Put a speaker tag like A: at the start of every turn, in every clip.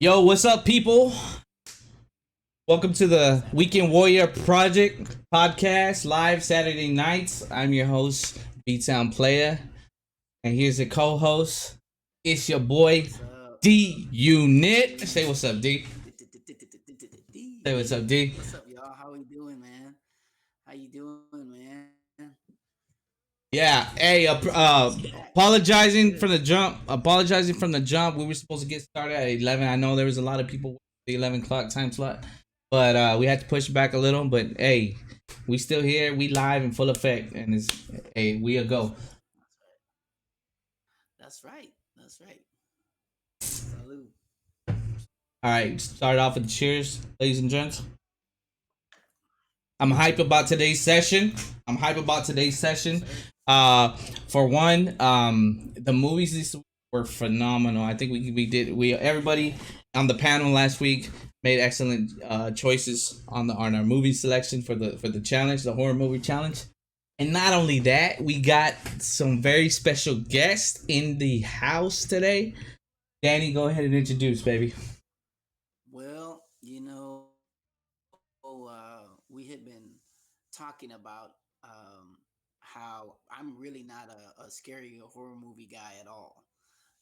A: Yo, what's up, people? Welcome to the Weekend Warrior Project podcast, live Saturday nights. I'm your host, B-Town Player, and here's the co-host. It's your boy,
B: What's up?
A: D Unit. Say what's up, D. Say what's up, D.
B: What's up, y'all? How we doing, man? How you doing, man?
A: Yeah, hey,
B: It's back.
A: apologizing
B: Good.
A: from the jump. Apologizing from the jump. We were supposed to get started at 11. I know there was a lot of people with the 11 o'clock time slot, but we had to push it back a little. But hey, we still here. We live in full effect, and it's hey, we a go.
B: That's right. That's right. Salute.
A: All right, start off with the cheers, ladies and gents. I'm hype about today's session. I'm hype about today's
B: Yes,
A: session.
B: sir.
A: For one, the movies this week were phenomenal. I think we everybody on the panel last week made excellent choices on our movie selection for the challenge, the horror movie challenge. And not only that, we got some very special guests in the house today. Danny, go ahead and introduce, baby.
B: Well, we had been talking about how I'm really not a scary horror movie guy at all.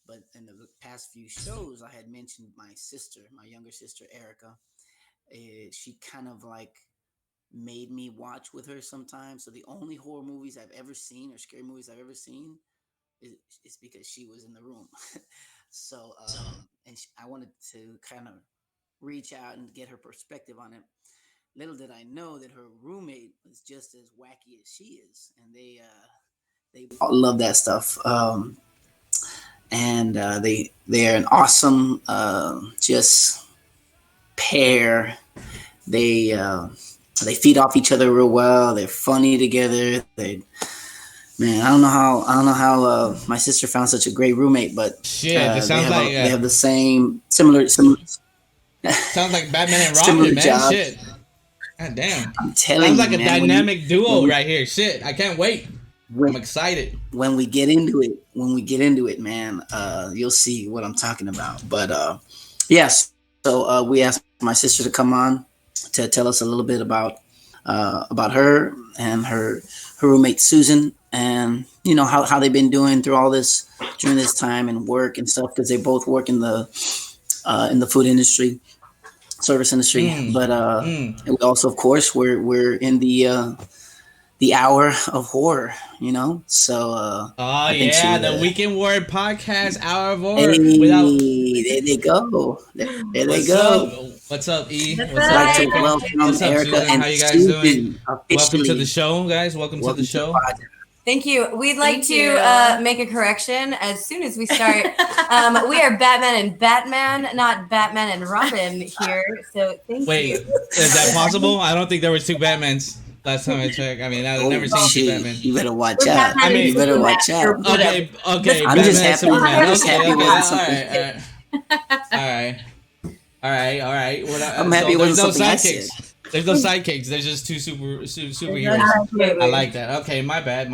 B: But in the past few shows, I had mentioned my sister, my younger sister, Erica. She kind of like made me watch with her sometimes. So the only horror movies I've ever seen or scary movies I've ever seen is because she was in the room. I wanted to kind of reach out and get her perspective on it. Little did I know that her roommate was just as wacky as she is, and they all love that stuff. And they are an awesome just pair. They uh, they feed off each other real well. They're funny together. I don't know how my sister found such a great roommate, but
A: Shit, this sounds like
B: they have the same similar
A: sounds like Batman and
B: similar
A: Robin, man.
B: jobs.
A: Shit. God damn.
B: I'm telling
A: Sounds
B: you,
A: like a
B: man.
A: dynamic
B: When
A: duo
B: we
A: right here. Shit, I can't wait. I'm
B: when,
A: excited.
B: when we get into it, man, you'll see what I'm talking about. But yes, so we asked my sister to come on to tell us a little bit about her and her roommate Susan, and how they've been doing through all this during this time and work and stuff, because they both work in the food industry, service industry.
A: Mm,
B: But
A: mm.
B: we also, of course, we're in the hour of horror, So
A: Oh
B: I think she
A: yeah,
B: would.
A: the Weekend Word Podcast Hour of Horror. Without
B: Hey, there they go. There they
A: what's up?
B: go.
A: What's up, E?
C: That's
A: What's
B: I'd
A: up,
B: like to
C: right.
A: Erica?
B: welcome
A: What's up,
B: Erica
A: Susan? How
B: and
A: you guys doing?
B: Susan
A: Welcome to the
B: officially.
A: show, guys. Welcome to the
B: Welcome to the
A: show.
B: podcast.
C: Thank you. We'd like
D: Thank
C: to
D: you.
C: make a correction as soon as we start. We are Batman and Batman, not Batman and Robin here. So thank
A: Wait,
C: you.
A: is that possible? I don't think there was two Batmans last time I checked. I mean, I've
B: Oh
A: never seen two
B: shoot!
A: Batman.
B: You better watch
C: We're
B: out.
C: Batman
A: I
C: and
A: mean-
B: You better
C: Superman,
B: watch
C: or
B: out.
C: whatever.
A: Okay, okay.
B: I'm
A: Batman
B: just
A: and
B: happy.
A: Superman.
B: I'm just
A: Okay,
B: happy
A: okay.
B: when
A: All
B: something.
A: right. All right. All right.
B: I'm happy when
A: there's no
B: something I said.
A: sidekicks. There's no sidekicks. There's just two superheroes.
C: Absolutely.
A: I like that. Okay, my bad.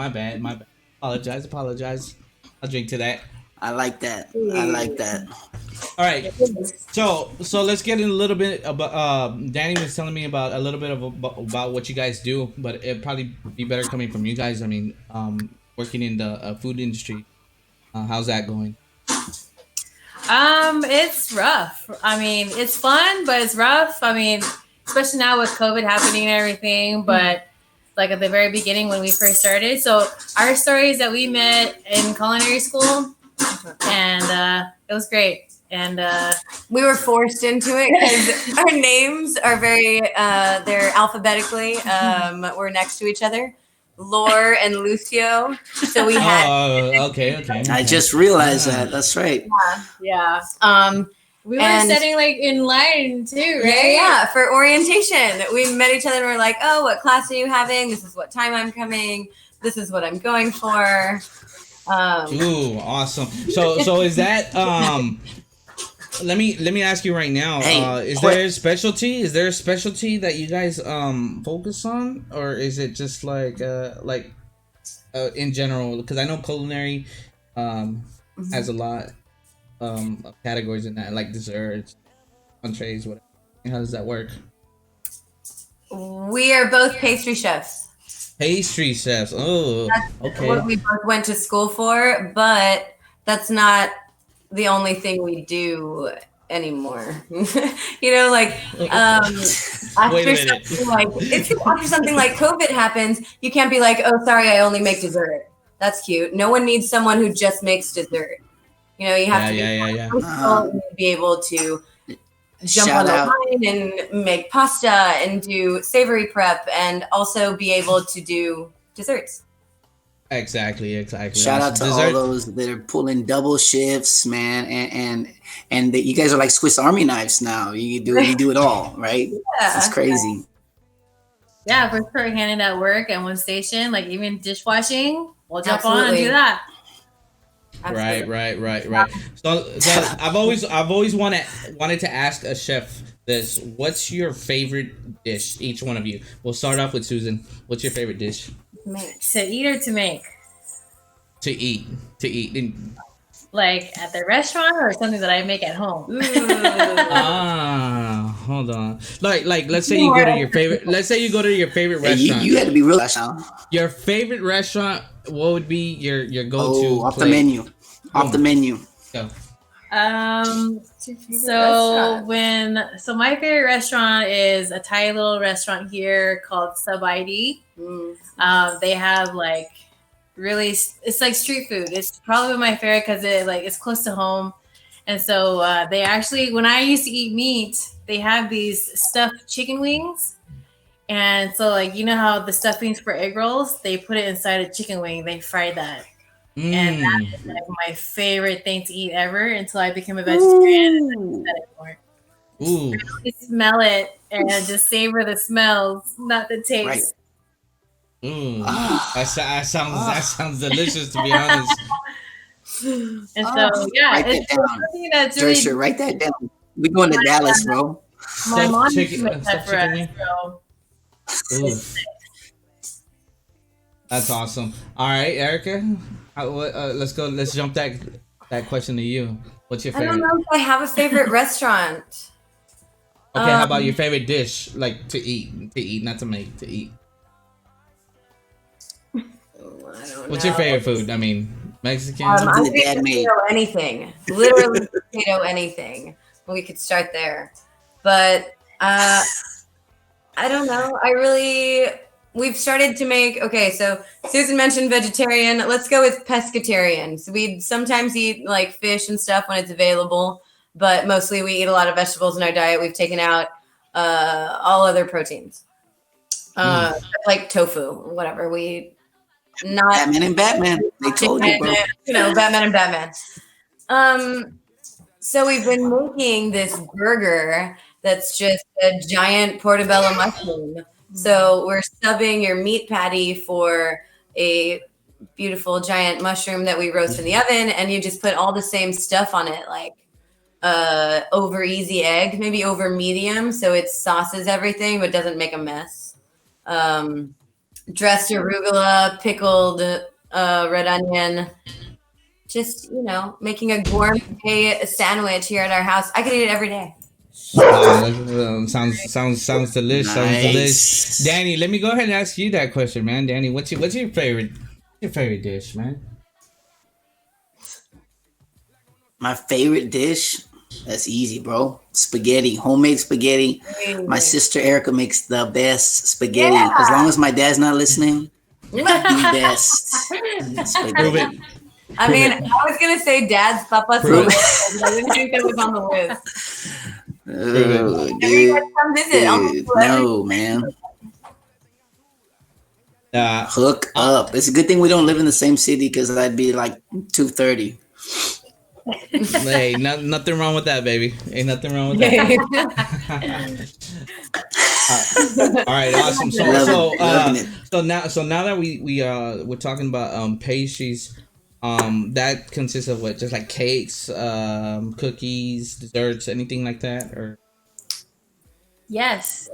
A: Apologize. I'll drink to that.
B: I like that. I like that.
A: All right. So let's get in a little bit about. Danny was telling me about a little bit about what you guys do, but it'd probably be better coming from you guys. I mean, working in the food industry. How's that going?
D: It's rough. I mean, it's fun, but it's rough. I mean, especially now with COVID happening and everything, but like at the very beginning when we first started. So our story is that we met in culinary school and it was great. And
C: We were forced into it because our names are very, they're alphabetically, we're next to each other. Lore and Lucio. So we had,
A: Oh, okay.
B: I just realized that. That's right.
D: yeah. We were
C: And-
D: sitting like in line too,
C: yeah,
D: right?
C: yeah, for orientation. We met each other and we're like, oh, what class are you having? This is what time I'm coming. This is what I'm going for.
A: Ooh, awesome. So is that let me ask you right now.
B: Hey,
A: Is there a specialty? Is there a specialty that you guys focus on, or is it just like in general? Because I know culinary has a lot of categories in that, like desserts, entrees, whatever? How does that work?
C: We are both pastry chefs.
A: Pastry chefs. Oh,
C: That's
A: okay.
C: what we both went to school for, but that's not the only thing we do anymore. Like
A: Wait
C: after
A: a minute.
C: something like after something like COVID happens, you can't be like, oh, sorry, I only make dessert. That's cute. No one needs someone who just makes dessert. You have to be
A: Yeah.
C: versatile and be able to jump on
B: Shout
C: the
B: out.
C: line and make pasta and do savory prep and also be able to do desserts.
A: Exactly.
B: Shout out to all
A: Dessert.
B: those that are pulling double shifts, man, and you guys are like Swiss Army knives now. You do it all, right?
C: Yeah.
B: It's crazy.
D: Yeah, if we're handing at work at one station, like even dishwashing, we'll jump on and
C: Absolutely.
D: do that.
C: Absolutely.
A: Right. So I've always wanted to ask a chef this. What's your favorite dish? Each one of you. We'll start off with Susan. What's your favorite dish?
D: To eat or to make?
A: To eat.
D: Like at the restaurant or something that I make at home?
A: Hold on. Like let's say you go to your favorite. Let's say you go to your favorite
B: Hey,
A: restaurant.
B: you had to be real now.
A: Your favorite restaurant. What would be your go-to?
B: Off
A: plate?
B: the menu. Off the menu.
A: Go.
D: So my favorite restaurant is a Thai little restaurant here called Sub ID. They have like really, it's like street food. It's probably my favorite because it's close to home. And so they actually, when I used to eat meat, they have these stuffed chicken wings. And so how the stuffings for egg rolls, they put it inside a chicken wing. They fry that. And that is like my favorite thing to eat ever until I became a vegetarian.
A: Ooh.
D: Really smell it and just savor the smells, not the taste.
B: Right.
A: Ooh. That sounds delicious, to be honest.
D: And so it's something that's really
B: Sure, write that down. We going to Dallas, bro.
D: my mom
A: Stuffed
D: used to make that
A: stuffed
D: for us.
A: chicken
D: So
A: Ooh. That's awesome. All right, Erica. Let's go. Let's jump that question to you. What's your
C: I don't
A: favorite?
C: know if I have a favorite restaurant.
A: Okay, how about your favorite dish? Like to eat, not to make, to eat.
C: I don't
A: What's
C: know.
A: your favorite food? I mean, Mexican.
C: I
B: The
C: think
B: dad made.
C: potato anything. Literally potato anything. We could start there. But I don't know. We've started to make, okay, so Susan mentioned vegetarian. Let's go with pescatarian. So we sometimes eat like fish and stuff when it's available, but mostly we eat a lot of vegetables in our diet. We've taken out all other proteins, like tofu, whatever. Not
B: Batman and Batman. They told you, bro.
C: Batman and Batman. So we've been making this burger that's just a giant portobello mushroom. So we're stubbing your meat patty for a beautiful giant mushroom that we roast in the oven, and you just put all the same stuff on it, like over easy egg, maybe over medium, so it sauces everything but doesn't make a mess. Dressed arugula, pickled red onion. Just making a gourmet sandwich here at our house. I could eat it every day.
A: Sounds delicious.
B: Nice.
A: Sounds delicious. Danny, let me go ahead and ask you that question, man. Danny, what's your favorite dish, man?
B: My favorite dish? That's easy, bro. Spaghetti, homemade spaghetti. My sister Erika makes the best spaghetti.
C: Yeah.
B: As long as my dad's not listening, the best spaghetti.
A: Prove it.
C: I mean, I was gonna say Dad's Papa's
A: Prove it.
C: list. I didn't think that was on the list.
B: Oh,
C: You
B: dude.
C: guys come visit. I'll
B: Dude,
C: do everything.
B: no, man. Hook up. It's a good thing we don't live in the same city because I'd be like 230.
A: Hey, nothing wrong with that, baby. Ain't nothing wrong with that. All right, awesome. So now that we're talking about pastries, that consists of what? Just like cakes, cookies, desserts, anything like that, or?
D: Yes,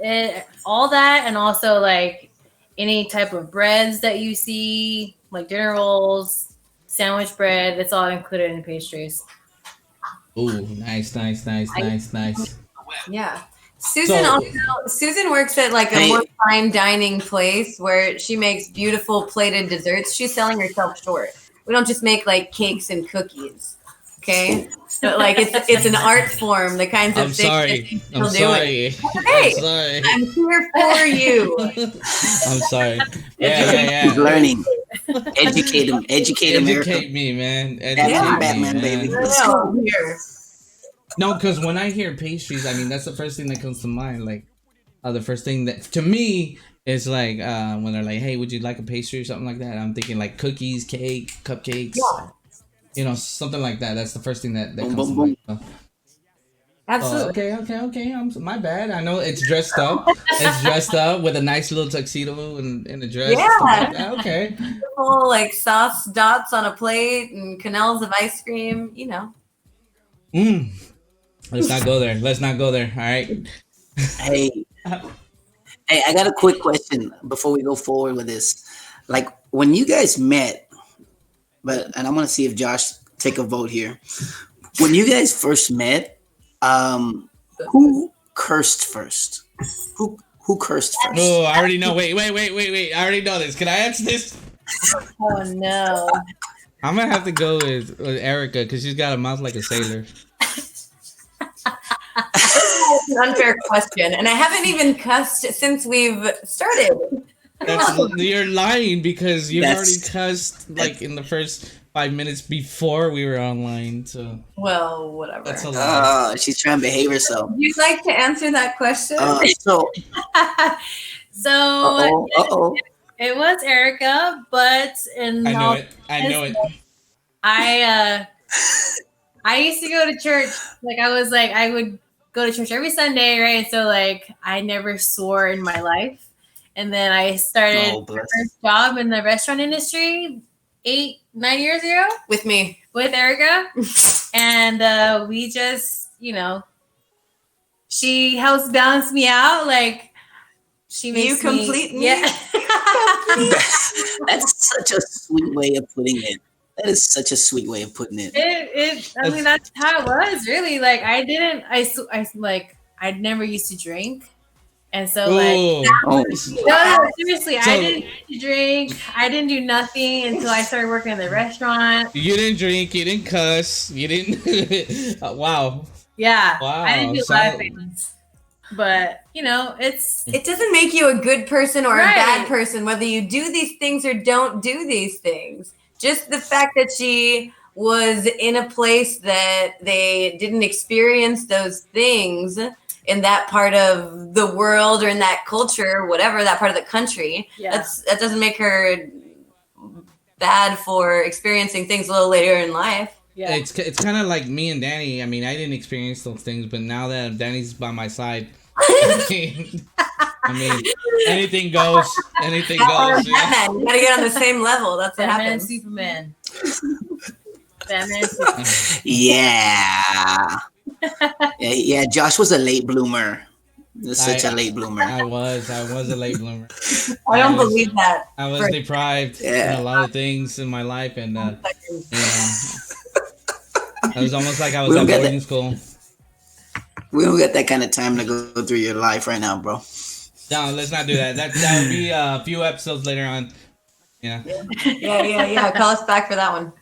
D: all that, and also like any type of breads that you see, like dinner rolls, sandwich bread. It's all included in pastries.
A: Ooh, nice.
C: Yeah. Susan works at like a more fine dining place where she makes beautiful plated desserts. She's selling herself short. We don't just make like cakes and cookies. Okay? But like it's an art form, the kinds of
A: I'm
C: things
A: sorry.
C: that she's
A: I'm
C: still
A: sorry.
C: doing. Hey,
A: I'm sorry.
C: I'm here for you.
A: I'm sorry. Yeah.
B: He's learning. Educate him. Educate America.
A: Educate me, man.
B: Batman,
A: me,
B: baby.
A: man.
B: Let's go.
C: Here.
A: No, because when I hear pastries, I mean that's the first thing that comes to mind. Like, the first thing that to me is like when they're like, "Hey, would you like a pastry or something like that?" I'm thinking like cookies, cake, cupcakes, something like that. That's the first thing that comes to mind. So.
C: Absolutely.
A: Okay. My bad. I know it's dressed up. It's dressed up with a nice little tuxedo and a dress.
C: Yeah.
A: Like that. Okay.
C: Beautiful, like sauce dots on a plate and canals of ice cream.
A: Let's not go there. All right.
B: Hey, I got a quick question before we go forward with this. Like when you guys met, and I want to see if Josh take a vote here. When you guys first met, who cursed first? Who cursed first?
A: Oh, I already know. Wait. I already know this. Can I answer this?
C: Oh no.
A: I'm gonna have to go with Erika because she's got a mouth like a sailor.
C: That's an unfair question, and I haven't even cussed since we've started.
A: You're lying because you've already cussed like in the first 5 minutes before we were online. So
C: well, whatever.
A: That's a lie.
B: She's trying to behave herself.
C: Would you like to answer that question?
B: So
D: It was Erika, but
A: I knew it.
D: I used to go to church. I would go to church every Sunday, right? And so I never swore in my life. And then I started my first job in the restaurant industry 8-9 years ago
C: with
D: Erika. And we just, she helps balance me out. She makes
C: you complete me.
D: Yeah.
B: That's such a sweet way of putting it. That is such a sweet way of putting it.
D: I mean, that's how it was, really. I never used to drink. And so, no, seriously, I didn't used to drink. I didn't do nothing until I started working in the restaurant.
A: You didn't drink, you didn't cuss, you didn't. Wow.
D: Yeah.
A: Wow.
D: I didn't do a lot of things. But, it
C: doesn't make you a good person or a bad person, whether you do these things or don't do these things. Just the fact that she was in a place that they didn't experience those things in that part of the world or in that culture, whatever, that part of the country, that doesn't make her bad for experiencing things a little later in life.
A: Yeah. It's kind of like me and Danny. I mean, I didn't experience those things, but now that Danny's by my side, I mean, anything goes. Anything goes.
C: Yeah. You gotta get on the same level. That's what
D: Batman
C: happens.
D: Superman. Batman Superman.
B: Yeah. Josh was a late bloomer. Such a late bloomer.
A: I was a late bloomer.
C: I don't believe that.
A: I was deprived in a lot of things in my life, and it was almost like I was at boarding school.
B: We don't get that kind of time to go through your life right now, bro.
A: No, let's not do that. That would be a few episodes later on. Yeah.
C: Yeah. Call us back for that one.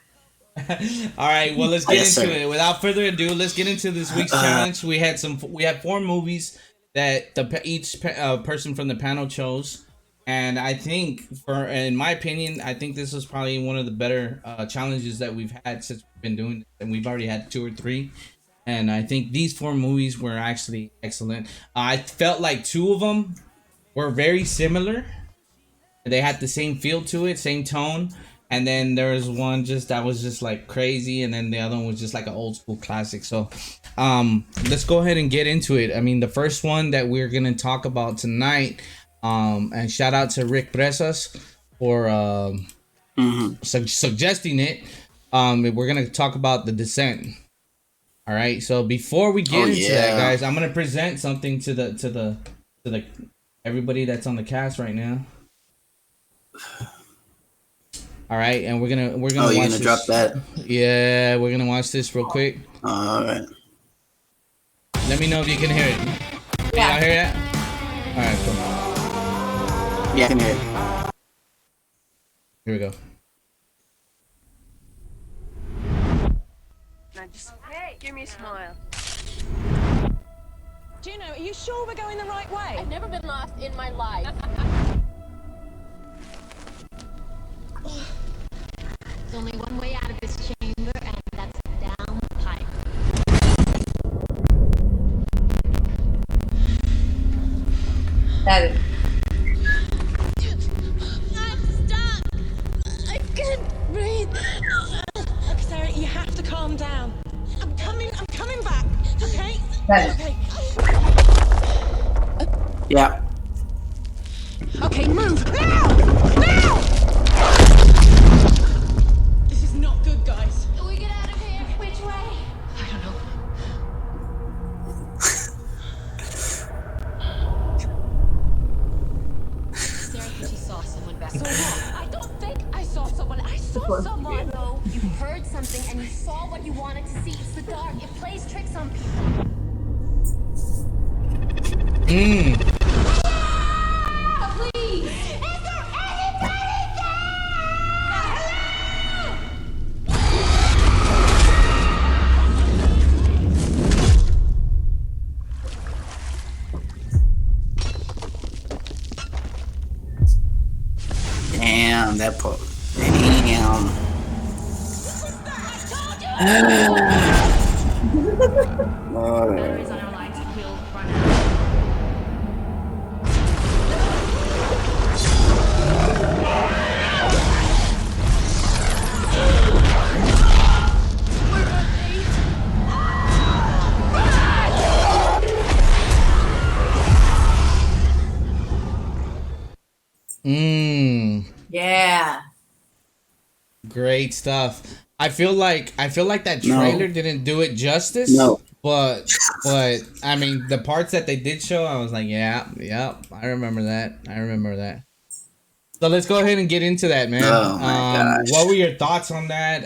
A: All right. Well, let's get into it. Without further ado, let's get into this week's challenge. We had 4 movies that each person from the panel chose, and I think, in my opinion, I think this is probably one of the better challenges that we've had since we've been doing it, and we've already had 2 or 3. And I think these 4 movies were actually excellent. I felt like 2 of them were very similar. They had the same feel to it, same tone. And then there was one that was just like crazy. And then the other one was just like an old school classic. So let's go ahead and get into it. I mean, the first one that we're going to talk about tonight. And shout out to Rick Presas for suggesting it. We're going to talk about The Descent. All right, so before we get into that, guys, I'm gonna present something to the everybody that's on the cast right now. All right, and we're gonna watch
B: you're gonna drop that?
A: Yeah, we're gonna watch this real quick.
B: All right.
A: Let me know if you can hear it. Can y'all hear that? All right, cool.
B: Yeah, I can hear it.
A: Here we go.
E: Now just give me a smile.
F: Juno, are you sure we're going the right way?
G: I've never been lost in my life. There's only one way out of this chamber, and that's down the pipe.
C: That is.
G: I'm stuck. I can't breathe.
F: Look, Sarah, you have to calm down. I'm coming back, okay?
C: That is.
F: Okay.
B: Yeah.
F: Okay, move! Now! Now! This is not good, guys.
G: Can we get out of here? Which way?
F: I don't know.
G: Sarah thinks she saw someone back
F: So what? I don't think I saw someone. I saw someone.
G: No, you heard something and you saw what you wanted to see. It's the dark. It plays tricks on people.
A: Mmm.
G: Please! Is there anybody there?
B: Damn, that part. Damn.
G: Batteries on our lights will run out.
A: Mmm.
C: Yeah.
A: Great stuff. I feel like that trailer didn't do it justice.
B: No.
A: But I mean, the parts that they did show, I was like, yeah, I remember that. So let's go ahead and get into that, man.
B: Oh my gosh.
A: What were your thoughts on that?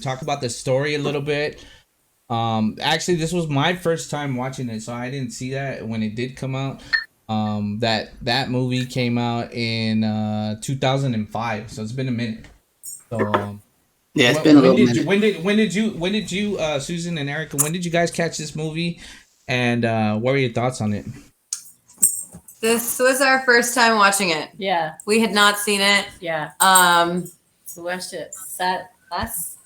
A: Talk about the story a little bit. Actually, this was my first time watching it, so I didn't see that when it did come out. That movie came out in 2005, so it's been a minute. So
B: Yeah, it's been a little minute.
A: when did you Susan and Erika, when did you guys catch this movie, and what were your thoughts on it?
C: This was our first time watching it.
D: Yeah,
C: We had not seen it.
D: yeah. We watched it last.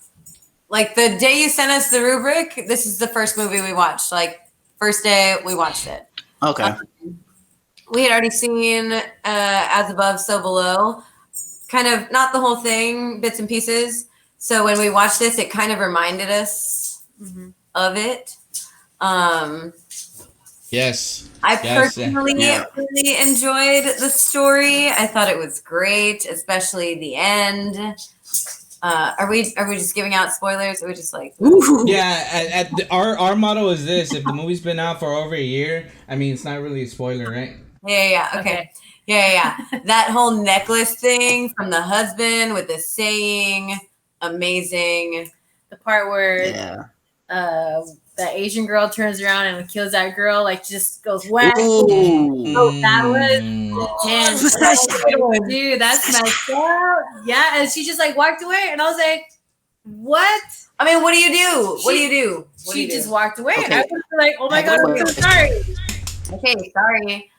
C: Like the day you sent us the rubric, this is the first movie we watched. Like first day we watched it.
B: Okay.
C: We had already seen As Above, So Below. Kind of not the whole thing, bits and pieces. So when we watched this, it kind of reminded us of it.
A: Yes.
C: I
A: Yes,
C: personally really enjoyed the story. I thought it was great, especially the end. Are we just giving out spoilers? Or are we just like
A: Yeah, our motto is this: if the movie's been out for over a year, I mean, it's not really a spoiler, right?
C: Yeah. Okay. Yeah. That whole necklace thing from the husband with the saying, amazing.
D: The part where
B: Yeah.
D: the Asian girl turns around and kills that girl, like just goes whack.
B: Ooh.
D: Oh, that was
C: Intense.
D: intense. Dude, that's messed up. Yeah, and she just like walked away, and I was like, "What?"
C: I mean, what do you do? What do you do?
D: She just walked away, and
B: Okay.
D: I was like, "Oh my god, I'm so sorry."
C: Okay, sorry.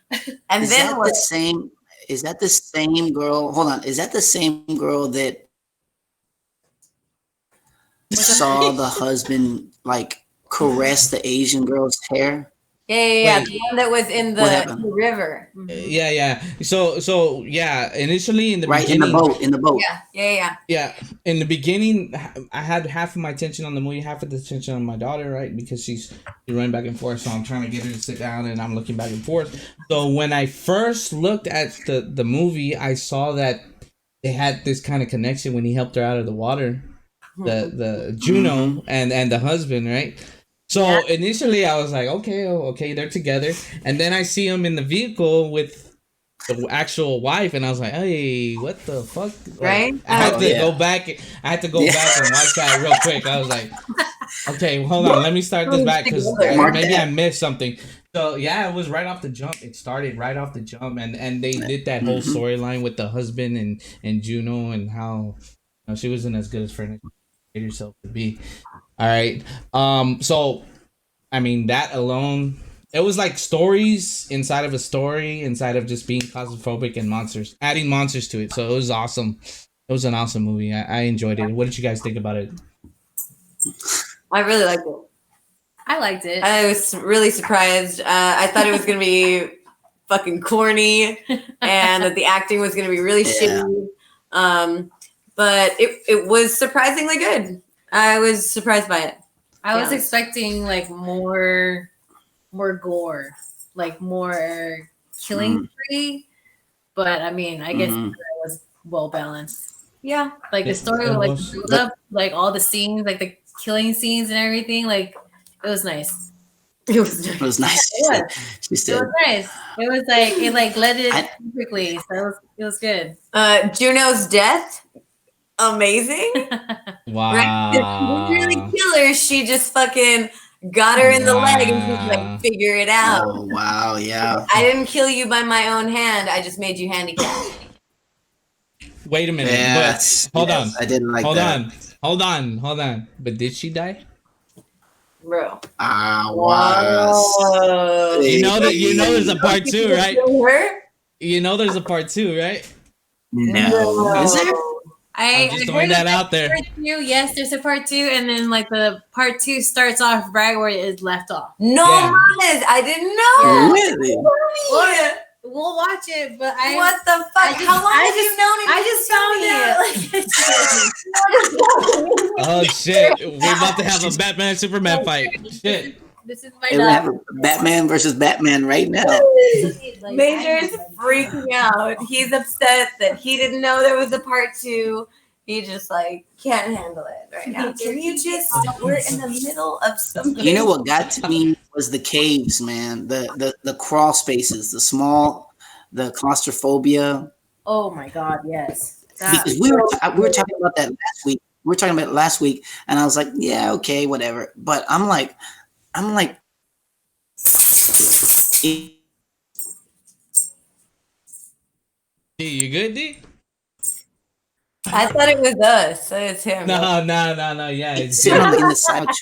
C: And
B: Is
C: then
B: that
C: what?
B: the same? Is that the same girl? Hold on. Is that the same girl that saw the husband like caress the Asian girl's hair?
C: Yeah.
A: Wait.
C: The one that was in
B: What
C: the
B: happened?
C: river.
A: Yeah. So yeah. Initially, in the
B: Right in
A: beginning,
B: the boat.
C: Yeah.
A: yeah, in the beginning, I had half of my attention on the movie, half of the attention on my daughter, right? Because she's running back and forth, so I'm trying to get her to sit down, and I'm looking back and forth. So when I first looked at the movie, I saw that they had this kind of connection when he helped her out of the water, the Juno and the husband, right? So initially, I was like, okay, they're together, and then I see him in the vehicle with the actual wife, and I was like, hey, what the fuck? Like,
C: Right?
A: I had to
B: Yeah.
A: go back. I had to go back and watch that real quick. I was like, Okay, hold on. Let me start this back because
B: Mark
A: maybe
B: that.
A: I missed something. So yeah, it was right off the jump. It started right off the jump, and they did that whole storyline with the husband and Juno and how she wasn't as good as Fernanda made herself to be. All right. So I mean that alone, it was like stories inside of a story, inside of just being claustrophobic and monsters, adding monsters to it. So it was awesome. It was an awesome movie. I enjoyed it. What did you guys think about it?
C: I really liked it.
D: I liked it.
C: I was really surprised. I thought it was gonna be fucking corny, and that the acting was gonna be really shitty. But it was surprisingly good. I was surprised by it.
D: I was expecting like more gore, like more killing free. But I mean, I guess it was well balanced.
C: Yeah,
D: like the story would like build up, like all the scenes, like the killing scenes and everything. Like it was nice.
C: It was nice.
B: It was nice.
D: It was.
B: She said,
D: It was nice. It was like it like led it perfectly. So it was good.
C: Juno's death, amazing.
A: Wow.
C: Right? She didn't really kill her. She just fucking got her in the leg and just like figure it out.
B: "Oh wow, yeah."
C: I didn't kill you by my own hand. I just made you handicapped.
A: Wait a minute.
B: Yes,
A: but hold on.
B: I didn't like
A: hold
B: that.
A: Hold on. But did she die?
C: Bro.
B: Was.
A: You know there's a part 2, right?
C: Her?
A: You know there's a part 2, right?
B: No. Is there?
A: I'm just throwing that out there.
D: Part 2, yes, there's a part 2, and then like the part 2 starts off right where it left off.
C: No,
A: Yeah.
C: mames, I didn't know.
B: Really?
D: We'll watch it, but
C: What the fuck? How long have you known him?
D: I just found out. Like,
A: Oh shit. We're about to have a Batman and Superman fight. Shit.
D: this is my
B: Hey, we have a Batman versus Batman right now.
C: Major's freaking out. He's upset that he didn't know there was a part 2. He just like can't handle it right now. Can you just? We're in the middle of something.
B: You know what got to me was the caves, man. The crawl spaces, the claustrophobia.
D: Oh my god, yes.
B: Because we were talking about that last week. We were talking about it last week, and I was like, yeah, okay, whatever. But I'm like.
A: D, you good, D?
C: I thought it was us. So it's him.
A: No. Yeah, it's
B: sitting on the couch.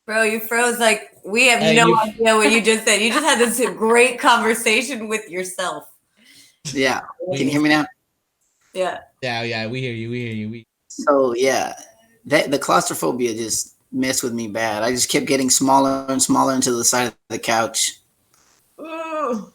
C: Bro, you froze like we have
A: Hey,
C: no
A: you-
C: idea what you just said. You just had this great conversation with yourself.
B: Yeah. Can you hear me now?
C: Yeah.
A: Yeah, we hear you.
B: So yeah, the claustrophobia just messed with me bad. I just kept getting smaller and smaller into the side of the couch. Ugh.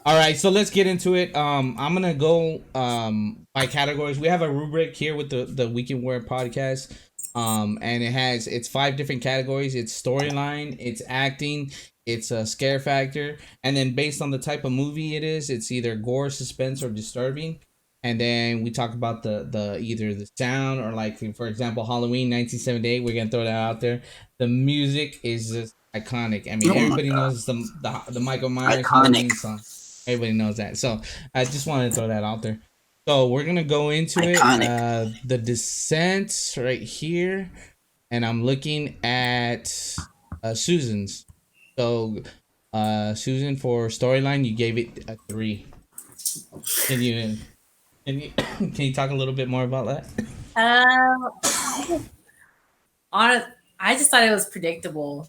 A: All right, so let's get into it. I'm gonna go by categories. We have a rubric here with the Weekend Word podcast. And it's 5 different categories. It's storyline, it's acting, it's a scare factor, and then based on the type of movie it is, it's either gore, suspense, or disturbing. And then we talk about the either the sound or, like, for example, Halloween 1978. We're gonna throw that out there. The music is just iconic. I mean, everybody knows the Michael Myers Halloween song. Everybody knows that. So I just wanted to throw that out there. So we're gonna go into it. The Descent right here, and I'm looking at Susan's. So Susan, for storyline, you gave it a 3. Can you talk a little bit more about that?
D: I just thought it was predictable.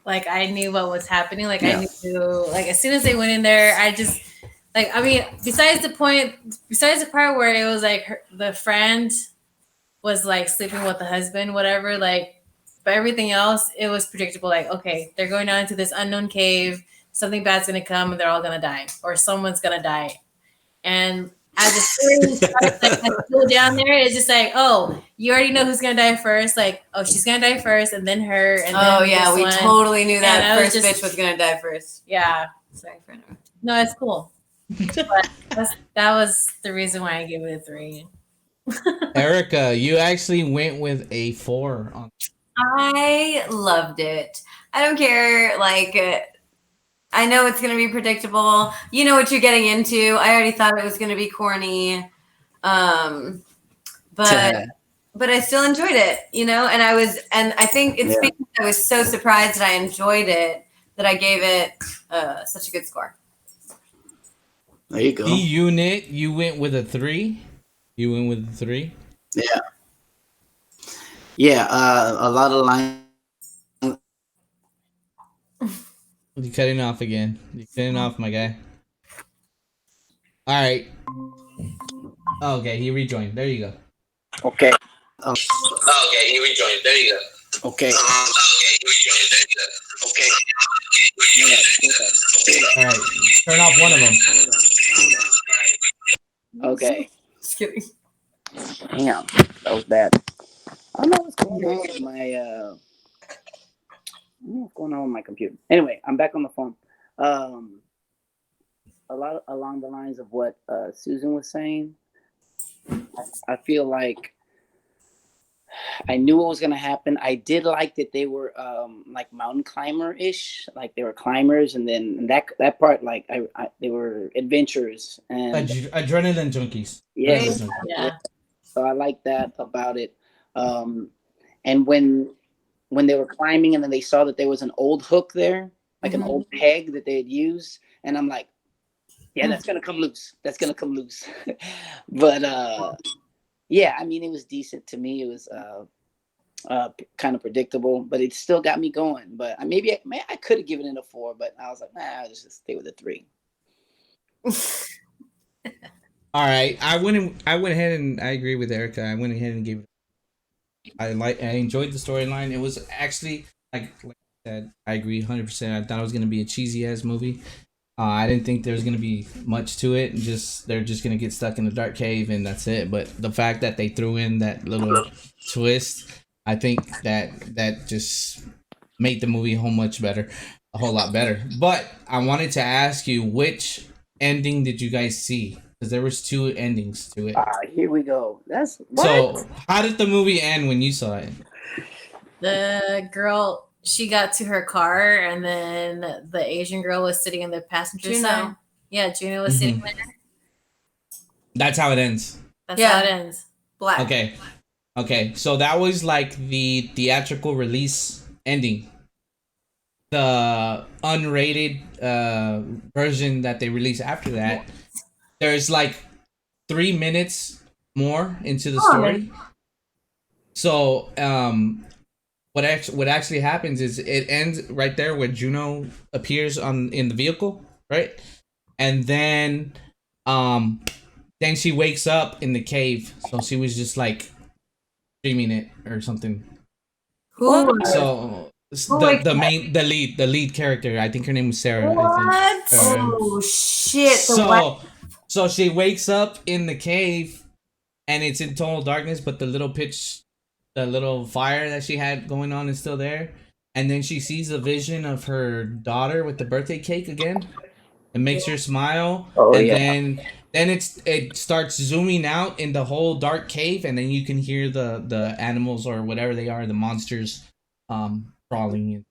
D: Like, I knew what was happening. Like, I knew, like, as soon as they went in there, I just, like, I mean, besides the part where it was like the friend was like sleeping with the husband, whatever, like, but everything else, it was predictable. Like, okay, they're going down into this unknown cave, something bad's gonna come, and they're all gonna die, or someone's gonna die. And as the story starts, like, let's go down there, it's just like, oh, you already know who's gonna die first. Like, oh, she's gonna die first, and then her, and then
C: we totally knew that first
D: bitch
C: was gonna die first.
D: Yeah.
C: Sorry for interrupting.
D: No, it's cool. But that was the reason why I gave it a 3.
A: Erika, you actually went with a 4 on.
C: I loved it. I don't care. Like, I know it's going to be predictable. You know what you're getting into. I already thought it was going to be corny. but I still enjoyed it, and I think it's
B: Yeah.
C: because I was so surprised that I enjoyed it that I gave it such a good score.
B: There you go.
A: The unit, you went with a 3. You went with a 3.
B: Yeah. Yeah. A lot of lines.
A: You're cutting off again. You're cutting off, my guy. All right. Okay, he rejoined. There you go.
B: Okay. Okay, he rejoined. There you go. Okay. Okay, he rejoined. There you go. Okay.
A: All right, turn off one of them.
B: Okay.
C: Just kidding.
B: Damn, that was bad. I don't know what's going on with my. I don't know what's going on with my computer. Anyway, I'm back on the phone. A lot along the lines of what Susan was saying. I feel like I knew what was gonna happen. I did like that they were like mountain climber ish, like they were climbers, and then that part, like they were adventurers and
A: Adrenaline junkies.
B: yes,
A: Adrenaline junkies.
D: Yeah.
B: so I like that about it. And when they were climbing, and then they saw that there was an old hook there, like an old peg that they had used, and I'm like, yeah, that's gonna come loose. That's gonna come loose. But yeah, I mean, it was decent to me. It was kind of predictable, but it still got me going. But maybe I could have given it a 4, but I was like, nah, I'll just stay with a 3.
A: All right, I went ahead and I agree with Erica. I went ahead and gave. I enjoyed the storyline. It was actually like I said, I agree 100%. I thought it was gonna be a cheesy ass movie. I didn't think there was gonna be much to it. They're just gonna get stuck in a dark cave and that's it. But the fact that they threw in that little twist, I think that just made the movie a whole lot better. But I wanted to ask you, which ending did you guys see? Because there was 2 endings to it.
B: Here we go. That's what?
A: So how did the movie end when you saw it?
D: The girl, she got to her car, and then the Asian girl was sitting in the passenger
C: Juno.
D: side. Yeah, Juno was sitting there.
A: That's how it ends.
D: That's how it ends.
C: Black.
A: Okay. So that was like the theatrical release ending. The unrated version that they released after that, there's like 3 minutes more into the story. So what actually happens is it ends right there where Juno appears in the vehicle, right? And then she wakes up in the cave. So she was just like streaming it or something. So the lead character, I think her name was Sarah.
C: What?
A: I think.
C: Oh shit!
A: So she wakes up in the cave, and it's in total darkness, but the little fire that she had going on is still there. And then she sees a vision of her daughter with the birthday cake again. It makes her smile, then it starts zooming out in the whole dark cave, and then you can hear the animals or whatever they are, the monsters, crawling in.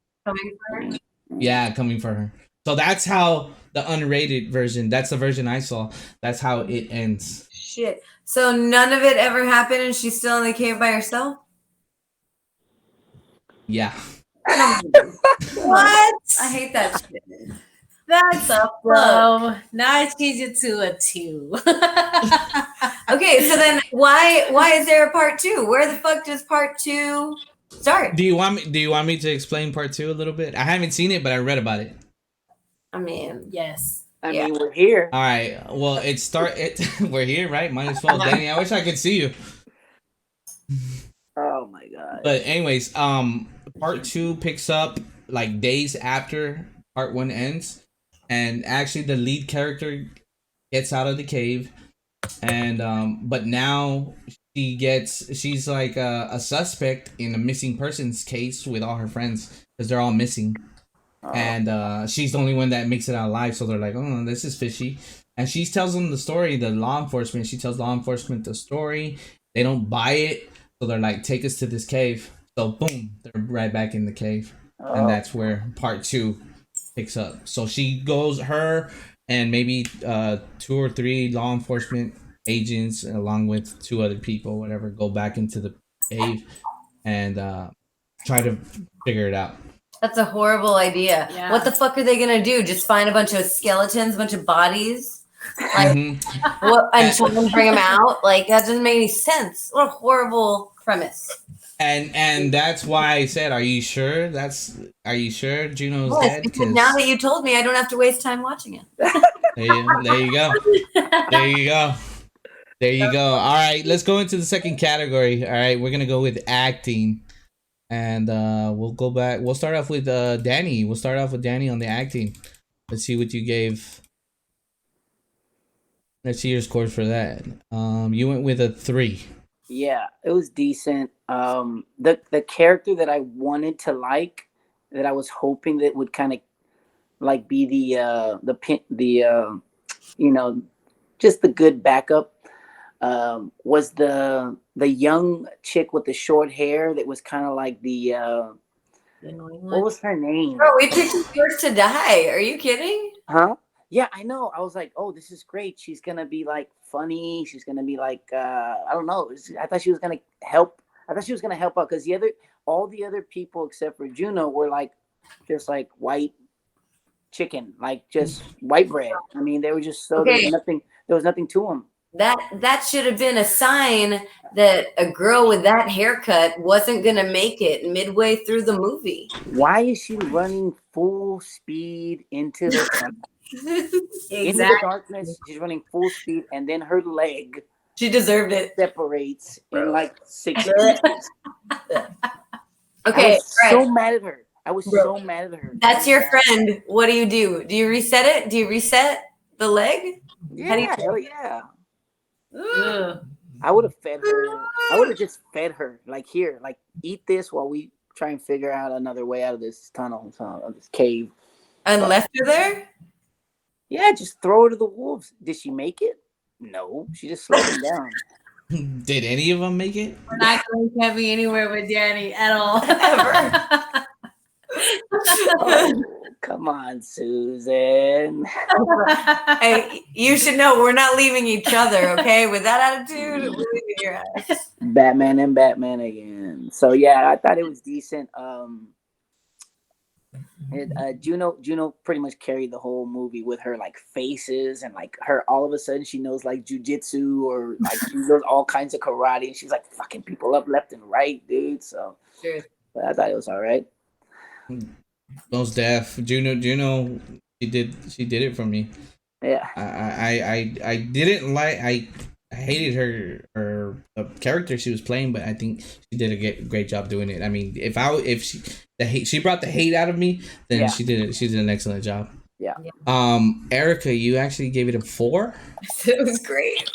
A: Coming for her. So that's how the unrated version. That's the version I saw. That's how it ends.
C: Shit. So none of it ever happened, and she's still in the cave by herself.
A: Yeah.
C: What? I hate that shit.
D: That's a flow. Now I change it to a 2.
C: Okay, so then why is there a part 2? Where the fuck does part 2 start?
A: Do you want me to explain part 2 a little bit? I haven't seen it, but I read about it.
C: I mean,
D: yes.
B: I mean, we're here.
A: All right. Well, we're here, right? Might as well, Danny. I wish I could see you.
B: Oh my god.
A: But anyways, part 2 picks up like days after part 1 ends, and actually the lead character gets out of the cave, and but now she's like a suspect in a missing persons case with all her friends because they're all missing. And she's the only one that makes it out alive, so they're like, oh, this is fishy. And she tells them the story, she tells law enforcement the story. They don't buy it, so they're like, take us to this cave. So boom, they're right back in the cave. And that's where part 2 picks up. So she goes, her and maybe 2 or 3 law enforcement agents along with 2 other people, whatever, go back into the cave and try to figure it out.
C: That's a horrible idea.
D: Yeah.
C: What the fuck are they gonna do? Just find a bunch of skeletons, a bunch of bodies? Like, what, and try and bring them out? Like, that doesn't make any sense. What a horrible premise.
A: And that's why I said, are you sure Juno's
C: Yes,
A: dead?
C: because now that you told me, I don't have to waste time watching it.
A: There you go. There you go. There you go. All right, let's go into the second category. All right, we're gonna go with acting, and we'll go back. We'll start off with Danny. We'll start off with Danny on the acting. Let's see what you gave. Let's see your scores for that. You went with a 3.
H: Yeah, it was decent. The character that I wanted to like, that I was hoping that would kind of like be just the good backup, was the young chick with the short hair that was kind of like the
C: annoying
H: what
C: one.
H: was her name?
C: Bro, we picked the first to die. Are you kidding?
H: Huh? Yeah, I know. I was like, oh, this is great. She's gonna be like funny. She's gonna be like, I don't know. I thought she was gonna help. I thought she was gonna help out because all the other people except for Juno were like, just like white chicken, like just white bread. I mean, they were just so
C: Okay.
H: there was nothing to them.
C: That should have been a sign that a girl with that haircut wasn't gonna make it midway through the movie.
H: Why is she running full speed into the into the darkness? She's running full speed, and then her leg
C: She deserved it.
H: separates in like 6 seconds.
C: Okay,
H: I was
C: right.
H: so mad at her. I was
C: Bro,
H: so mad at her.
C: That's your friend. What do? Do you reset it? Do you reset the leg? How do you-
H: Yeah, hell yeah.
D: Ugh.
H: I would have fed her. I would have just fed her. Like, here, like, eat this while we try and figure out another way out of this tunnel, of this cave.
C: And left her there?
H: Yeah, just throw her to the wolves. Did she make it? No, she just slowed them down.
A: Did any of them make it?
D: We're not going to be anywhere with Danny at all.
C: Ever.
H: Oh, come on, Susan.
C: Hey, you should know we're not leaving each other, okay? With that attitude, we're leaving your ass.
H: Batman and Batman again. So yeah, I thought it was decent. Juno pretty much carried the whole movie with her like faces and like her all of a sudden she knows like jujitsu or like she knows all kinds of karate and she's like fucking people up left and right, dude. So
C: Sure.
H: but I thought it was all right.
A: Most deaf. Juno, she did it for me.
H: Yeah.
A: I didn't like. I hated her character she was playing, but I think she did a great job doing it. I mean, if she brought the hate out of me, then
H: Yeah.
A: she did an excellent job.
H: Yeah.
A: Erika, you actually gave it a 4.
C: It was great.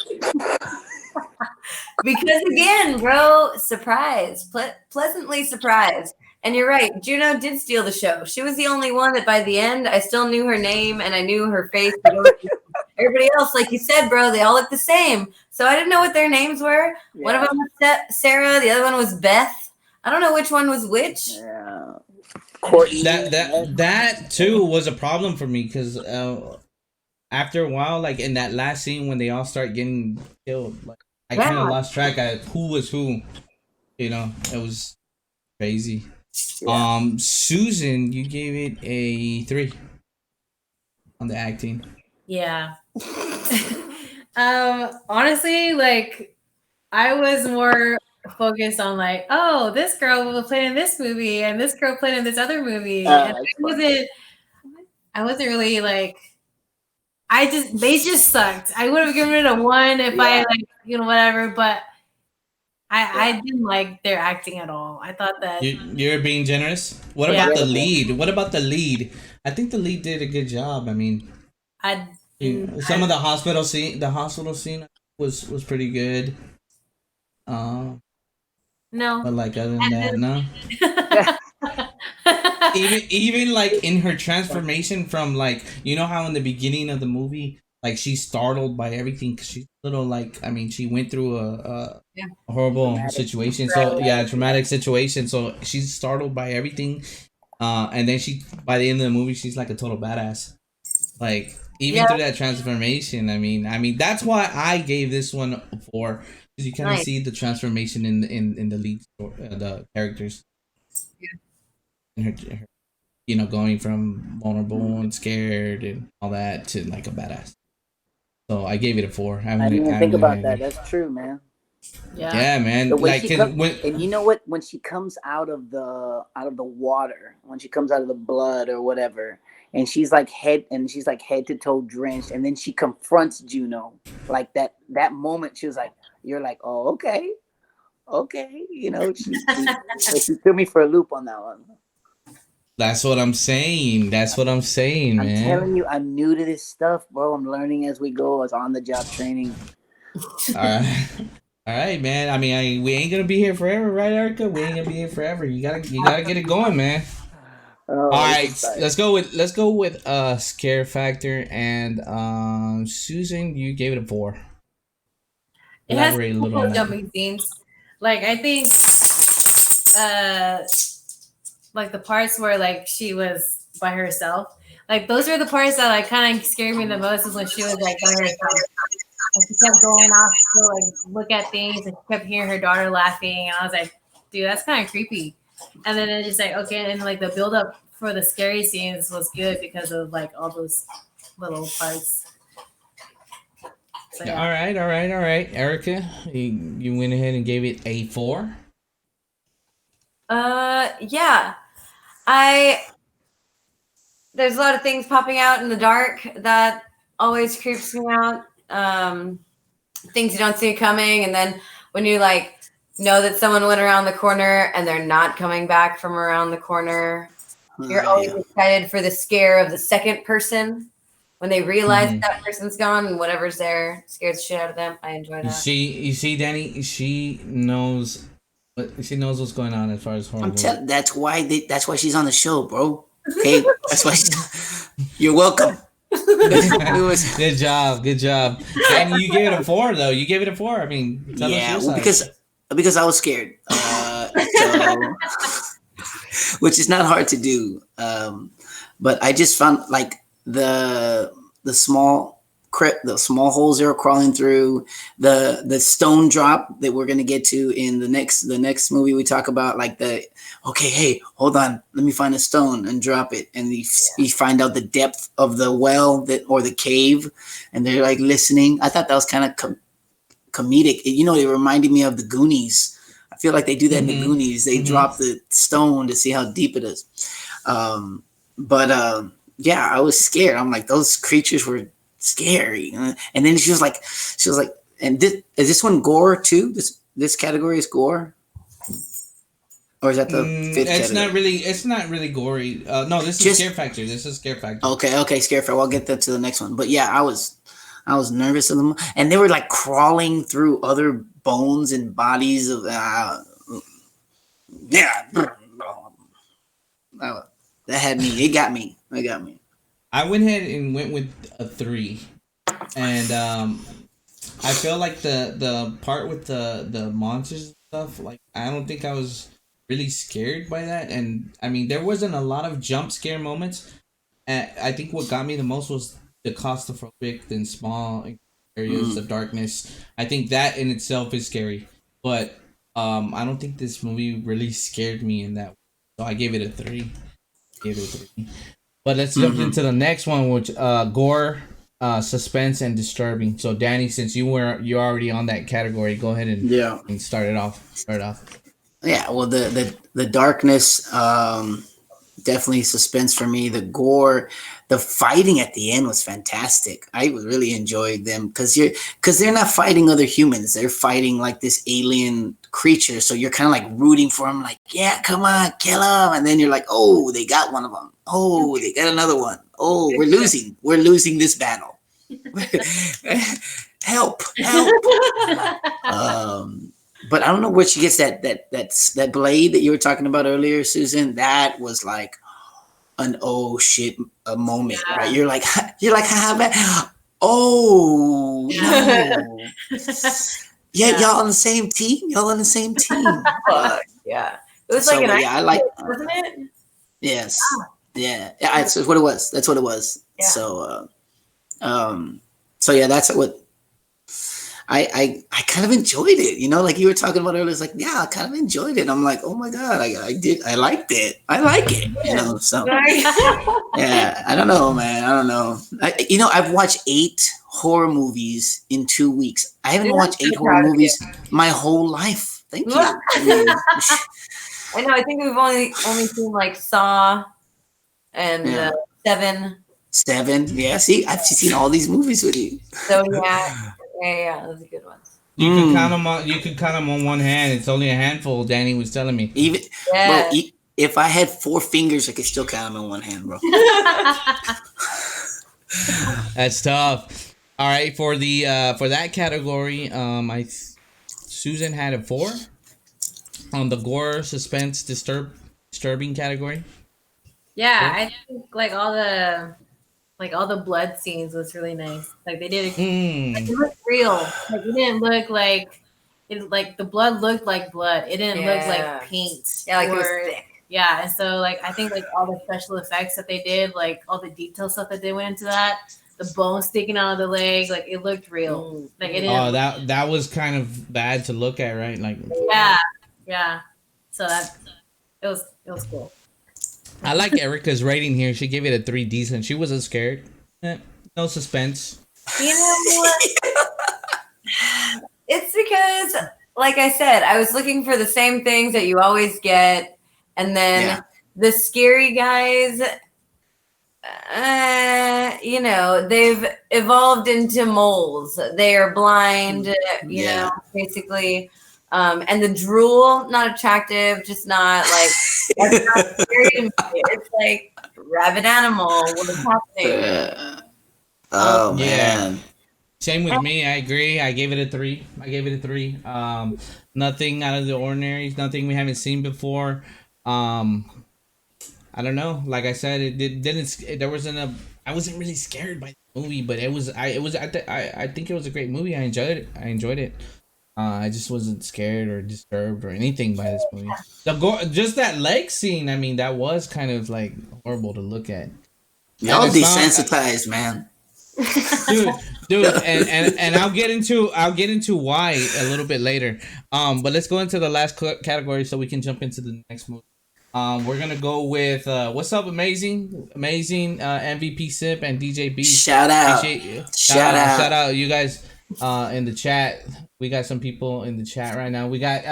C: Because again, bro, surprise, pleasantly surprised. And you're right, Juno did steal the show. She was the only one that by the end, I still knew her name and I knew her face. Everybody else, like you said, bro, they all look the same. So I didn't know what their names were.
H: Yeah.
C: One of them was Sarah, the other one was Beth. I don't know which one was which.
H: Yeah. Courtney.
A: That too was a problem for me because after a while, like in that last scene when they all start getting killed, like I kind of lost track of who was who. You know, it was crazy.
H: Yeah.
A: Susan, you gave it a 3 on the acting.
D: Yeah. Honestly, like I was more focused on like, oh, this girl played in this movie and this girl played in this other movie. And I wasn't really like they just sucked. I would have given it a 1 if I like, whatever, but I didn't like their acting at all. I thought that
A: You're being generous. What about the lead? What about the lead? I think the lead did a good job. I mean, some of the hospital scene was pretty good.
D: no.
A: But like other than that, no. even like in her transformation from like how in the beginning of the movie like she's startled by everything because she's little like I mean she went through a horrible situation traumatic situation so she's startled by everything and then she by the end of the movie she's like a total badass like even
C: Yeah.
A: through that transformation. I mean that's why I gave this one a 4 because you kind of
C: Nice.
A: see the transformation in the lead the characters. And her, going from vulnerable and scared and all that to like a badass. So I gave it a 4. I
H: I
A: went
H: didn't even
A: I
H: think
A: went
H: about
A: ahead.
H: that. That's true, man.
D: Yeah.
A: Yeah,
H: The
A: man.
H: way
A: Like,
H: she
A: 'cause
H: comes,
A: when
H: and you know what? When she comes out of the water, when she comes out of the blood or whatever, and she's like head to toe drenched, and then she confronts Juno, like that moment, she was like, "You're like, oh, okay, okay," she threw me for a loop on that one.
A: that's what I'm saying. That's what I'm saying,
H: I'm
A: man.
H: telling you, I'm new to this stuff, bro. I'm learning as we go. It's on the job training.
A: All right. All right, man. We ain't gonna be here forever, right, Erica? We ain't gonna be here forever. You gotta get it going, man. All
H: Oh, this
A: right,
H: is tight.
A: let's go with scare factor and Susan, you gave it a 4.
D: It has
A: Elaborate a little
D: cool
A: on that.
D: jumping scenes. Like I think like the parts where like she was by herself. Like those are the parts that like kind of scared me the most is when she was like by herself. And she kept going off to like look at things and kept hearing her daughter laughing. And I was like, dude, that's kind of creepy. And then it's just like, okay, and like the build up for the scary scenes was good because of like all those little parts. So
A: Yeah,
D: yeah.
A: all right. Erica, you went ahead and gave it a 4.
C: Yeah. I there's a lot of things popping out in the dark that always creeps me out. Things you don't see coming, and then when you like know that someone went around the corner and they're not coming back from around the corner, you're always
B: Yeah.
C: excited for the scare of the second person when they realize
A: Mm-hmm.
C: that person's gone and whatever's there scares the shit out of them. I enjoy
A: You
C: that.
A: see, Danny. She knows what's going on as far as horror
B: I'm
A: movies.
B: telling. That's why she's on the show, bro. Okay, that's why. You're welcome. It was
A: Good job, Danny. You gave it a 4, though. You gave it a 4. Tell us
B: yeah,
A: your
B: well,
A: side.
B: because I was scared. So which is not hard to do. But I just found like the small the small holes they were crawling through, the stone drop that we're gonna get to in the next movie we talk about, like okay, hey, hold on, let me find a stone and drop it, and you find out the depth of the well or the cave, and they're like listening. I thought that was kind of comedic. It reminded me of the Goonies. I feel like they do that in the Goonies. They drop the stone to see how deep it is. But yeah, I was scared. I'm like, those creatures were scary. And then she was like, and is this one gore too? This category is gore, or is that the fifth category?
A: It's not really gory. No, this is scare factor. This is scare factor.
B: Okay, scare factor. I'll get that to the next one. But yeah, I was nervous of them, and they were like crawling through other bones and bodies of. Yeah, that had me. It got me.
A: I went ahead and went with a 3, and I feel like the part with the monsters and stuff. Like, I don't think I was really scared by that, and there wasn't a lot of jump scare moments. And I think what got me the most was the claustrophobic and small areas, the darkness. I think that in itself is scary, but I don't think this movie really scared me in that way. So I gave it a 3. But let's jump into the next one, which gore, suspense, and disturbing. So Danny, since you're already on that category, go ahead and start it off.
B: Yeah, well, the darkness, definitely suspense for me. The gore, the fighting at the end was fantastic. I really enjoyed them because they're not fighting other humans. They're fighting like this alien creature. So you're kind of like rooting for them, like, yeah, come on, kill them. And then you're like, oh, they got one of them. Oh, they got another one. Oh, we're losing this battle. help. But I don't know where she gets that blade that you were talking about earlier, Susan. That was like an oh shit a moment, right? You're like how bad? Oh no! Yeah, y'all on the same team.
C: Yeah, it was like an
B: I like,
C: wasn't it?
B: yes, yeah. That's what it was.
C: Yeah.
B: So So yeah, that's what I kind of enjoyed it. You know, like you were talking about earlier. It's like, yeah, I kind of enjoyed it. I'm like, oh my god, I liked it. I like it. You know, so yeah, I don't know, man. I don't know. I've watched 8 horror movies in 2 weeks. I haven't
C: Dude, I'm
B: watched
C: so
B: 8 horror
C: proud of you.
B: movies my whole life. Thank you. I mean,
C: I know. I think we've only seen like Saw and
B: Yeah.
C: 7.
B: 7. Yeah, see, I've seen all these movies with you.
C: So yeah, those are good ones.
A: You could count them on. You could count them on one hand. It's only a handful. Danny was telling me.
B: Even
C: Yeah.
B: bro, if I had 4 fingers, I could still count them in one hand, bro.
A: That's tough. All right, for that category, Susan had a 4 on the gore, suspense, disturbing category.
D: Yeah, I think like all the blood scenes was really nice. Like they did it looked real. Like it didn't look like it like the blood looked like blood. It didn't look
C: Yeah.
D: like paint.
C: Yeah, like it was
D: or-
C: thick.
D: Yeah, and so like I think like all the special effects that they did, like all the detail stuff that they went into that, the bone sticking out of the leg, like it looked real. Like it didn't.
A: Oh, that was kind of bad to look at, right? Like
D: yeah. So it was cool.
A: I like Erica's rating here. She gave it a 3 decent. She wasn't scared. No suspense.
C: You know what? It's because, like I said, I was looking for the same things that you always get, and then the scary guys, they've evolved into moles. They are blind, you know, basically. And the drool, not attractive, just not like, that's not scary to me. It's like, rabid animal, what is happening?
B: Oh, man.
A: Same with me. I agree. I gave it a 3. Nothing out of the ordinary. Nothing we haven't seen before. I don't know. Like I said, there wasn't a. I wasn't really scared by the movie, but it was. I think it was a great movie. I enjoyed it. I just wasn't scared or disturbed or anything by this movie. Just that leg scene. I mean, that was kind of like horrible to look at.
B: Y'all desensitized, man.
A: dude, and I'll get into why a little bit later. But let's go into the last category so we can jump into the next movie. We're gonna go with what's up, amazing MVP Sip and DJ B.
B: Shout out, shout
A: out, you guys in the chat. We got some people in the chat right now. We got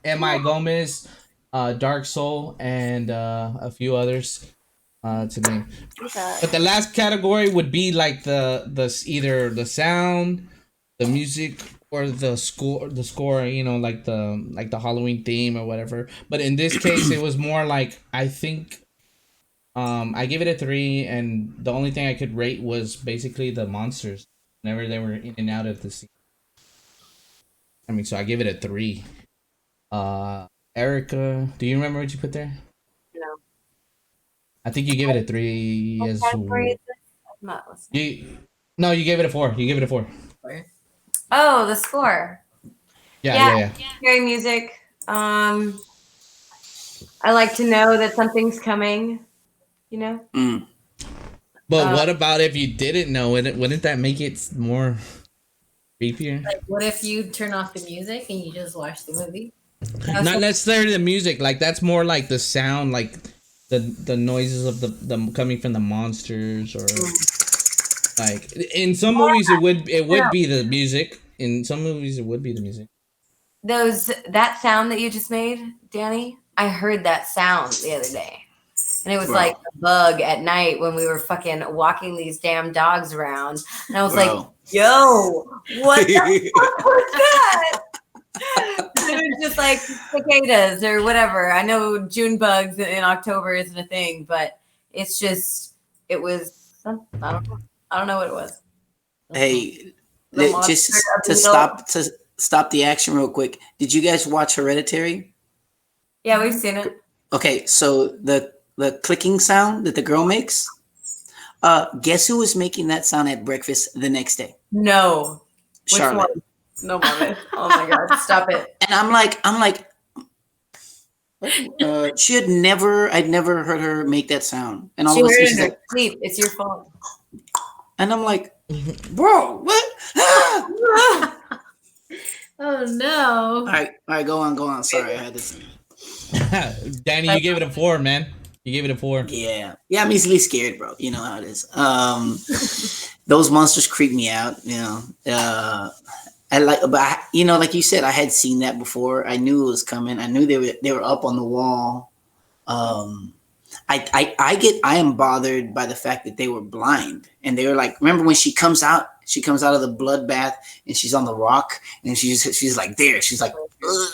A: M.I. Gomez, Dark Soul, and a few others to name. But the last category would be like the either the sound, the music, or the score, you know, like the Halloween theme or whatever. But in this case, it was more like, I think I give it a 3, and the only thing I could rate was basically the monsters whenever they were in and out of the scene. I mean, so I give it a 3. Erica, do you remember what you put there?
C: No.
A: I think you gave it a 3 as well.
C: I'm not listening.
A: You gave it a 4. You gave it a 4.
C: Oh, the score.
A: Yeah.
C: Scary music. I like to know that something's coming, you know?
A: But what about if you didn't know it? Wouldn't that make it more creepier?
D: Like, what if you turn off the music and you just watch the movie?
A: Not necessarily the music. Like, that's more like the sound, like the noises of the coming from the monsters, or like in some movies it would be the music. In some movies it would be the music.
C: That sound that you just made, Danny, I heard that sound the other day. And it was like a bug at night when we were fucking walking these damn dogs around. And I was like, yo, what the fuck was that? It was just like cicadas or whatever. I know June bugs in October isn't a thing, but it's just, it was, I don't know what it was.
B: Hey, just to stop the action real quick. Did you guys watch Hereditary?
C: Yeah, we've seen it.
B: Okay, so the clicking sound that the girl makes, guess who was making that sound at breakfast the next day?
C: No.
B: Charlotte.
C: No moment. Oh my god, stop it.
B: And I'm like, I'd never heard her make that sound. And all of a sudden she's like,
C: sleep. It's your fault.
B: And I'm like, bro, what? Ah!
D: Oh no.
B: All right, go on. Sorry, I had this.
A: Danny, you gave it a 4, man. You gave it a 4.
B: Yeah, I'm easily scared, bro. You know how it is. Those monsters creep me out. I like, but like you said, I had seen that before. I knew it was coming. I knew they were up on the wall. I am bothered by the fact that they were blind and they were like, remember when she comes out of the bloodbath and she's on the rock and she's like there, she's like, ugh.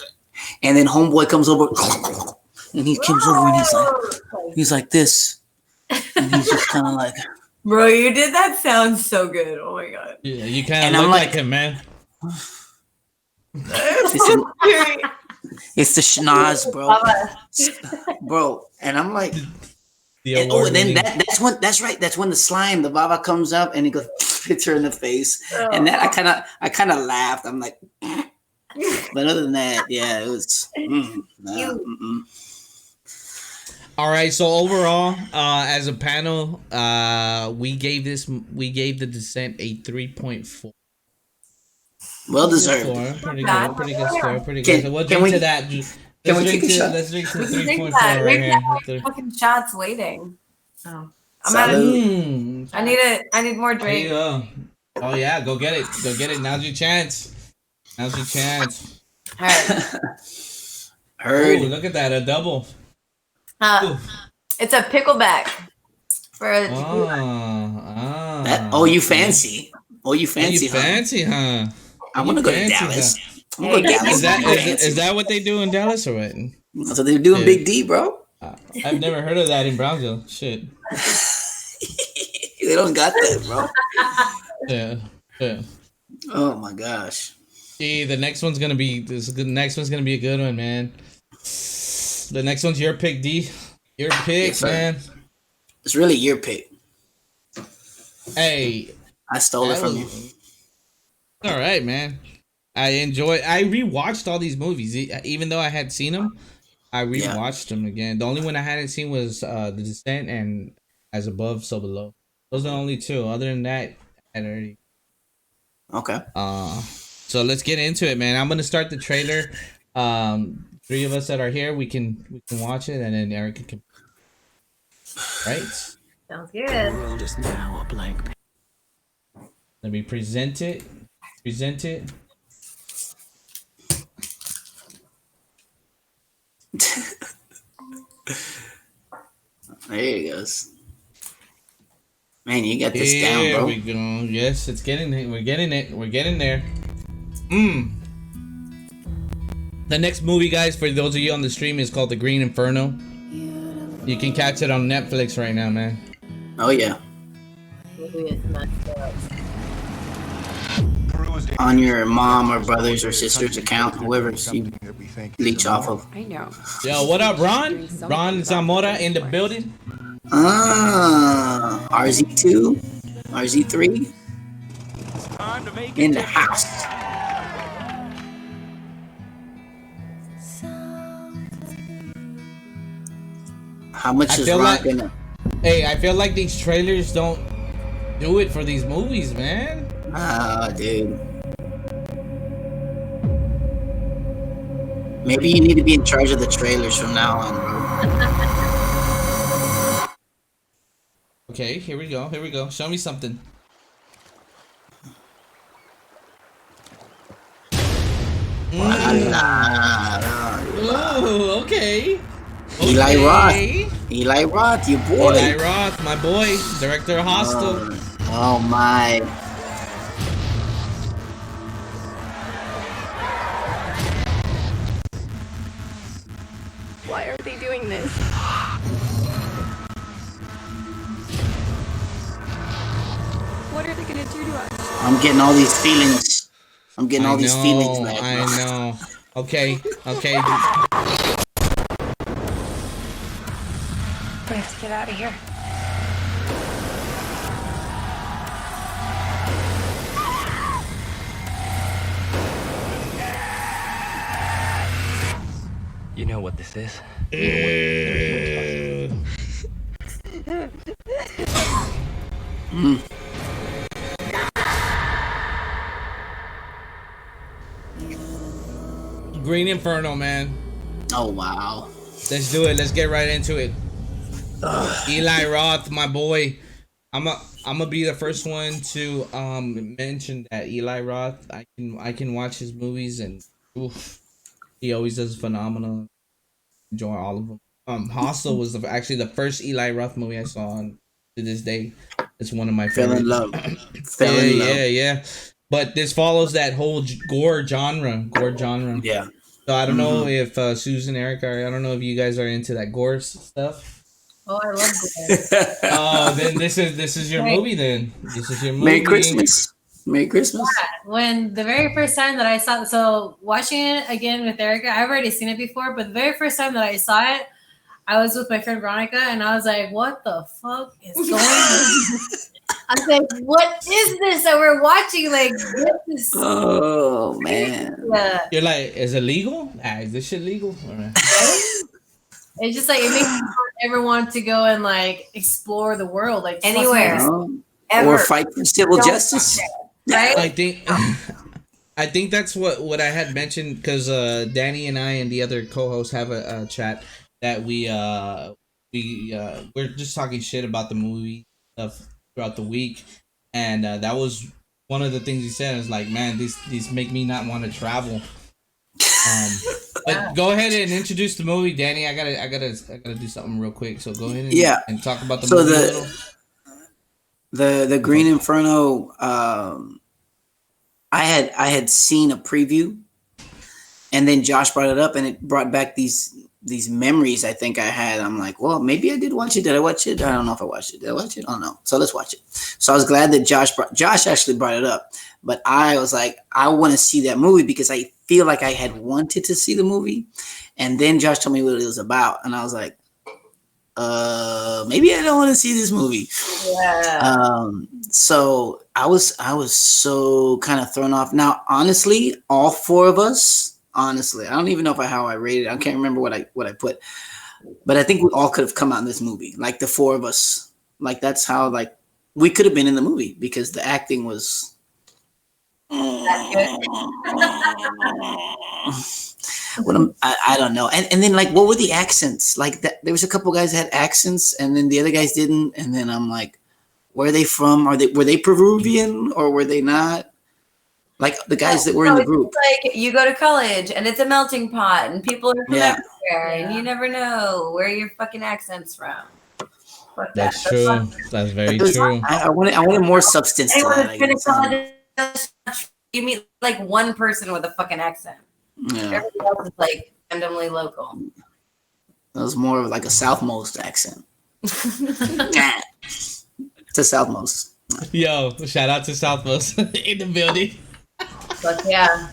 B: And then homeboy comes over and he comes over and he's like this, and he's just kind of like,
C: Bro, you did that sound so good. Oh my god.
A: Yeah, you kind of look like him, man.
B: It's the schnoz, bro. Bro, and I'm like, that's when the slime, the baba comes up and he goes hits her in the face, and that I kind of laughed. I'm like, but other than that, yeah, it was.
A: All right, so overall, as a panel, we gave The Descent a 3.4.
B: Well deserved.
A: Pretty good score. Pretty good. So we'll drink to that. Let's drink to 3.4 right here.
C: Fucking shots waiting. Oh, I'm
B: Salud.
C: I need more drink.
A: There you go. Oh yeah, go get it. Now's your chance.
C: All right.
B: Heard.
A: Ooh, look at that, a double.
C: It's a pickleback.
B: You fancy? You
A: fancy, huh?
B: I want to go to Dallas.
A: Is that what they do in Dallas or what?
B: So they're doing Big D, bro.
A: I've never heard of that in Brownsville. Shit.
B: They don't got that, bro.
A: Yeah.
B: Oh my gosh.
A: Gee, the next one's gonna be a good one, man. The next one's your pick, D. Your pick,
B: Yes,
A: man.
B: It's really your pick.
A: Hey,
B: I stole it from you.
A: All right, man. I rewatched all these movies, even though I had seen them. I rewatched them again. The only one I hadn't seen was The Descent and As Above, So Below. Those are the only two. Other than that, I had already.
B: Okay.
A: So let's get into it, man. I'm gonna start the trailer. 3 of us that are here, we can watch it, and then Erika can. Right.
D: Sounds good.
F: World is now a blank.
A: Let me present it.
B: There he goes. Man, you got this down, bro.
A: There we go. Yes, it's getting it. We're getting there. The next movie, guys, for those of you on the stream, is called The Green Inferno. You can catch it on Netflix right now, man.
B: Oh yeah. On your mom or brother's or sister's account, whoever you leech off of.
G: I know.
A: Yo, what up, Ron? Ron Zamora in the building.
B: RZ2, RZ3 in the house. How much is Ron gonna?
A: Hey, I feel like these trailers don't do it for these movies, man.
B: Dude. Maybe you need to be in charge of the trailers from now on, bro.
A: Okay, here we go. Show me something. Ooh, okay.
B: Eli Roth, your boy.
A: Eli Roth, my boy, director of Hostel.
B: Oh my.
E: Why are they doing this? What are they gonna do to us?
B: I'm getting all these feelings. Back,
A: I know. Okay.
G: We have to get out of here.
I: You know what this is?
A: Green Inferno, man.
B: Oh wow.
A: Let's do it. Let's get right into it. Eli Roth, my boy. I'm gonna be the first one to mention that Eli Roth. I can watch his movies and oof, he always does phenomenal. Enjoy all of them. Hostel was actually the first Eli Roth movie I saw, and to this day, it's one of my
B: Fell in
A: favorites.
B: love. Fell in love.
A: Yeah. But this follows that whole gore genre.
B: Yeah.
A: So I don't know if Susan, Erica, I don't know if you guys are into that gore stuff.
D: Oh, I love gore.
A: Oh, then this is your movie. Then this is your movie.
B: Merry Christmas. Merry Christmas.
D: When the very first time that I saw, so watching it again with Erica, I've already seen it before, but the very first time that I saw it, I was with my friend Veronica, and I was like, "What the fuck is going on?" I was like, "What is this that we're watching? Like, this is."
B: Oh man.
D: Yeah.
A: You're like, is it legal? Is this shit legal?
D: It's just like it makes me ever want to go and like explore the world, like
C: Anywhere.
B: Or fight for civil justice.
D: right?
A: I think that's what I had mentioned because Danny and I and the other co-hosts have a chat that we're just talking shit about the movie stuff throughout the week, and that was one of the things he said. Is like, man, these make me not want to travel. But go ahead and introduce the movie, Danny. I gotta do something real quick. So go ahead and talk about the movie a little.
B: The Green Inferno. I had seen a preview, and then Josh brought it up, and it brought back these memories I think I had. I'm like, well, maybe I did watch it. Did I watch it? I don't know if I watched it. Did I watch it? I don't know. So let's watch it. So I was glad that Josh actually brought it up, but I was like, I want to see that movie because I feel like I had wanted to see the movie, and then Josh told me what it was about, and I was like, maybe I don't want to see this movie.
C: Yeah.
B: So I was so kind of thrown off. Now, honestly, all four of us, I don't even know how I rated it. I can't remember what I put, but I think we all could have come out in this movie. Like the four of us, like that's how like we could have been in the movie because the acting was. I don't know. And then like what were the accents? Like that there was a couple guys that had accents and then the other guys didn't. And then I'm like, where are they from? Were they Peruvian or were they not? Like the guys that were in the group.
C: Like you go to college and it's a melting pot and people are from everywhere and you never know where your fucking accent's from.
A: That's true. That's very true.
B: I wanted more substance to that.
C: You meet like one person with a fucking accent.
B: Yeah.
C: Everybody else is like randomly local.
B: That was more of like a Southmost accent. It's a Southmost.
A: Yo, shout out to Southmost in the building.
C: But yeah.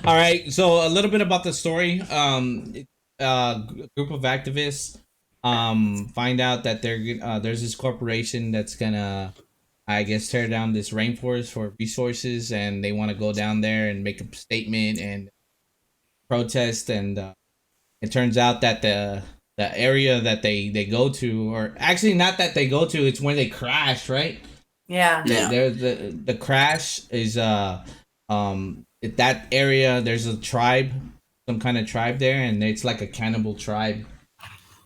A: All right, so a little bit about the story. A group of activists find out that there's this corporation that's gonna, I guess, tear down this rainforest for resources, and they want to go down there and make a statement and protest. And it turns out that the area that they go to, or actually not that they go to, it's when they crash, right?
C: Yeah.
A: The crash is that area. There's a tribe, some kind of tribe there, and it's like a cannibal tribe,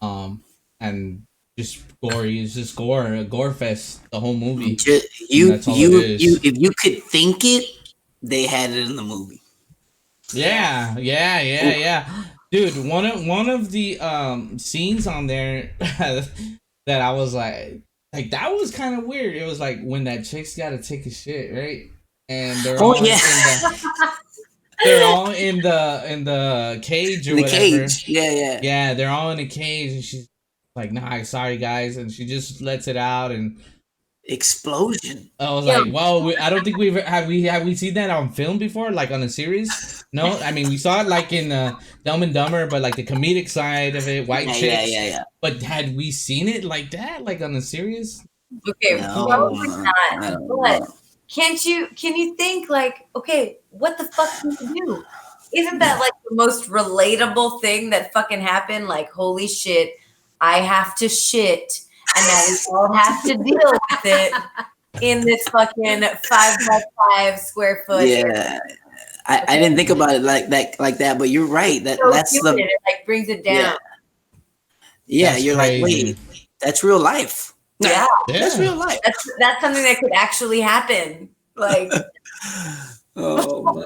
A: and just gory. It's just a gore fest. The whole movie.
B: If you could think it, they had it in the movie.
A: Yeah. Dude, one of the scenes on there that I was like that was kind of weird. It was like when that chick's got to take a shit, right? And they're all in the cage or whatever.
B: Cage. Yeah.
A: They're all in a cage, and she's like, "Nah, sorry guys," and she just lets it out and
B: explosion.
A: I was like, "Wow, I don't think have we seen that on film before, like on a series." No, I mean we saw it like in Dumb and Dumber, but like the comedic side of it, white chicks.
B: Yeah.
A: But had we seen it like that, like on a series?
C: Okay,
B: No,
C: probably not. But can you think like, okay, what the fuck can you do? Isn't that like the most relatable thing that fucking happened? Like, holy shit, I have to shit, and now we all have to deal with it in this fucking 5 by 5 square foot.
B: Yeah. I didn't think about it like that, but you're right.
C: So
B: That's
C: human,
B: the
C: it like brings it
B: yeah.
C: down.
B: Yeah,
A: That's
B: you're like,
A: crazy.
B: wait, that's real life.
C: Yeah.
B: That's
A: Yeah.
B: real life.
C: That's something that could actually happen. Like,
B: Oh my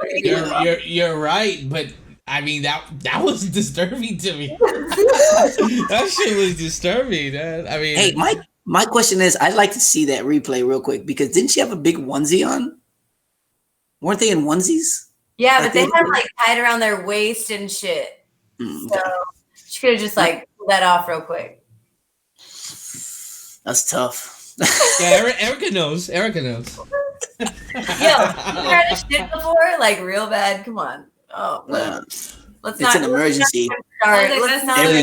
A: You're right, but I mean that was disturbing to me. That shit was disturbing. I mean,
B: Hey, my question is, I'd like to see that replay real quick because didn't she have a big onesie on? Weren't they in onesies?
C: yeah,
B: Like
C: but they
B: the
C: had
B: other-
C: like tied around their waist and shit.
B: Mm,
C: So she could have just like pulled that off real quick.
B: that's tough.
A: yeah, Erica knows. Erica knows.
C: Yo, you heard this shit before? Like real bad. Come on. Oh, whatever. Let's
B: It's
C: not.
B: an emergency.
C: Sorry,
D: Like,
C: let's
D: that's
C: not.
B: Every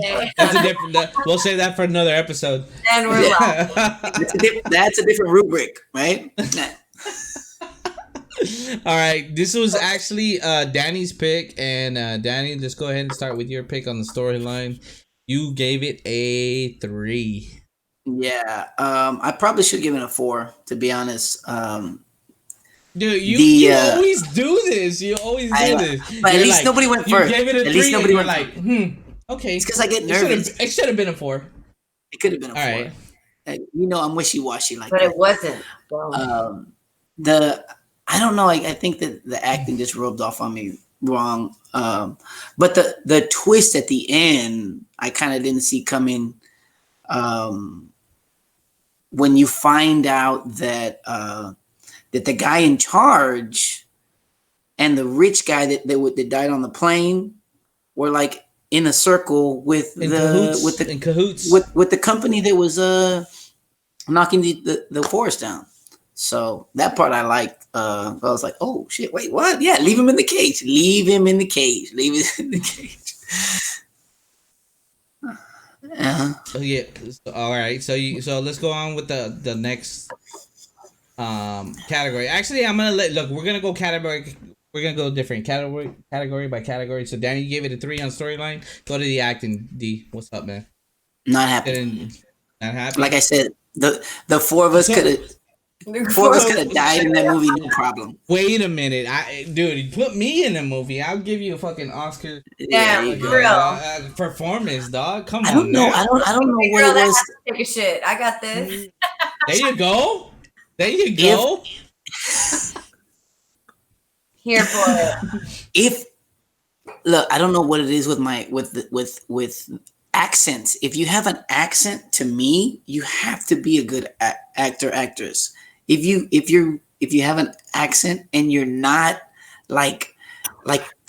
A: Yeah.
B: time.
A: That's a different. We'll save that for another episode.
C: And we're live.
B: That's a different rubric, right?
A: All right, this was actually Danny's pick, and Danny, let's go ahead and start with your pick on the storyline. You gave it a 3.
B: Yeah, I probably should give it a 4, to be honest.
A: Dude, you
B: The,
A: always do this. You always do this.
B: but at
A: You're
B: least
A: like,
B: nobody went
A: you
B: first.
A: gave it a
B: At
A: 3,
B: least nobody
A: and you're
B: went
A: like, okay.
B: It's because I get nervous.
A: It should have been a 4.
B: It could have been a 4.
A: All right.
B: I'm wishy-washy like
C: But
B: that.
C: it wasn't. So.
B: I don't know. I think that the acting just rubbed off on me wrong. But the twist at the end, I kind of didn't see coming. When you find out that that the guy in charge and the rich guy that died on the plane were like in a circle with
A: In cahoots.
B: with the company that was knocking the forest down. So that part I liked. I was like, oh shit, wait, what? Yeah, leave him in the cage. Leave him in the cage. Leave it in the cage.
A: Yeah. All right. So let's go on with the next category. Actually, I'm gonna we're gonna go category. We're gonna go different category by category. So Danny, you gave it a 3 on storyline. Go to the acting. D, what's up, man?
B: Not happy.
A: Not happy.
B: Like I said, the 4 of us could have. 4 of us could have died in that movie, no problem.
A: Wait a minute, dude, put me in a movie. I'll give you a fucking Oscar.
C: Yeah, for real.
A: Performance, dog. Come on.
B: I don't know. I don't know what
C: Girl,
B: it
C: that
B: was.
C: has to take a shit. I got this.
A: There you go. There you go.
C: Here for it.
B: If look, I don't know what it is with my with accents. If you have an accent, to me, you have to be a good actress. If you have an accent and you're not like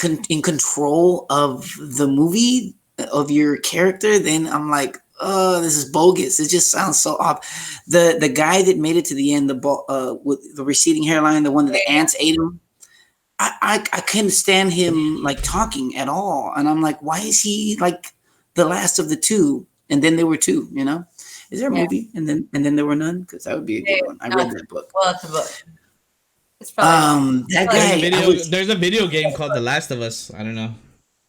B: in control of the movie of your character, then I'm like, oh, this is bogus. It just sounds so off. The guy that made it to the end, with the receding hairline, the one that the ants ate him. I couldn't stand him like talking at all, and I'm like, why is he like the last of the 2? And then there were 2. You know, is there a movie? And then there were none, because that would be a good one. I read that book.
C: Well, it's a book. It's probably
B: that guy.
A: There's a video game called The Last of Us. I don't know.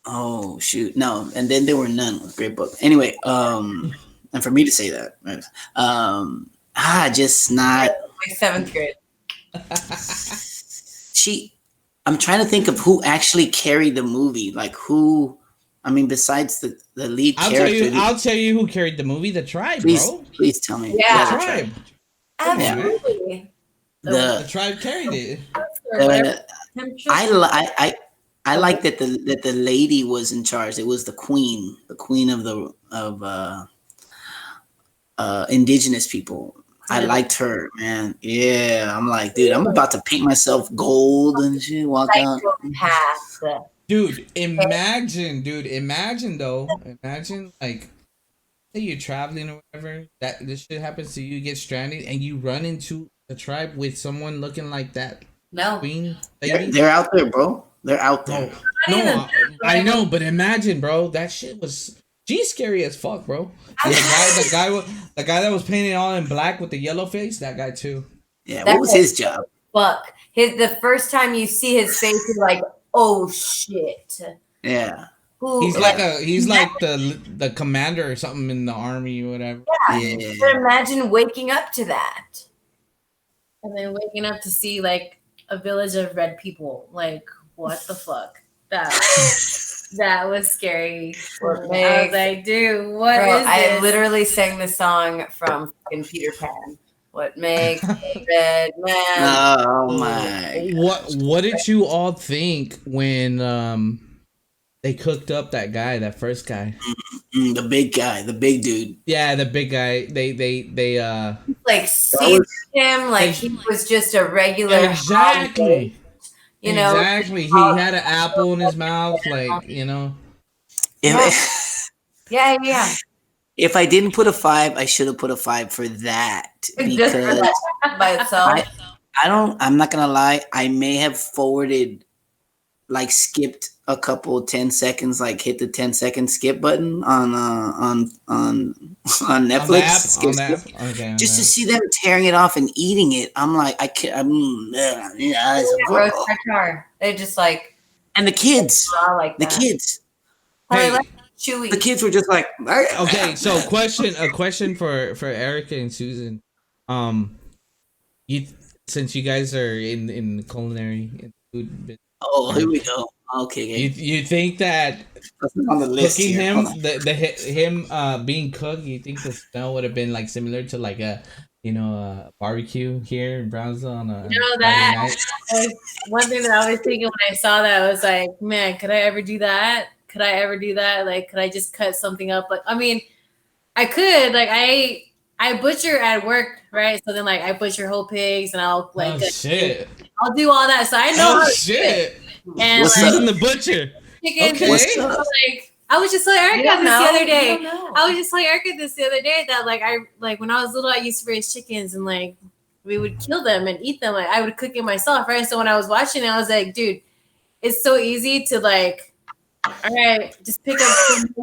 B: Oh shoot, no. And then there were none. Great book. Anyway, and for me to say that, right? Just not.
C: like 7th grade.
B: I'm trying to think of who actually carried the movie. Like who? I mean, besides the lead character.
A: I'll tell you who carried the movie. The Tribe, bro.
B: Please tell me.
C: Yeah.
A: The Tribe.
C: Absolutely.
A: The Tribe carried it.
B: I like that the lady was in charge. It was the queen of indigenous people. I liked her, man. Yeah, I'm like, dude, I'm about to paint myself gold and shit. Walk out.
A: Dude, imagine though. Imagine like, say you're traveling or whatever. That this shit happens to you, get stranded, and you run into the tribe with someone looking like that.
C: No,
A: queen lady.
B: They're out there, bro. They're out there.
A: No, I know, but imagine, bro. That shit was. She's scary as fuck, bro. The guy that was painted all in black with the yellow face, that guy too.
B: Yeah, what was his job?
C: Fuck. The first time you see his face, you're like, oh shit.
B: Yeah.
A: He's like the commander or something in the army or whatever.
C: Yeah. But imagine waking up to that.
D: And then waking up to see like a village of red people. Like, what the fuck? That was scary. I was like, dude, what
C: Bro,
D: is this?
C: I literally sang the song from fucking Peter Pan. What makes a red man?
B: Oh my!
A: What did you all think when they cooked up that guy, that first guy?
B: The big guy, the big dude.
A: Yeah, the big guy. They
C: like seized him like he was just a regular
A: exactly.
C: You know,
A: exactly. He had an apple in his mouth, like, you know.
C: Yeah.
B: If I didn't put a 5, I should have put a 5 for that because
C: for that by itself.
B: I'm not gonna lie. I may have skipped a couple 10 seconds, like hit the 10-second skip button on Netflix,
A: Okay,
B: just to see them tearing it off and eating it. I'm like, I can't.
C: They're just like,
B: and the kids,
C: like
B: the kids.
A: Hey,
C: chewy.
B: The kids were just like,
A: okay. So a question for Erika and Susan. You since you guys are in culinary and food business.
B: Oh, here we go. Okay.
A: You think that
B: on the list
A: cooking
B: here.
A: him being cooked, you think the smell would have been like similar to like a barbecue here in Brownsville on a
D: that was one thing that I was thinking when I saw that. I was like, man, could I ever do that? Could I ever do that? Like, could I just cut something up? Like, I mean, I could. Like, I butcher at work, right? So then, like, I butcher whole pigs, and I'll like,
A: shit.
D: I'll do all that. So I know.
A: Oh shit!
D: And
A: what's
D: like,
A: in the butcher?
D: Chicken.
A: Okay.
D: Like, I was just telling Erika this the other day. I was just telling Erika this the other day that like when I was little, I used to raise chickens, and like we would kill them and eat them. Like I would cook it myself, right? So when I was watching it, I was like, dude, it's so easy to like. All right, just pick up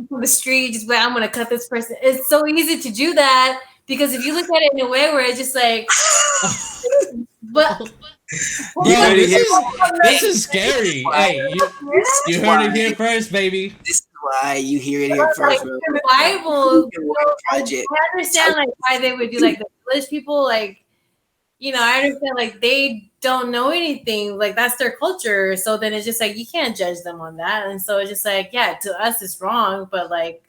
D: from the street. Just I'm gonna cut this person. It's so easy to do that because if you look at it in a way where it's just like, but
A: this is scary. Hey, you heard it here first, baby.
B: This is why you hear it here first. Bro.
D: Bible, I understand like why they would do like the village people, like I understand like they don't know anything, like that's their culture. So then it's just like you can't judge them on that, and so it's just like to us it's wrong, but like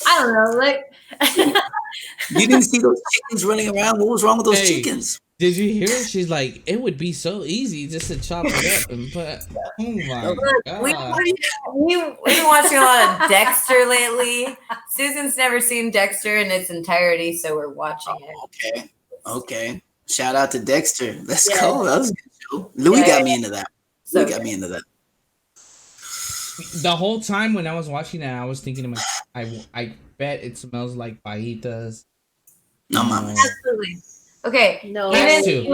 D: I don't know, like
B: you didn't see those chickens running around. What was wrong with those chickens?
A: Did you hear her? She's like, it would be so easy just to chop it up and put. Oh my god!
C: We've been watching a lot of Dexter lately. Susan's never seen Dexter in its entirety, so we're watching it.
B: Okay. Shout out to Dexter. Let's go. That was a good show. Louis got me into that.
A: The whole time when I was watching that, I was thinking to myself, I bet it smells like fajitas.
B: No, mama.
C: Absolutely. Okay.
D: No.
A: Has to.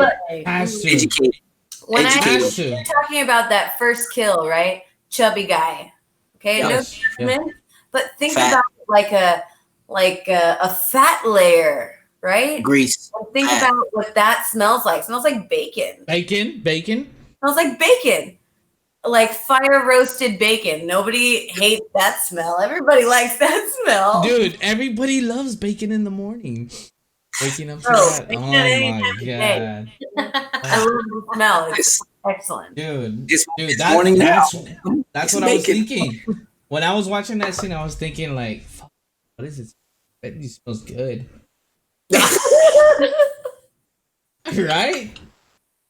B: Educated.
C: When I'm talking about that first kill, right? Chubby guy. Okay.
A: Yes.
C: No judgment, but think about like a fat layer. Right?
B: Grease.
C: And think about what that smells like. It smells like bacon.
A: Bacon?
C: Smells like bacon. Like fire roasted bacon. Nobody hates that smell. Everybody likes that smell.
A: Dude, everybody loves bacon in the morning. Waking up to that. Oh my god.
C: I love the smell. It's excellent.
A: Dude,
B: that's
A: what I was thinking. When I was watching that scene, I was thinking like, what is this? It smells good. Right?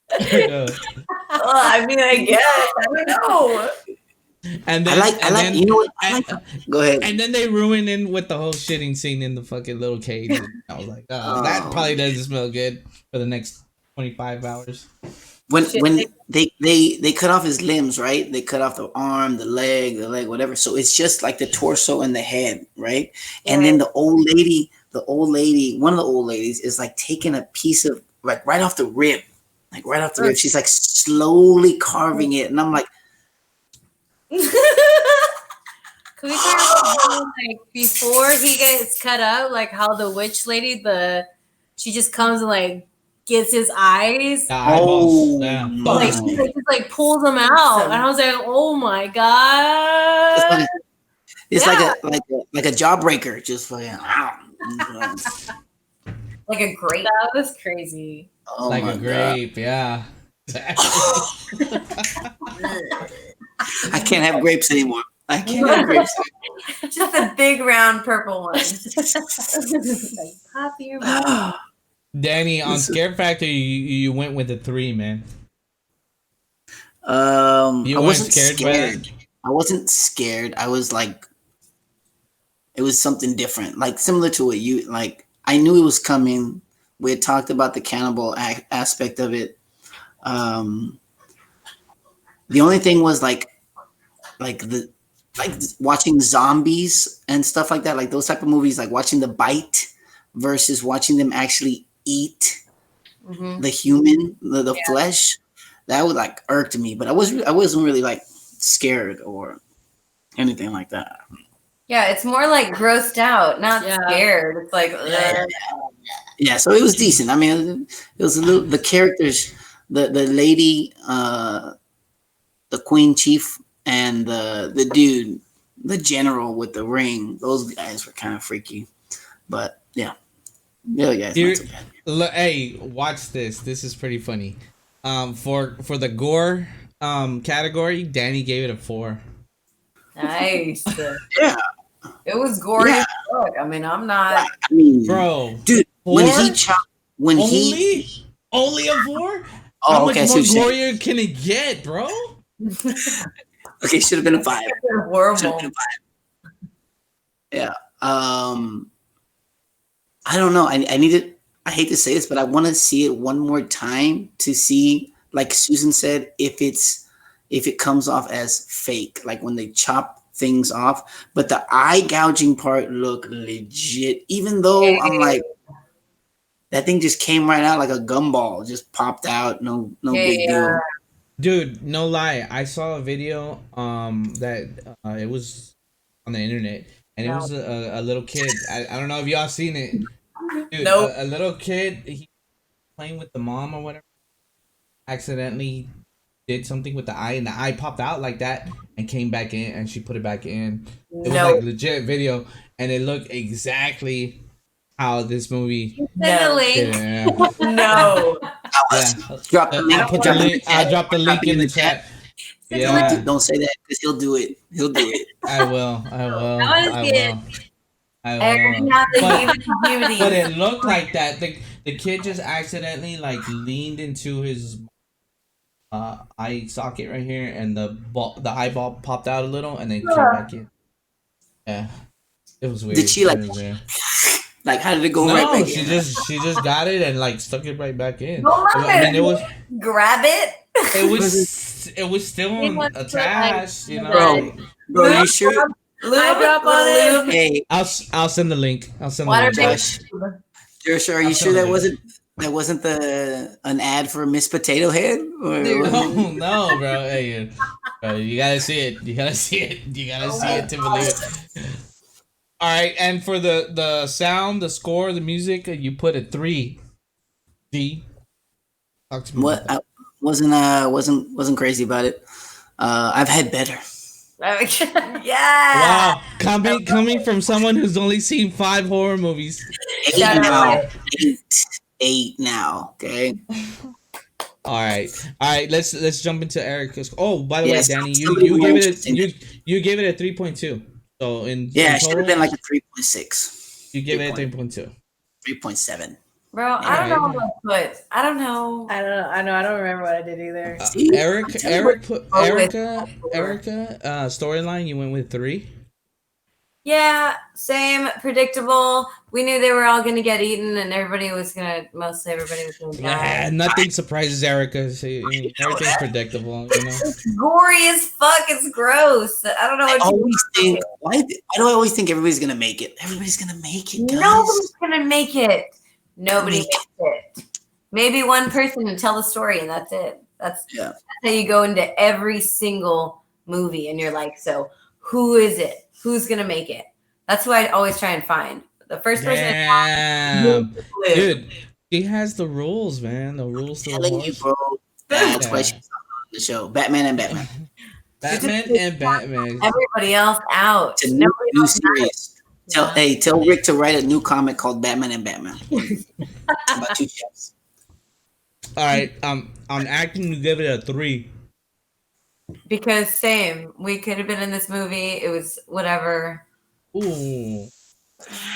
C: I mean, I guess. I don't know.
A: And then,
B: I like. You know what? Go ahead.
A: And then they ruin it with the whole shitting scene in the fucking little cage. And I was like, that probably doesn't smell good for the next 25 hours.
B: When they cut off his limbs, right? They cut off the arm, the leg, whatever. So it's just like the torso and the head, right? And then the old lady, one of the old ladies is like taking a piece of like right off the rib. She's like slowly carving it. And I'm like,
D: can we talk about how, like before he gets cut up, like how the witch lady, she just comes and like gets his eyes. Like she just like pulls them out. And I was like, oh my god.
B: It's like a jawbreaker, just like
C: like a grape.
D: That was crazy.
A: Like a grape, yeah.
B: I can't have grapes anymore. I can't have grapes.
C: Just a big round purple one.
D: Like, pop your mouth.
A: Danny, on Scare Factor, you went with a 3, man.
B: I
A: weren't
B: wasn't
A: scared by
B: scared. I wasn't scared. I was like, it was something different, like similar to what you like. I knew it was coming. We had talked about the cannibal aspect of it. The only thing was like watching zombies and stuff like that, like those type of movies, like watching the bite versus watching them actually eat the human, the flesh. That would like irked me, but I wasn't really like scared or anything like that.
C: Yeah, it's more like grossed out, not scared. It's like,
B: Yeah, so it was decent. I mean, it was a little, the characters, the lady, the queen chief, and the dude, the general with the ring. Those guys were kind of freaky, but yeah, guys, not so bad.
A: Hey, watch this. This is pretty funny. For the gore category, Danny gave it a 4.
C: nice.
B: Yeah,
C: It was gory
B: Yeah.
C: as fuck. I mean, I'm not.
B: I mean,
A: Bro,
B: dude,
A: 4?
B: when he chopped, when he
A: only a 4?
B: Oh,
A: How
B: okay,
A: much
B: so
A: more
B: you're saying-
A: gorier can it get, bro?
B: okay, should have been a 5.
C: They're horrible.
B: Yeah. I don't know. I needed. I hate to say this, but I want to see it one more time to see, like Susan said, if it comes off as fake, like when they chop things off. But the eye gouging part looked legit, even though I'm like, that thing just came right out like a gumball, just popped out. No big deal.
A: Dude, no lie. I saw a video that it was on the internet, and it was a little kid. I don't know if y'all seen it. Dude,
C: Nope.
A: a little kid, he playing with the mom or whatever, accidentally did something with the eye, and the eye popped out like that and came back in, and she put it back in. It was like legit video, and it looked exactly how this movie.
C: Send the link. No.
B: Drop the link.
A: I'll drop the link in the chat. Yeah.
B: Don't say that because he'll do it. He'll do it.
A: I will.
C: I wanna see it.
A: I
C: Aaron
A: will.
C: had the
A: But,
C: beauty.
A: but it looked like that. The kid just accidentally like leaned into his eye socket right here, and the eyeball popped out a little, and then came back in. Yeah, it was weird.
B: Did she like?
A: It was weird.
B: Like, how did it go
A: No,
B: right back
A: she
B: in?
A: just got it and like stuck it right back in.
C: No,
A: I mean, it was
C: grab it.
A: it was still attached, you know.
B: Bro, you sure?
C: Lube up on it.
B: Hey,
A: I'll send the link. I'll send the
C: Water
A: link.
B: Josh, you're sure? Are you sure that wasn't an ad for Miss Potato Head?
A: No, bro. Hey, you gotta see it. You gotta see it. You gotta see it to believe it. All right, and for the sound, the score, the music, you put a 3. D. Talk to me.
B: What? I wasn't crazy about it. I've had better.
C: Yeah.
A: Wow, coming from someone who's only seen 5 horror movies.
B: 8 now. 8 now. Okay.
A: All right. Let's jump into Erica's. Oh, by the
B: Yes,
A: way, Danny,
B: somebody
A: you gave
B: mentioned
A: it you gave it a 3.2. So in
B: Yeah,
A: in
B: it should have
A: total,
B: been like a 3.6.
A: you give it a 3.2.
B: 3.7.
C: Bro, I don't know what I put. I don't know.
D: I don't remember what I did either.
A: Erica storyline, you went with 3.
C: Yeah, same, predictable. We knew they were all gonna get eaten, and everybody was gonna die.
A: Nothing surprises Erica. So, everything's predictable, you know.
C: It's gory as fuck. It's gross. I don't know
B: I
C: what
B: always think, why do I always think everybody's gonna make it? Everybody's gonna make it, guys.
C: Nobody's gonna make it. Nobody makes it. Maybe one person to tell the story, and that's it. That's how you go into every single movie, and you're like, so who is it? Who's gonna make it? That's what I always try and find. The first person.
A: Damn. Dude, he has the rules, man. The rules.
B: I'm telling you, bro. That's why she's on the show. Batman and Batman.
A: Batman and Batman.
C: Everybody else out.
B: It's a new series. Tell Rick to write a new comic called Batman and Batman. About 2 chefs.
A: All right. On acting, you give it a 3.
C: Because same, we could have been in this movie. It was whatever.
A: Ooh.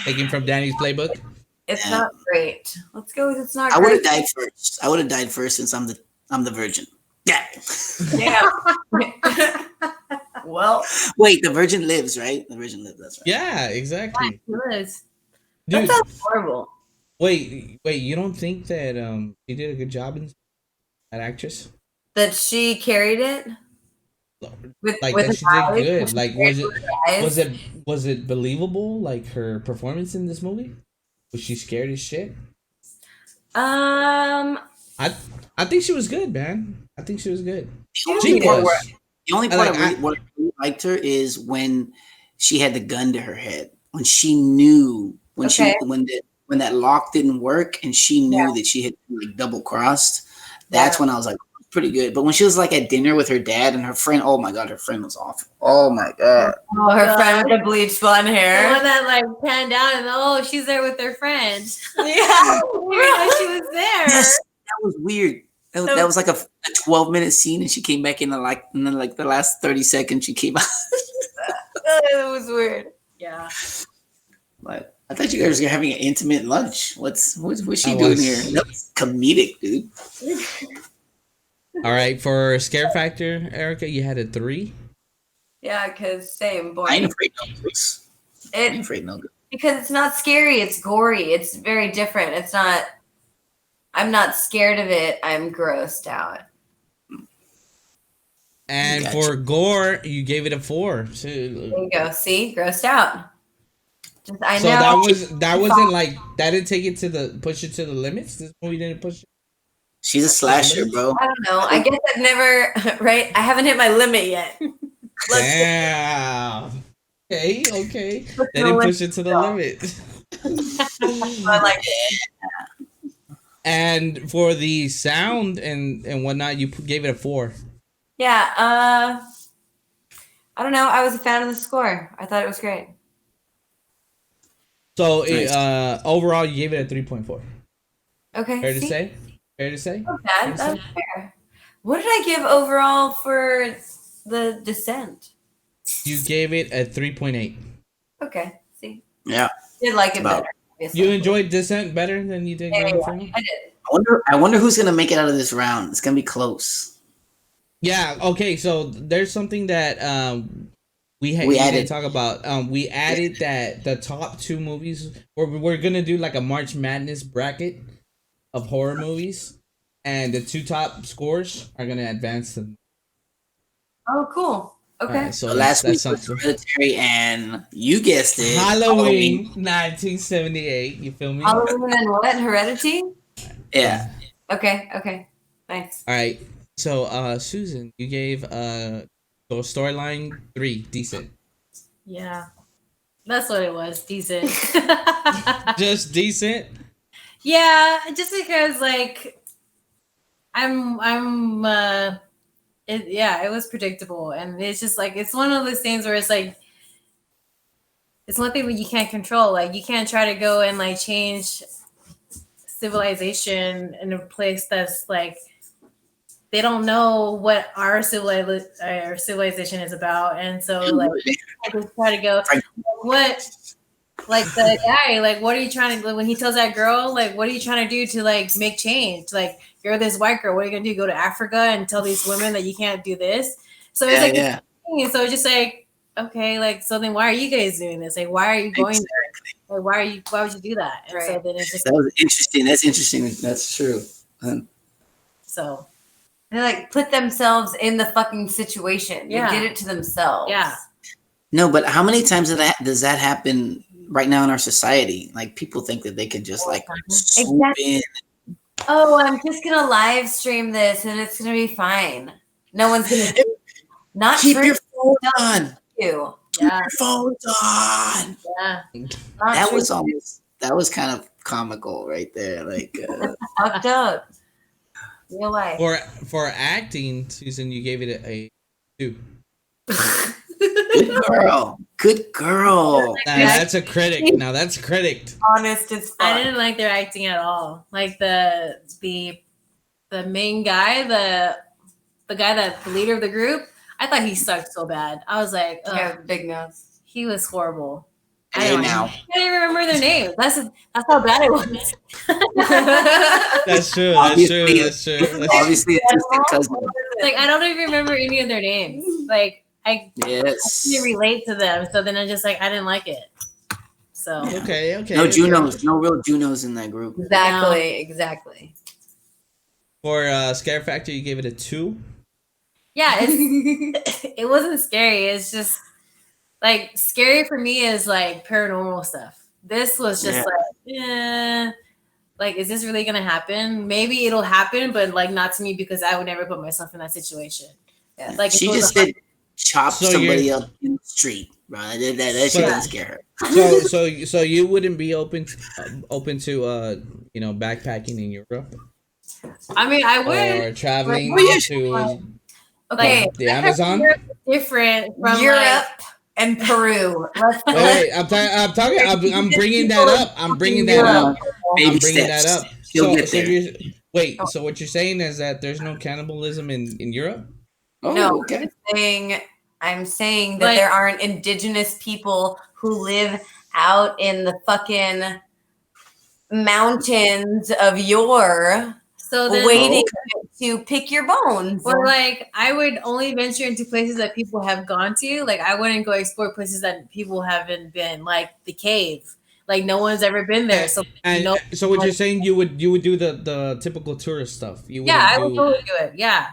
A: Taking from Danny's playbook.
C: It's
B: Yeah.
C: not great. Let's go with it's not
B: I would have
C: great.
B: died first. I would have died first since I'm the virgin. Yeah.
C: Yeah. Well,
B: Wait, the virgin lives, right? The virgin lives. That's right.
A: Yeah, exactly.
D: It
C: that
A: Dude,
C: sounds horrible.
A: wait. You don't think that she did a good job in that actress?
C: That she carried it with
A: Like
C: with
A: that
C: her
A: she did
C: eyes,
A: good.
C: she
A: Like
C: carried it with her eyes.
A: was it believable? Like her performance in this movie? Was she scared as shit?
C: Um,
A: I think she was good, man. I think she was good.
B: The
A: She
B: only part
A: was.
B: the only
A: I
B: part
A: like-
B: what I really liked her is when she had the gun to her head. When she knew
C: Okay.
B: when that lock didn't work and she knew that she had like double crossed. That's when I was like, pretty good. But when she was like at dinner with her dad and her friend, oh my god, her friend was awful. Oh my god.
C: Oh, her friend with the bleached blonde
D: The
C: hair.
D: one that like panned down and she's there with her friend.
C: Yeah.
D: She was there.
B: Yes, that was weird. That was like a 12-minute scene, and she came back in and then like the last 30 seconds she came out.
C: That was weird.
D: Yeah.
B: But I thought you guys were having an intimate lunch. What's she
A: I
B: doing
A: was.
B: here? That was comedic, dude.
A: All right, for scare factor, Erica, you had a 3.
C: Yeah, because same boy.
B: I ain't afraid no ghosts. I ain't afraid no ghosts.
C: Because it's not scary. It's gory. It's very different. It's not. I'm not scared of it. I'm grossed out.
A: And
B: Gotcha.
A: for gore, you gave it a 4. So
C: There you go. See, grossed out. Just, I
A: so
C: know.
A: that wasn't like that didn't take it to the push it to the limits. This movie didn't push it.
B: She's a slasher, bro.
C: I don't know. I guess I've never. Right. I haven't hit my limit yet.
A: Damn. Okay. They
C: the
A: didn't push
C: limit
A: it to the
C: go?
A: limit.
C: I like it.
A: And for the sound and whatnot, you gave it a 4.
C: Yeah. I don't know. I was a fan of the score. I thought it was great.
A: So
B: Nice.
A: overall, you gave it a 3.4.
C: Okay.
A: Fair to
C: see?
A: say? Fair to say?
C: Not bad. That's fair. What did I give overall for the Descent?
A: You gave it a 3.8.
C: Okay. See,
B: Yeah.
C: did like it
B: About-
C: better. Obviously.
A: You enjoyed Descent better than you did
C: Yeah,
A: Green
C: yeah,
A: Inferno?
C: I did.
B: I wonder who's gonna make it out of this round. It's gonna be close.
A: Yeah, okay, so there's something that we
B: We
A: added
B: added.
A: talk about. We added that the top 2 movies we're gonna do like a March Madness bracket of horror movies, and the 2 top scores are gonna advance them.
C: Oh, cool. Okay.
A: Alright, so
B: So last week
A: that's
B: was
A: something.
B: Hereditary, and you guessed it,
A: Halloween 1978. You feel me? All
C: Halloween and what? Heredity?
B: Yeah.
C: Okay. Nice.
A: right. So Susan, you gave the storyline 3, decent.
D: Yeah. That's what it was. Decent.
A: Just decent.
D: Yeah, just because like it was predictable, and it's just like it's one of those things where it's like it's one thing that you can't control. Like you can't try to go and like change civilization in a place that's like they don't know what our civilization is about, and so like I just try to go what. Like the guy, like, what are you trying to? When he tells that girl, like, what are you trying to do to like make change? Like, you're this white girl. What are you gonna do? Go to Africa and tell these women that you can't do this? So it's like,
B: yeah.
D: and so it's just like, okay, like, so then why are you guys doing this? Like, why are you going there? Like, why would you do that? And so
C: Right.
D: then it's just
B: That was interesting. That's interesting. That's true.
D: so
C: They like put themselves in the fucking situation.
D: Yeah.
C: They did it to themselves.
D: yeah.
B: No, but how many times does that happen right now in our society? Like people think that they can just like swoop in.
C: Oh, I'm just gonna live stream this and it's gonna be fine. No one's gonna not
B: Keep
C: for
B: your phone on.
C: you.
D: Yeah.
B: Your phone's on.
D: Yeah.
C: Not
B: That
C: true.
B: that was kind of comical right there. Like
C: Fucked up. Real life.
A: For acting, Susan, you gave it a 2.
B: good girl. Good girl.
A: Now that's a critic. Now that's a critic.
C: Honest as fuck.
D: I didn't like their acting at all. Like the the main guy, the guy that the leader of the group. I thought he sucked so bad. I was like,
C: Yeah, big nose.
D: he was horrible.
B: Hey,
D: I
B: now.
D: can't even remember their names. That's how bad it was.
A: That's true.
B: Obviously,
A: That's true.
B: Obviously, it's just a cousin.
D: Like I don't even remember any of their names. Like I
B: Yes.
D: couldn't relate to them. So then I just like I didn't like it. So
A: Okay.
B: No Junos. No real Junos in that group.
C: Exactly.
A: For Scare Factor, you gave it a 2.
D: yeah, it wasn't scary. It's just like scary for me is like paranormal stuff. This was just like, is this really gonna happen? Maybe it'll happen, but like not to me because I would never put myself in that situation.
C: Yeah.
D: Like
B: She just said chop somebody up in the street, bro. That shit doesn't scare her.
A: So you wouldn't be open to backpacking in Europe
D: I mean, I would.
A: or traveling to
D: Okay,
A: the Amazon?
D: Different from
C: Europe and Peru.
A: Wait, I'm talking. I'm bringing that up. I'm bringing that up.
B: Baby steps. She'll get there.
A: So what you're saying is that there's no cannibalism in Europe?
B: Oh,
C: No,
B: okay.
C: I'm saying that
D: Like-
C: there aren't indigenous people who live out in the fucking mountains of yore
D: So then,
C: waiting to pick your bones.
D: or like I would only venture into places that people have gone to. Like I wouldn't go explore places that people haven't been, like the cave. Like no one's ever been there. So
A: And so what you're saying, you would do the typical tourist stuff. You
D: yeah, I
A: wouldn't
D: would totally do it. Yeah,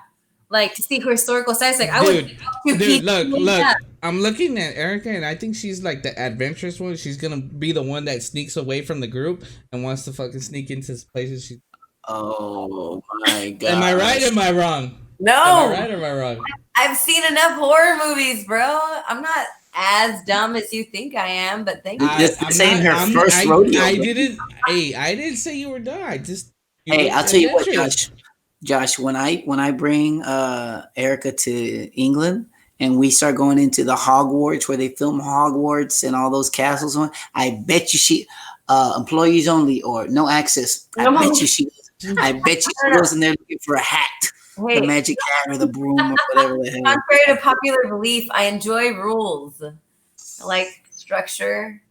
D: like to see historical sites. Like I would.
A: Dude, look. I'm looking at Erika, and I think she's like the adventurous one. She's gonna be the one that sneaks away from the group and wants to fucking sneak into places.
B: Oh my god.
A: Am I right? Or am I wrong?
C: No,
A: Am I right? Or am I wrong?
C: I've seen enough horror movies, bro. I'm not as dumb as you think I am, but thank you.
B: I'm saying her first rodeo.
A: I didn't say you were done.
B: I'll tell you what, Josh. When I bring Erika to England and we start going into the Hogwarts where they film Hogwarts and all those castles on, I bet you she employees only or no access. I bet you she goes in there looking for a hat.
C: Hey,
B: the magic hat or the broom or whatever the hell.
C: contrary to popular belief, I enjoy rules. I like structure.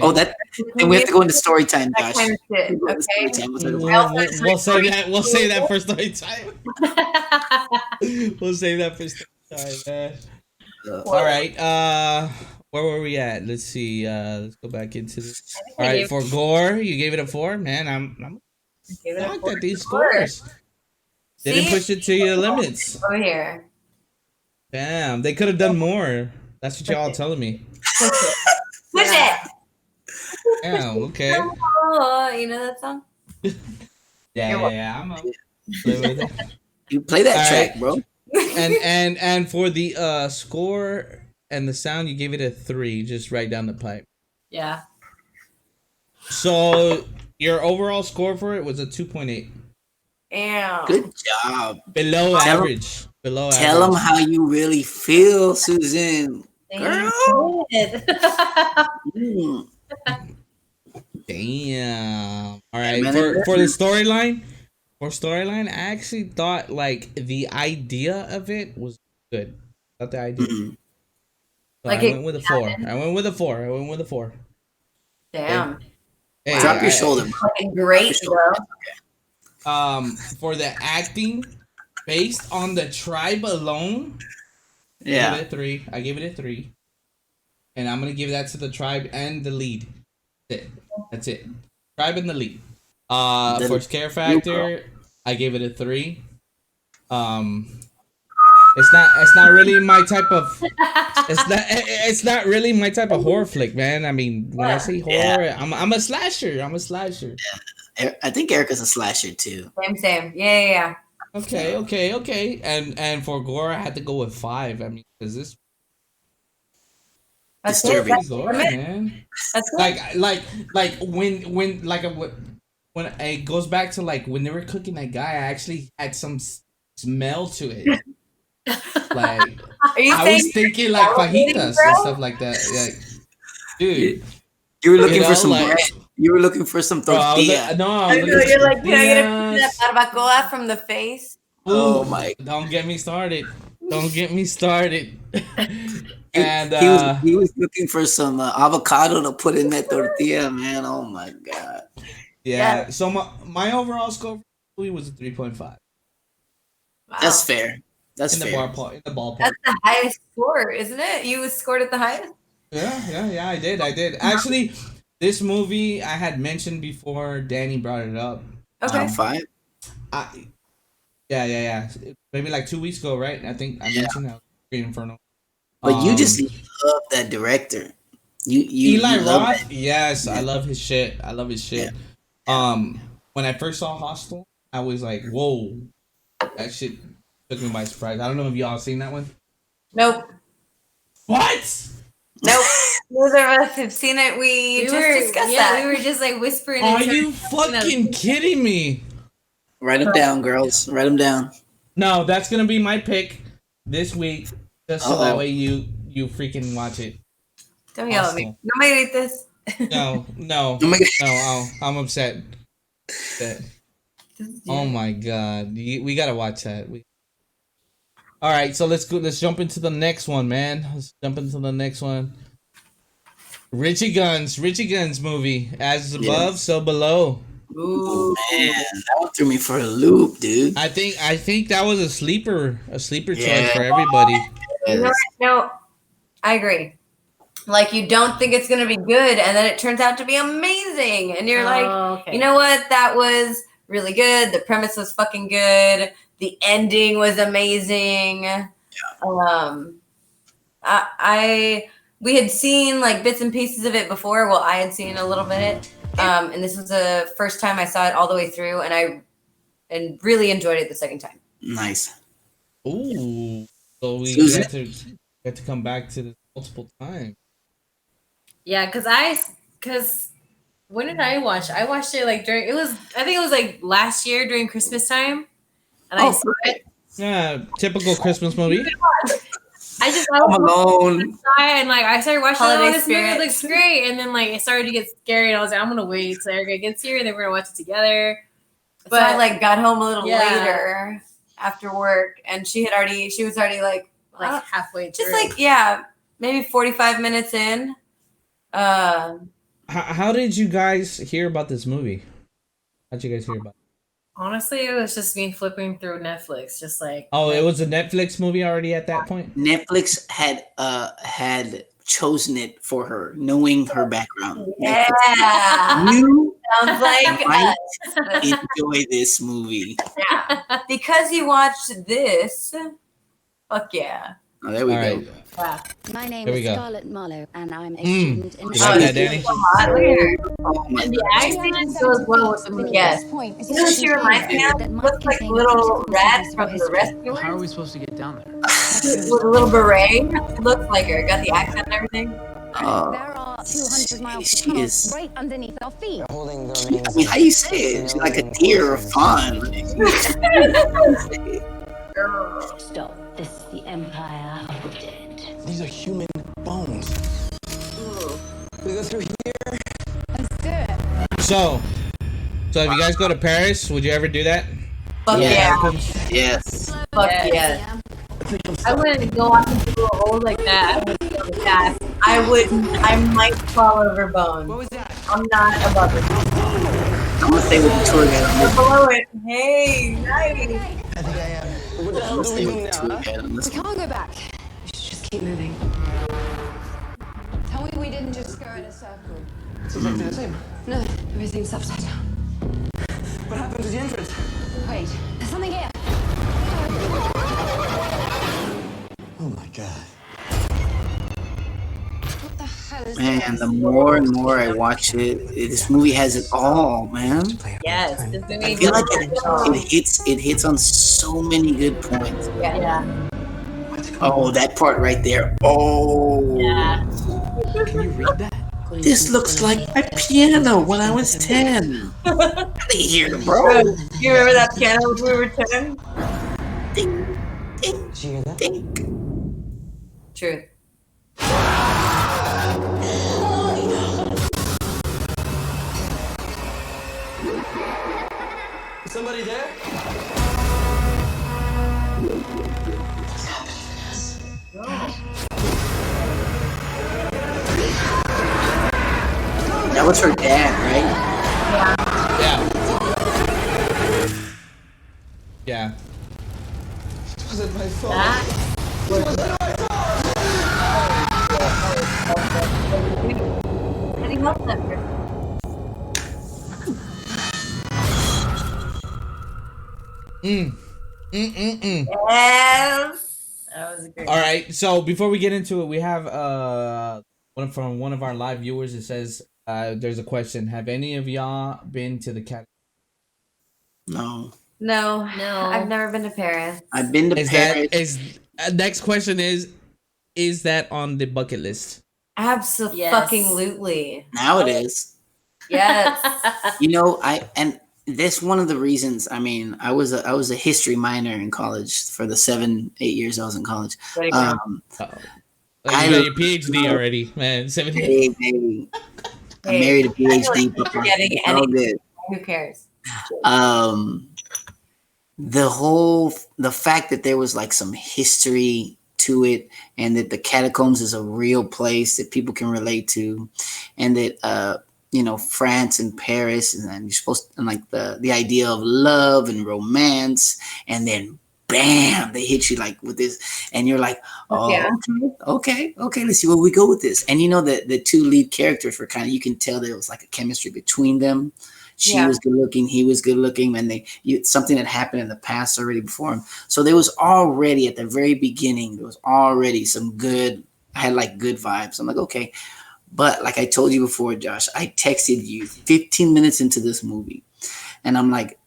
B: Oh, that. And we have to go into story time, Josh.
C: That kind of shit, okay?
A: We'll say that. We'll say that for story time. We'll save that for story time, man. All right. Where were we at? Let's see. Let's go back into this. All right. For gore, you gave it a 4. Man, I'm shocked at these scores. Didn't push it to your limits.
C: Over here.
A: Damn, they could have done more. That's what y'all telling me.
C: Push it.
A: Yeah, okay.
C: Oh, you know that song?
A: Yeah. I'm up. Play with it.
B: You play that track, bro.
A: And for the score and the sound, you gave it a 3, just right down the pipe.
D: Yeah.
A: So your overall score for it was a 2.8.
C: Yeah.
B: Good job.
A: Below average.
B: Tell them how you really feel, Susan. Girl.
A: Damn. All right. For the storyline, I actually thought like the idea of it was good. Thought the idea. So
C: Like
A: I went with a 4. I went with a 4.
C: Damn.
A: Hey,
B: Drop your shoulder.
C: Fucking great, bro.
A: For the acting, based on the tribe alone,
B: Yeah.
A: I gave it a 3. And I'm gonna give that to the tribe and the lead. That's it. Tribe and the lead. For scare factor, I gave it a 3. It's not really my type of it's not really my type of horror flick, man. I mean, when I say horror, I'm a slasher.
B: Yeah. I think Erika's a slasher too.
C: Same. Yeah.
A: Okay. And for gore, I had to go with 5. I mean, because this
C: That's
B: disturbing.
A: gore, man.
C: That's
A: Like when it goes back to like when they were cooking that guy, I actually had some smell to it. Like
C: Are you
A: I was thinking like fajitas and stuff like that. Like, dude,
B: You were looking
A: know,
B: for some
A: like-
B: bread. You were looking for some
A: Bro, I was
B: tortilla.
A: no, I
C: I
A: was
C: know,
A: looking
C: you're
A: for
C: like, can I get a piece of
A: tortillas.
C: that barbacoa from the face?
B: Oh
A: Ooh,
B: my!
A: Don't get me started. Don't get me started.
B: He,
A: And
B: he was looking for some avocado to put in that tortilla, man. Oh my god!
A: yeah. So my overall score for the movie was a 3.5
C: Wow.
B: That's fair. That's
A: in the
B: fair.
A: ballpark. In the ballpark.
C: That's the highest score, isn't it? You scored at the highest?
A: Yeah. I did. Actually, this movie I had mentioned before. Danny brought it up.
C: Okay.
B: Top 5.
A: Yeah. Maybe like 2 weeks ago, right? I think I mentioned that Green Inferno.
B: But you just love that director. You
A: Eli
B: you love
A: Roth.
B: it.
A: Yes, I
B: Yeah.
A: love his shit. When I first saw Hostel, I was like, "Whoa, that shit took me by surprise." I don't know if y'all seen that one.
C: Nope.
A: What?
C: Nope. Neither of us have seen it. We just discussed that.
D: We were just like whispering.
A: Are
D: each
A: you
D: other,
A: fucking kidding me?
B: Write them down, girls. Write them down.
A: No, that's gonna be my pick this week, just so that
B: Uh-oh.
A: way you freaking watch it.
C: Don't yell at me.
A: Hostel.
C: Nobody read this.
A: No,
B: Oh my God.
A: no. I'm upset. Oh my god, we gotta watch that. All right, so let's go. Let's jump into the next one, man. Let's jump into the next one. Richie Guns movie. As above, so below.
B: Ooh, man, that one threw me for a loop, dude.
A: I think that was a sleeper choice
B: Yeah.
A: for everybody.
C: You know what? No, I agree. Like, you don't think it's going to be good, and then it turns out to be amazing. And you're like,
D: okay.
C: you know what? That was really good. The premise was fucking good. The ending was amazing. We had seen like bits and pieces of it before. Well, I had seen a little bit. And this was the first time I saw it all the way through, and I really enjoyed it the second time.
B: Nice.
A: Ooh, so we
B: Susan?
A: had to come back to this multiple times.
D: Yeah, because when did I watch? I watched it like I think it was like last year during Christmas time, and I saw it.
A: Yeah, typical Christmas movie.
D: I
B: I'm alone.
D: and like I started watching
C: Holiday
D: this movie
C: spirit.
D: looks great, and then like it started to get scary, and I was like, I'm gonna wait till Erika gets here, and then we're gonna watch it together.
C: But I like got home a little
D: Yeah.
C: later after work, and she was already like
D: halfway through.
C: just like maybe 45 minutes in.
A: How did you guys hear about this movie? How'd you guys hear about it?
D: Honestly, it was just me flipping through Netflix, just like
A: It was a Netflix movie already at that point?
B: Netflix had chosen it for her, knowing her background.
C: Yeah.
B: You
C: Sounds like
B: might
C: us.
B: enjoy this movie.
C: Yeah. Because you watched this. Fuck yeah.
B: Oh, there we
A: All
B: go.
A: right.
C: Wow.
J: My name
A: There we
J: is
A: go.
J: Scarlett Marlowe, and I'm a
A: Mm.
J: student in
A: You like that, Danny?
C: Hot. Look at her.
B: Oh my
C: And
B: God.
C: the accent goes well with the movie. Yes. You know what she reminds me of? Looks like a little rat from the Rescuers.
I: How are we supposed to get down there?
C: With a little beret. It looks like her. Got the accent and everything.
J: There are 200 miles of
B: She
J: tunnels
B: is.
J: right underneath our feet.
I: Holding the
B: I mean, how you say it? She's like a deer or a fawn.
J: Stop. This is the Empire of the Dead.
I: These are human bones. We go through here.
J: Let's do it.
A: So if you guys go to Paris, would you ever do that?
C: Fuck yeah.
B: Yes.
C: Fuck
D: Yeah.
C: yeah.
D: I wouldn't go off into a hole like that. I would feel like that.
C: I might fall over bones.
I: What was that?
C: I'm not above it.
B: I'm gonna stay with the tour guide.
C: I'm below it. Hey, nice.
I: I think I am. What the
B: I'm
I: hell
B: gonna
I: do
B: stay
I: we
B: with
I: do
B: the tour
I: now?
B: guide on this
J: We
B: one.
J: can't go back. We should just keep moving. Tell me we didn't just go in a circle.
I: It's exactly the same.
J: No, everything's upside down.
I: What happened to the entrance?
J: Wait, there's something here.
I: Oh my god.
J: What the hell is
B: Man,
J: this?
B: the more and more I watch it, this movie has it all, man.
C: Yes, this movie
B: I feel like
C: does
B: it hits on so many good points.
C: Yeah.
B: Oh, that part right there. Oh,
C: Yeah.
I: Can you read that?
B: this looks like my piano when I was 10. Get out of here, bro.
C: You remember that piano when we were 10?
B: Ding, ding,
I: Did you hear that?
B: ding.
C: Truth.
I: Is somebody there?
B: That was her dad, right?
A: Yeah.
I: It wasn't my fault.
D: That
I: It wasn't my fault.
C: How do you help that person? Yes.
D: that was great.
A: All right. So before we get into it, we have one of our live viewers. It says there's a question. Have any of y'all been to the cat?
B: No.
C: No,
D: No.
C: I've never been to Paris.
B: I've been to
A: Is
B: Paris.
A: that is next question is that on the bucket list?
C: Absolutely.
B: Now it is.
C: Yes.
B: You know, and that's one of the reasons. I mean, I was a history minor in college for the 8 years I was in college.
C: Very good.
A: Like you got your PhD already, man. 17.
B: Hey, baby. I
C: Hey,
B: married a
C: I feel like
B: PhD.
C: you're
B: Papa.
C: getting
B: It's all good.
C: Who cares?
B: The fact that there was like some history to it, and that the catacombs is a real place that people can relate to, and that France and Paris, and then you're supposed to, and like the idea of love and romance, and then bam, they hit you like with this, and you're like, oh
C: Yeah.
B: okay, let's see where we go with this. And you know that the two lead characters were kind of, you can tell there was like a chemistry between them. She was good looking, he was good looking, and something that happened in the past already before him. So there was already at the very beginning, there was already some good. I had like good vibes. I'm like, okay, but like I told you before, Josh, I texted you 15 minutes into this movie, and I'm like,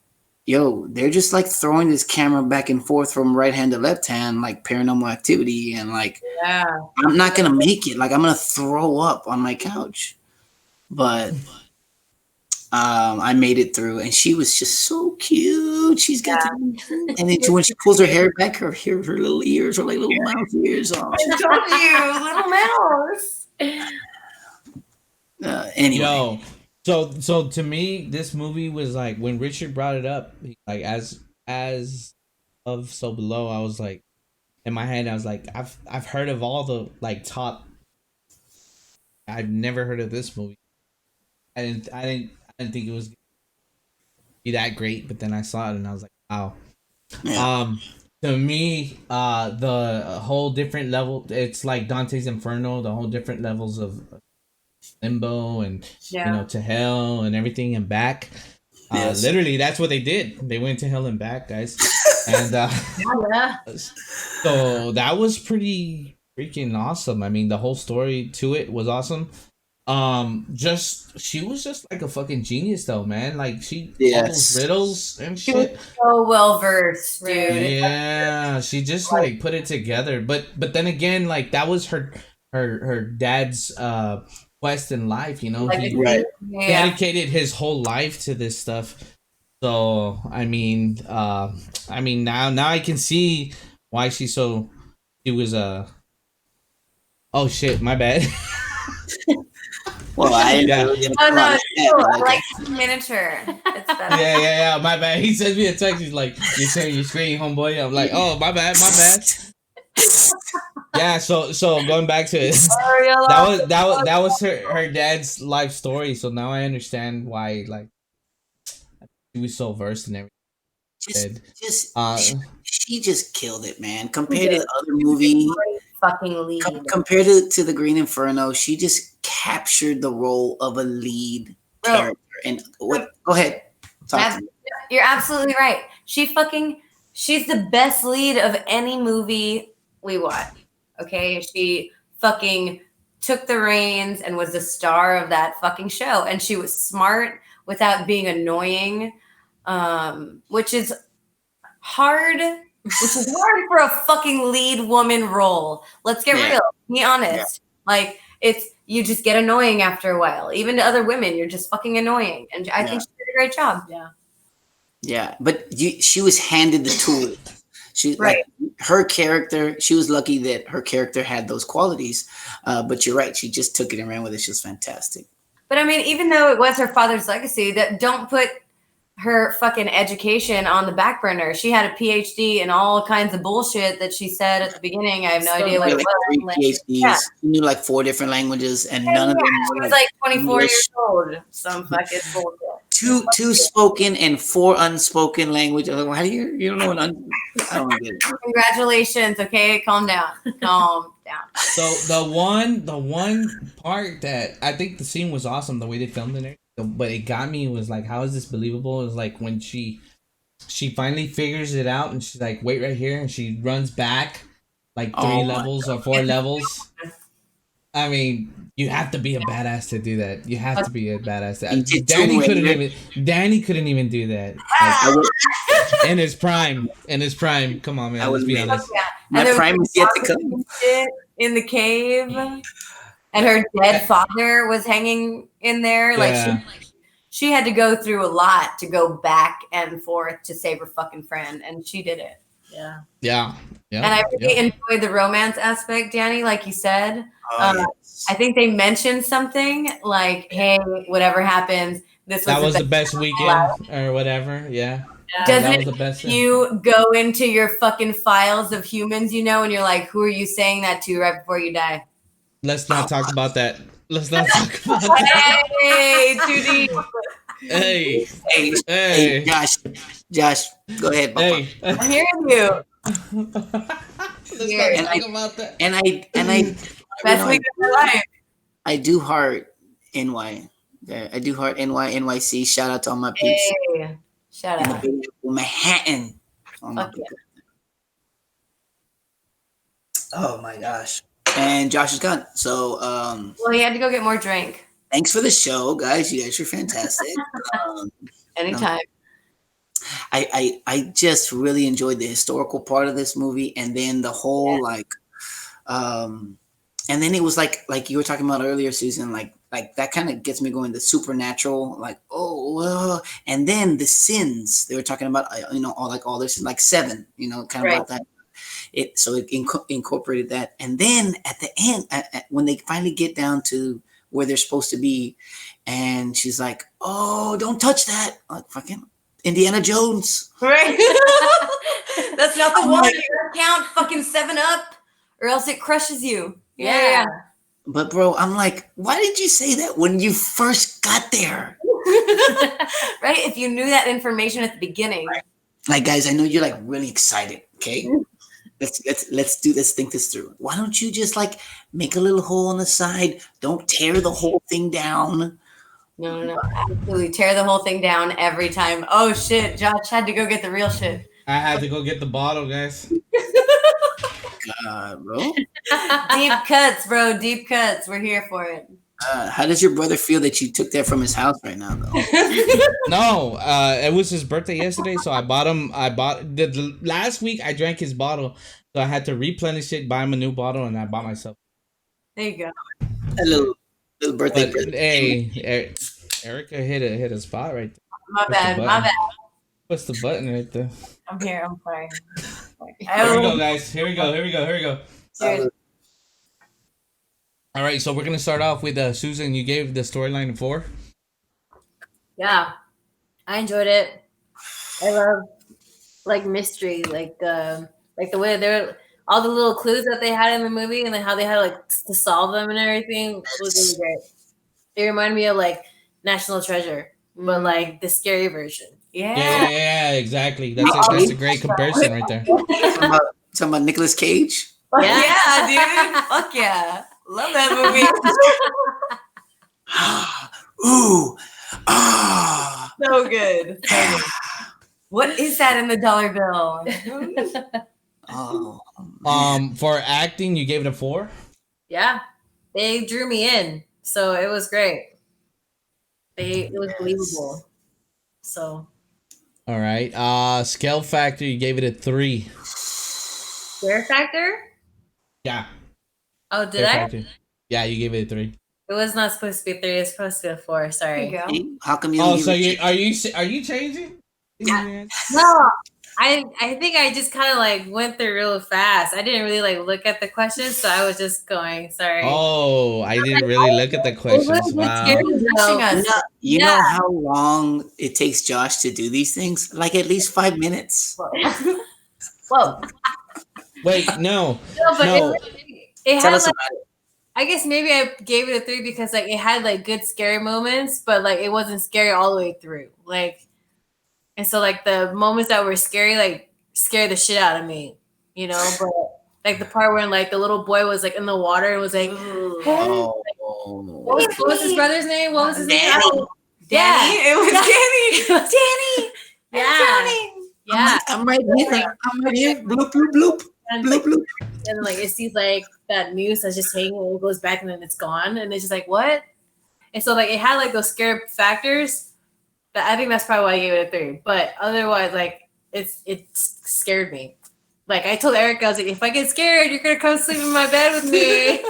B: yo, they're just like throwing this camera back and forth from right hand to left hand, like Paranormal Activity, and like, I'm not gonna make it. Like I'm gonna throw up on my couch, but. I made it through, and she was just so cute. She's got, and then when she pulls her hair back, her little ears are like little mouse ears. Oh,
C: I told you, little mouse.
B: Anyway,
A: so to me, this movie was like when Richard brought it up, like as of So Below, I was like, in my head, I was like, I've heard of all the like top. I've never heard of this movie. I didn't think it was be that great, but then I saw it and I was like, wow.
B: Yeah.
A: To me, the whole different level, it's like Dante's Inferno, the whole different levels of limbo and to hell and everything and back.
B: Yes.
A: Literally, that's what they did. They went to hell and back, guys. And so that was pretty freaking awesome. I mean, the whole story to it was awesome. She was just like a fucking genius though, man. Like all those riddles and
C: She
A: shit.
C: was so well versed, dude.
A: Yeah, she just like put it together. But then again, like that was her dad's quest in life,
C: Like,
A: he dedicated his whole life to this stuff. So I mean now I can see why she was oh shit, my bad.
B: Well, I
C: I like miniature. It's better.
A: Yeah. My bad. He sends me a text. He's like, "You saying your screen, homeboy?" I'm like, "Oh, my bad." Yeah. So going back to it, that was her dad's life story. So now I understand why like she was so versed in everything.
B: She just killed it, man. Compared to the other movie,
C: fucking lead.
B: Compared to the Green Inferno, she just captured the role of a lead character. And what? Go ahead.
C: You're absolutely right. She's the best lead of any movie we watch. Okay, she fucking took the reins and was the star of that fucking show, and she was smart without being annoying, which is hard. Which is hard for a fucking lead woman role. Let's get real. Be honest. Like you just get annoying after a while. Even to other women, you're just fucking annoying. And I think she did a great job. Yeah.
B: Yeah, but she was handed the tool. She like her character. She was lucky that her character had those qualities. But you're right. She just took it and ran with it. She was fantastic.
C: But I mean, even though it was her father's legacy, that don't put her fucking education on the back burner. She had a PhD in all kinds of bullshit that she said at the beginning. I have no idea what
B: Like
C: it was.
B: 3 PhDs.
C: Yeah.
B: She knew like 4 different languages, and none of them
C: She
B: were
C: was like 24
B: English.
C: years old. Some fucking bullshit.
B: Two spoken and 4 unspoken language. I'm like, why do you don't know what I don't get it.
C: Congratulations. Okay, calm down. Calm down.
A: So the one part that I think the scene was awesome, the way they filmed it, but it got me was like, how is this believable? It was like when she finally figures it out and she's like, wait right here, and she runs back like 3 levels or 4 levels. I mean, you have to be a badass to do that. You have to be a badass. Danny couldn't even do that. Like, in his prime. Come on, man. Let's be honest.
B: My prime is yet to come.
C: In the cave, and her dead father was hanging in there. Like she had to go through a lot to go back and forth to save her fucking friend, and she did it.
A: Yeah.
C: And I really enjoyed the romance aspect, Danny, like you said.
B: Yes.
C: I think they mentioned something like, "Hey, whatever happens, this was
A: the best weekend or whatever." Yeah.
C: Doesn't
A: that was the best
C: you go into your fucking files of humans, and you're like, who are you saying that to right before you die?
A: Let's not talk about that. Let's not talk about that.
C: Hey, too deep.
B: Hey, Josh, go ahead.
A: Hey,
C: I'm hearing you.
A: Let's not talk about that.
B: And I
C: Best week of my life.
B: I do heart NY. I do heart NY NYC. Shout out to all my peeps.
C: Hey, shout out.
B: Manhattan.
C: Fuck yeah.
B: Oh my gosh. And Josh is gone. So
C: well, he had to go get more drink.
B: Thanks for the show, guys. You guys are fantastic.
C: Anytime.
B: I just really enjoyed the historical part of this movie, and then the whole and then it was like you were talking about earlier, Susan, like that kind of gets me going, the supernatural, like and then the sins they were talking about, all this, like 7, kind of about that. It incorporated that, and then at the end, when they finally get down to where they're supposed to be, and she's like, "Oh, don't touch that!" Like fucking Indiana Jones,
C: right? That's not the one. Count fucking 7 Up, or else it crushes you. Yeah.
B: But bro, I'm like, why did you say that when you first got there?
C: Right? If you knew that information at the beginning.
B: Like, guys, I know you're like really excited. Okay. Let's think this through. Why don't you just like make a little hole on the side? Don't tear the whole thing down.
C: No. Absolutely. Tear the whole thing down every time. Oh shit, Josh had to go get the real shit.
A: I had to go get the bottle, guys.
B: Bro.
C: Deep cuts, bro. Deep cuts. We're here for it.
B: How does your brother feel that you took that from his house right now, though?
A: No, it was his birthday yesterday, so I bought the last week I drank his bottle, so I had to replenish it, buy him a new bottle, and I bought myself.
C: There you go.
B: A little birthday present.
A: Hey, Erika hit a spot right there.
C: My bad.
A: What's the button right there?
C: I'm here. I'm sorry.
A: Here we go, guys. Here we go.
C: Cheers.
A: All right, so we're gonna start off with Susan. You gave the storyline a 4.
D: Yeah, I enjoyed it. I love like mystery, like the way they're all the little clues that they had in the movie, and then how they had like to solve them and everything. It was really great. It reminded me of like National Treasure, but like the scary version.
A: Yeah, exactly. That's a great comparison right there.
B: Talking about Nicolas Cage.
C: Yeah, dude. Fuck yeah. Love that movie.
B: Ooh.
C: So good. What is that in the dollar bill?
A: For acting, you gave it a 4?
D: Yeah. They drew me in. So it was great. It was believable. So
A: all right. Scale factor, you gave it a 3.
D: Scare factor?
A: Yeah.
D: Oh, did
A: Scare
D: I?
A: factor. Yeah, you gave it a 3.
D: It was not supposed to be a 3. It was supposed to be a 4. Sorry.
B: How come you?
A: Are you changing?
D: No. I think I just kind of like went through real fast. I didn't really like look at the questions, so I was just going. Sorry.
A: Oh, I didn't really look at the
D: It was
A: questions.
D: just
A: Wow.
D: scary, though.
B: You know how long it takes Josh to do these things? Like at least 5 minutes.
C: Whoa.
A: Wait, no.
D: No, but
A: No.
D: it
B: Tell
D: had
B: us
D: like,
B: about it.
D: I guess maybe I gave it a 3 because like it had like good scary moments, but like it wasn't scary all the way through. Like, and so like the moments that were scary, like scared the shit out of me, you know. But like the part where like the little boy was like in the water and was like, "Hey." What was his brother's name? What was his name?
C: Danny? It was Danny.
D: Danny. Yeah.
B: I'm right here. I'm right here. Bloop, bloop, bloop.
D: And
B: Bloop, bloop.
D: and like it sees like that noose that's just hanging and it goes back and then it's gone and it's just like what? And so like it had like those scare factors that I think that's probably why I gave it a 3. But otherwise like it scared me. Like I told Erica, I was like, if I get scared, you're gonna come sleep in my bed with me.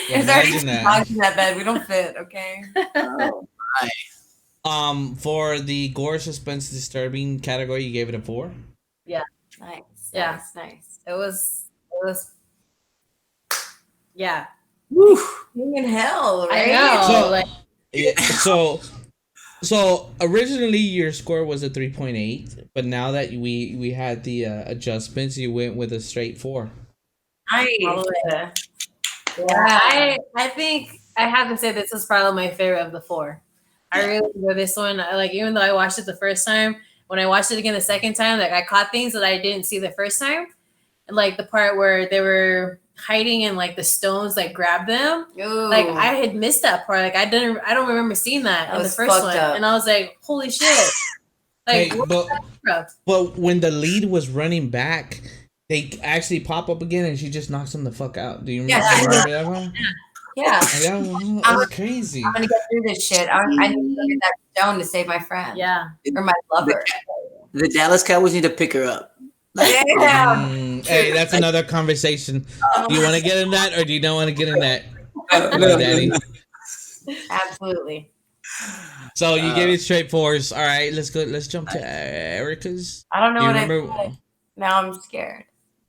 C: There's already
A: Imagine
C: two
A: that.
C: dogs in that bed. We don't fit, okay?
B: Oh, my.
A: For the gore, suspense, disturbing category, you gave it a 4.
D: Yeah.
C: Nice.
D: Yeah.
C: Nice.
D: It was yeah.
B: Woo.
C: Being in hell,
D: I
C: right?
D: know.
A: So-
D: like
A: Yeah, so originally your score was a 3.8, but now that we had the adjustments, you went with a straight 4.
C: Nice.
D: Yeah, I think I have to say this is probably my favorite of the 4. I really enjoy this one. I like even though I watched it the first time, when I watched it again the second time, like I caught things that I didn't see the first time. Like the part where they were hiding and like the stones like grabbed them.
C: Ooh.
D: Like I had missed that part. Like I don't remember seeing that
C: That
D: in the
C: was
D: first
C: fucked
D: one.
C: up.
D: And I was like, holy shit. Like
A: Hey,
D: what
A: but
D: the
A: but when the lead was running back, they actually pop up again, and she just knocks them the fuck out. Do you remember,
C: Yeah.
A: remember that one?
C: Yeah.
A: That was crazy.
C: I'm gonna get through this shit. I need to go get that stone to save my friend.
D: Yeah.
C: Or my lover.
B: The Dallas Cowboys need to pick her up.
C: Yeah.
A: Hey, that's another conversation. Do you want to get in that, or do you don't want to get in that?
B: No,
A: Daddy.
C: Absolutely.
A: So you gave it straight 4s. All right, let's go. Let's jump to Erica's.
C: I don't know
A: Do you
C: what
A: remember?
C: I said. Now I'm scared.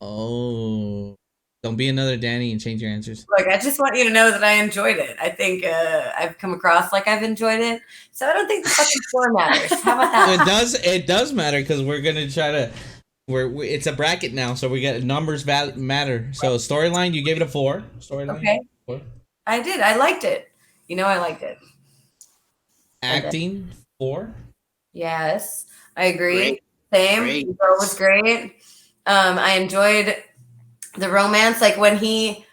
A: Oh, don't be another Danny and change your answers.
C: Look, I just want you to know that I enjoyed it. I think I've come across like I've enjoyed it. So I don't think the fucking score matters. How about that?
A: It does matter because we're gonna try to. It's a bracket now, so we got numbers matter. So storyline, you gave it a 4. Storyline,
C: Okay.
A: 4.
C: I did. I liked it. You know I liked it.
A: Acting 4.
C: Yes. I agree.
B: Great.
C: Same.
B: Great.
C: The girl was great. I enjoyed the romance. Like when he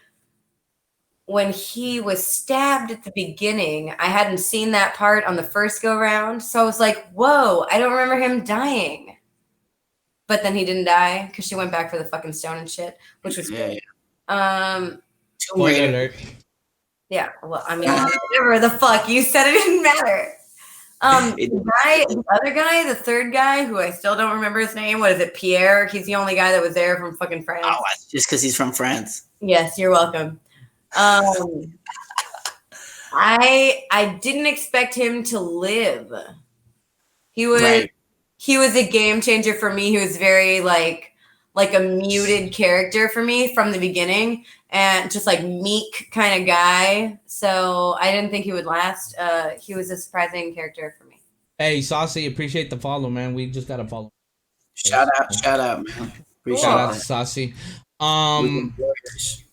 C: was stabbed at the beginning, I hadn't seen that part on the first go round. So I was like, whoa, I don't remember him dying. But then he didn't die because she went back for the fucking stone and shit, which was
B: Yeah,
C: great.
B: Tomb
A: Spoiler
B: Raider.
A: alert.
C: Yeah, well, I mean, whatever the fuck you said, it didn't matter. The other guy, the third guy, who I still don't remember his name. What is it, Pierre? He's the only guy that was there from fucking France.
B: Oh, that's just because he's from France.
C: Yes, you're welcome. I didn't expect him to live. He was
B: Right.
C: he was a game changer for me. He was very like a muted character for me from the beginning, and just like meek kind of guy. So I didn't think he would last. He was a surprising character for me.
A: Hey, Saucy, appreciate the follow, man. We just got a follow.
B: Shout out, man. Appreciate
A: Shout out
B: that.
A: to Saucy.
B: Weekend Warriors.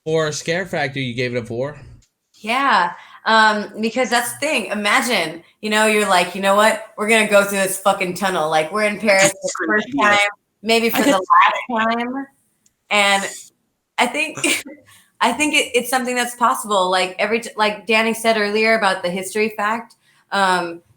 A: For Scare Factor, you gave it a 4.
C: Yeah. Because that's the thing. Imagine, you're like, you know what? We're gonna go through this fucking tunnel. Like we're in Paris for the first time, maybe for the last time. And I think it's something that's possible. Like like Danny said earlier about the history fact.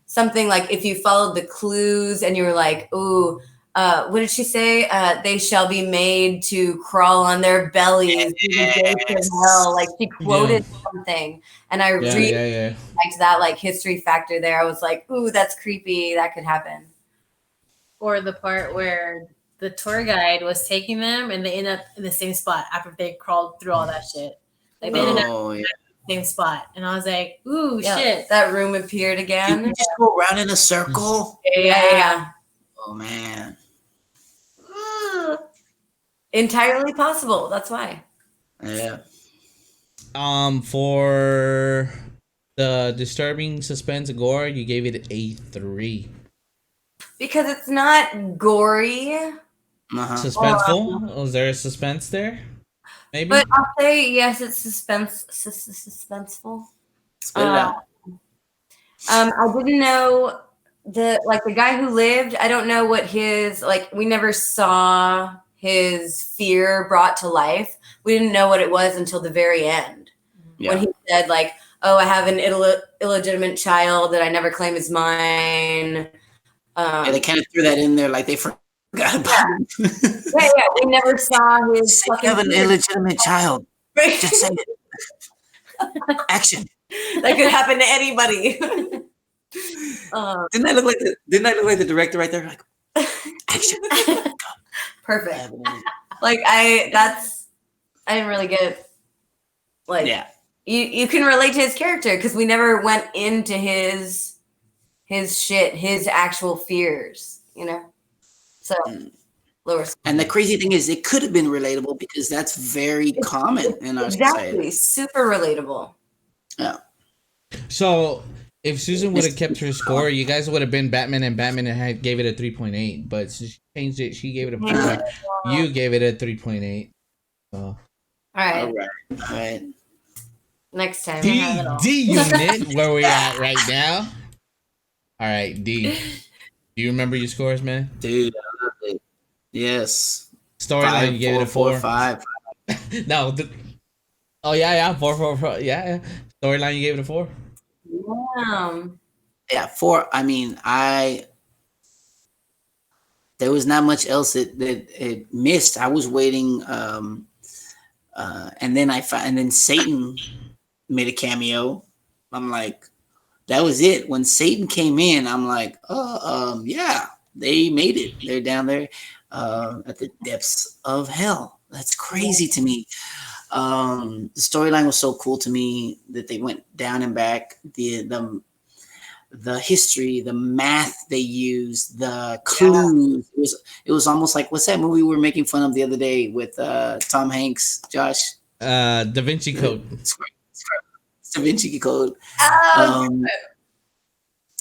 C: Something like if you followed the clues and you were like, ooh, what did she say? They shall be made to crawl on their bellies through the gates of hell. Like she quoted something, and I really liked that like history factor there. I was like, ooh, that's creepy. That could happen.
D: Or the part where the tour guide was taking them and they end up in the same spot after they crawled through all that shit. Like they ended up in the same spot. And I was like, ooh, shit.
C: That room appeared again.
B: Did you just go around in a circle?
C: Yeah.
B: Oh man.
C: Entirely possible. That's why.
B: Yeah.
A: For the disturbing suspense and gore, you gave it a 3.
C: Because it's not gory.
A: Suspenseful? Was there a suspense there? Maybe.
C: But I'll say yes, it's suspenseful. I didn't know the guy who lived. I don't know what his we never saw his fear brought to life. We didn't know what it was until the very end when he said "Oh, I have an illegitimate child that I never claim is mine."
B: Yeah, they kind of threw that in there like they forgot about it.
C: Yeah. We never saw his.
B: You have an illegitimate child. Just say it. Action.
C: That could happen to anybody.
B: Didn't I look like the director right there? Like, action.
C: Perfect. I didn't really get you can relate to his character because we never went into his shit, his actual fears, So lower.
B: And the crazy thing is, it could have been relatable because that's very common in our society.
C: Super relatable.
B: Yeah.
A: So if Susan would have kept her score, you guys would have been Batman, and Batman gave it a 3.8. But she changed it. She gave it a 4. You gave it a 3.8. So.
C: All right.
B: All right.
C: Next time.
A: D unit, where we at right now? All right, D. Do you remember your scores, man?
B: Dude, I love it. Yes.
A: Storyline, you gave it a 4.
B: 5.
A: No. Oh yeah, 4. Yeah. Storyline, you gave it a 4.
B: Yeah, 4. I mean, there was not much else that it missed. I was waiting, and then Satan made a cameo. I'm like, that was it. When Satan came in, I'm like, yeah, they made it. They're down there at the depths of hell. That's crazy to me. The storyline was so cool to me that they went down and back. The history, the math they used, the clues. It was almost like, what's that movie we were making fun of the other day with Tom Hanks, Josh?
A: Da Vinci Code.
B: Da Vinci Code.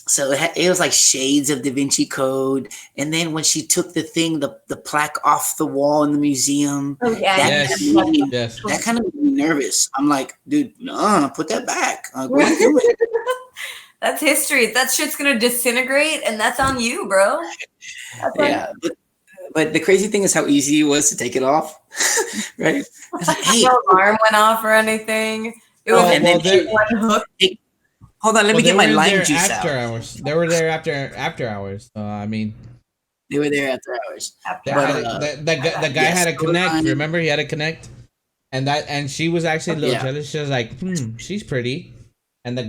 B: So it was like shades of Da Vinci Code. And then when she took the thing, the plaque off the wall in the museum, that kind of made me nervous. I'm like, dude, no, put that back. What are you doing?
C: That's history. That shit's gonna disintegrate, and that's on you, bro.
B: But the crazy thing is how easy it was to take it off, right? Like, hey,
C: no alarm went off or anything. It was
B: hold on, let me get my lime juice
A: after
B: out.
A: Hours. They were there after hours. So I mean,
B: they were there after hours.
A: The guy had to connect. Remember, he had to connect, and she was actually a little jealous. She was like, she's pretty. And the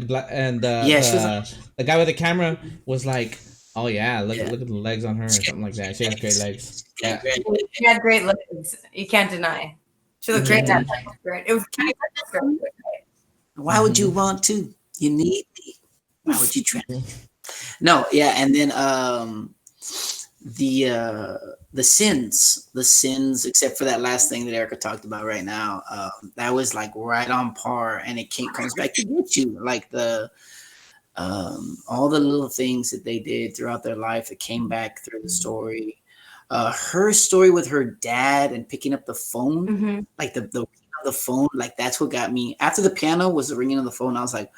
A: guy with the camera was like, "Oh yeah, look at the legs on her," or something like that. She has great legs. Yeah,
C: she had great legs. You can't deny. She looked great. That great. It was kind of great.
B: Why would you want to? You need me. Why would you try? No, yeah, and then the sins, except for that last thing that Erika talked about right now, that was like right on par, and it comes back to get you, like all the little things that they did throughout their life that came back through the story. Her story with her dad and picking up the phone, like the phone, like that's what got me. After the piano was the ringing of the phone, I was like,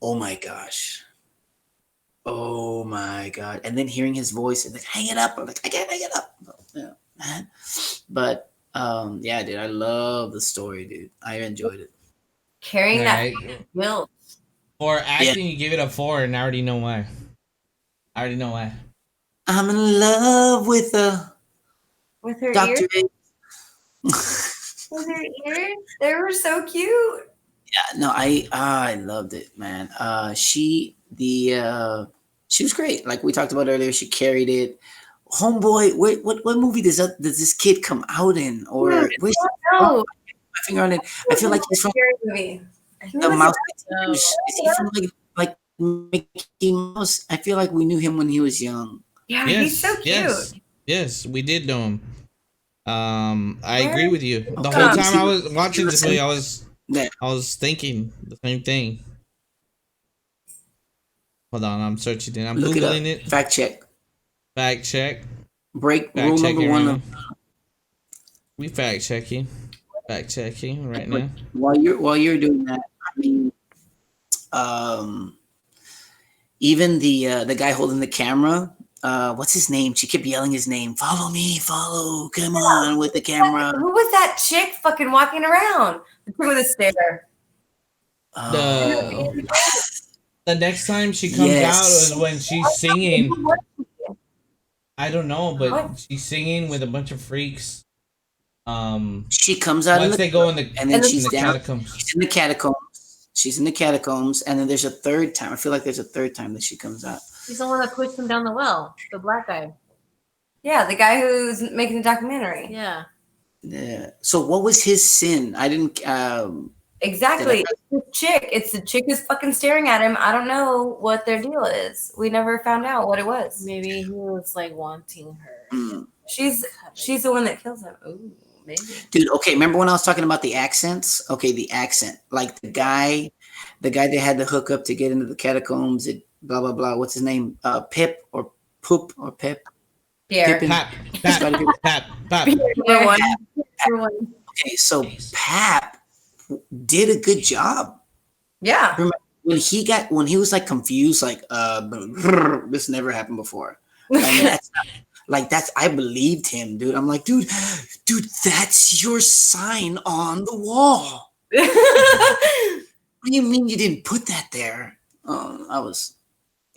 B: oh my gosh. Oh my God. And then hearing his voice and like, hang it up. I'm like, I can't hang it up. Yeah, man. But yeah, dude, I love the story, dude. I enjoyed it.
C: Carrying that guilt.
A: For acting, you give it a 4, and I already know why.
B: I'm in love with her
C: Dr. ears. With her ears? They were so cute.
B: Yeah, no, I loved it, man. She was great. Like we talked about earlier, she carried it. Homeboy, what movie does this kid come out in? Or
C: I don't know.
B: My finger on it. I feel like he's from the Mouse. Is he from like Mickey Mouse? I feel like we knew him when he was young.
C: Yeah, he's so
A: Yes,
C: cute.
A: yes, we did know him. I
C: Where-
A: agree with you. The
B: Okay,
A: whole
B: you
A: time
B: see-
A: I was watching this
B: listen,
A: movie,
B: that
A: I was thinking the same thing. Hold on, I'm searching it. I'm
B: look it up.
A: googling it.
B: Fact check.
A: Fact check.
B: Break
A: Fact
B: rule number
A: checking right
B: one
A: now.
B: of
A: We fact checking. Fact checking right now.
B: while you're doing that. I mean, um, even the guy holding the camera. What's his name? She kept yelling his name. Follow me, follow. Come on with the camera.
C: Who was that chick fucking walking around? The chick with the stare.
A: The the next time she comes
B: Yes.
A: out is when she's singing. I don't know, but
C: What?
A: she's singing with a bunch of freaks.
B: She comes out in
A: Once
B: the
A: they go in the
B: and then
A: in
B: she's
A: the
B: down.
A: catacombs.
B: She's in the catacombs. She's in the catacombs, and then there's a third time. I feel like there's a third time that she comes out.
D: He's the one that pushed him down the well. The black guy.
C: Yeah, the guy who's making the documentary.
D: Yeah.
B: Yeah. So what was his sin? I didn't.
C: Exactly. It's the chick. It's the chick who's fucking staring at him. I don't know what their deal is. We never found out what it was.
D: Maybe he was like wanting her.
C: She's the one that kills him. Ooh, maybe.
B: Dude, okay, remember when I was talking about the accents? Okay, the accent. Like the guy they had to hook up to get into the catacombs, blah blah blah. What's his name? Pip or Poop or Pip?
C: Pierre.
B: Pippin.
A: Pap, pap.
C: Number one.
B: Okay, so Pap did a good job.
C: Yeah.
B: Remember when he was like confused, like this never happened before. And that's I believed him, dude. I'm like, dude, that's your sign on the wall. What do you mean you didn't put that there? I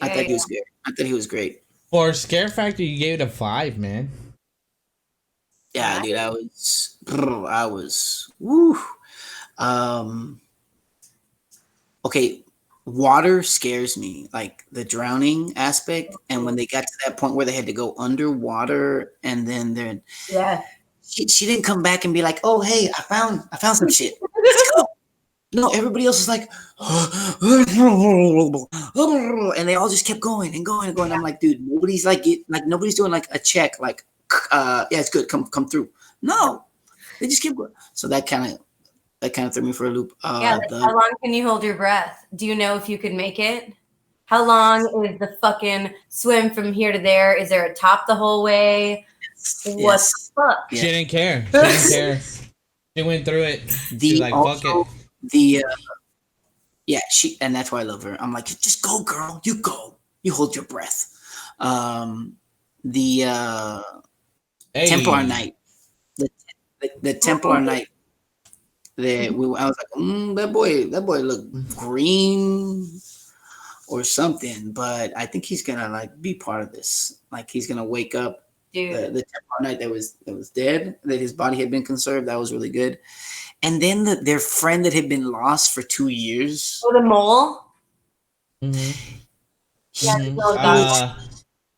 B: thought he was good. I thought he was great.
A: For scare factor, you gave it a 5, man.
B: Yeah, dude, I was woo. Okay, water scares me, like the drowning aspect. And when they got to that point where they had to go underwater, and then she didn't come back and be like, "Oh, hey, I found some shit. Let's go." No, everybody else was like, and they all just kept going and going and going. I'm like, dude, nobody's nobody's doing like a check, like, yeah, it's good, come through. No, they just keep going. So that kind of threw me for a loop.
C: How long can you hold your breath? Do you know if you could make it? How long is the fucking swim from here to there? Is there a top the whole way? What the fuck?
A: She didn't care. She didn't care. She went through it. She's like, fuck it.
B: And that's why I love her. I'm like, just go, girl. You go. You hold your breath. Templar Knight. The Templar Knight. I was like, that boy looked green or something, but I think he's gonna like be part of this. Like he's gonna wake up.
C: Dude.
B: The Templar Knight that was dead, that his body had been conserved. That was really good. And then their friend that had been lost for 2 years.
C: Oh, the mole?
A: Mm-hmm.
C: Yeah,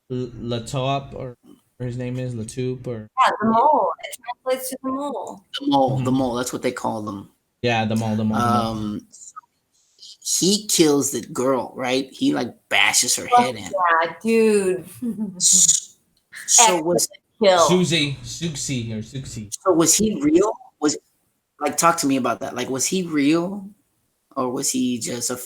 A: Latop, or his name is Latoop, or
C: the mole. It translates to the mole.
B: The mole. That's what they call them.
A: Yeah, the mole.
B: He kills the girl, right? He like bashes her head in.
C: Yeah, dude.
B: So was
A: Susie.
B: So was he real? Talk to me about that. Like, was he real, or was he just a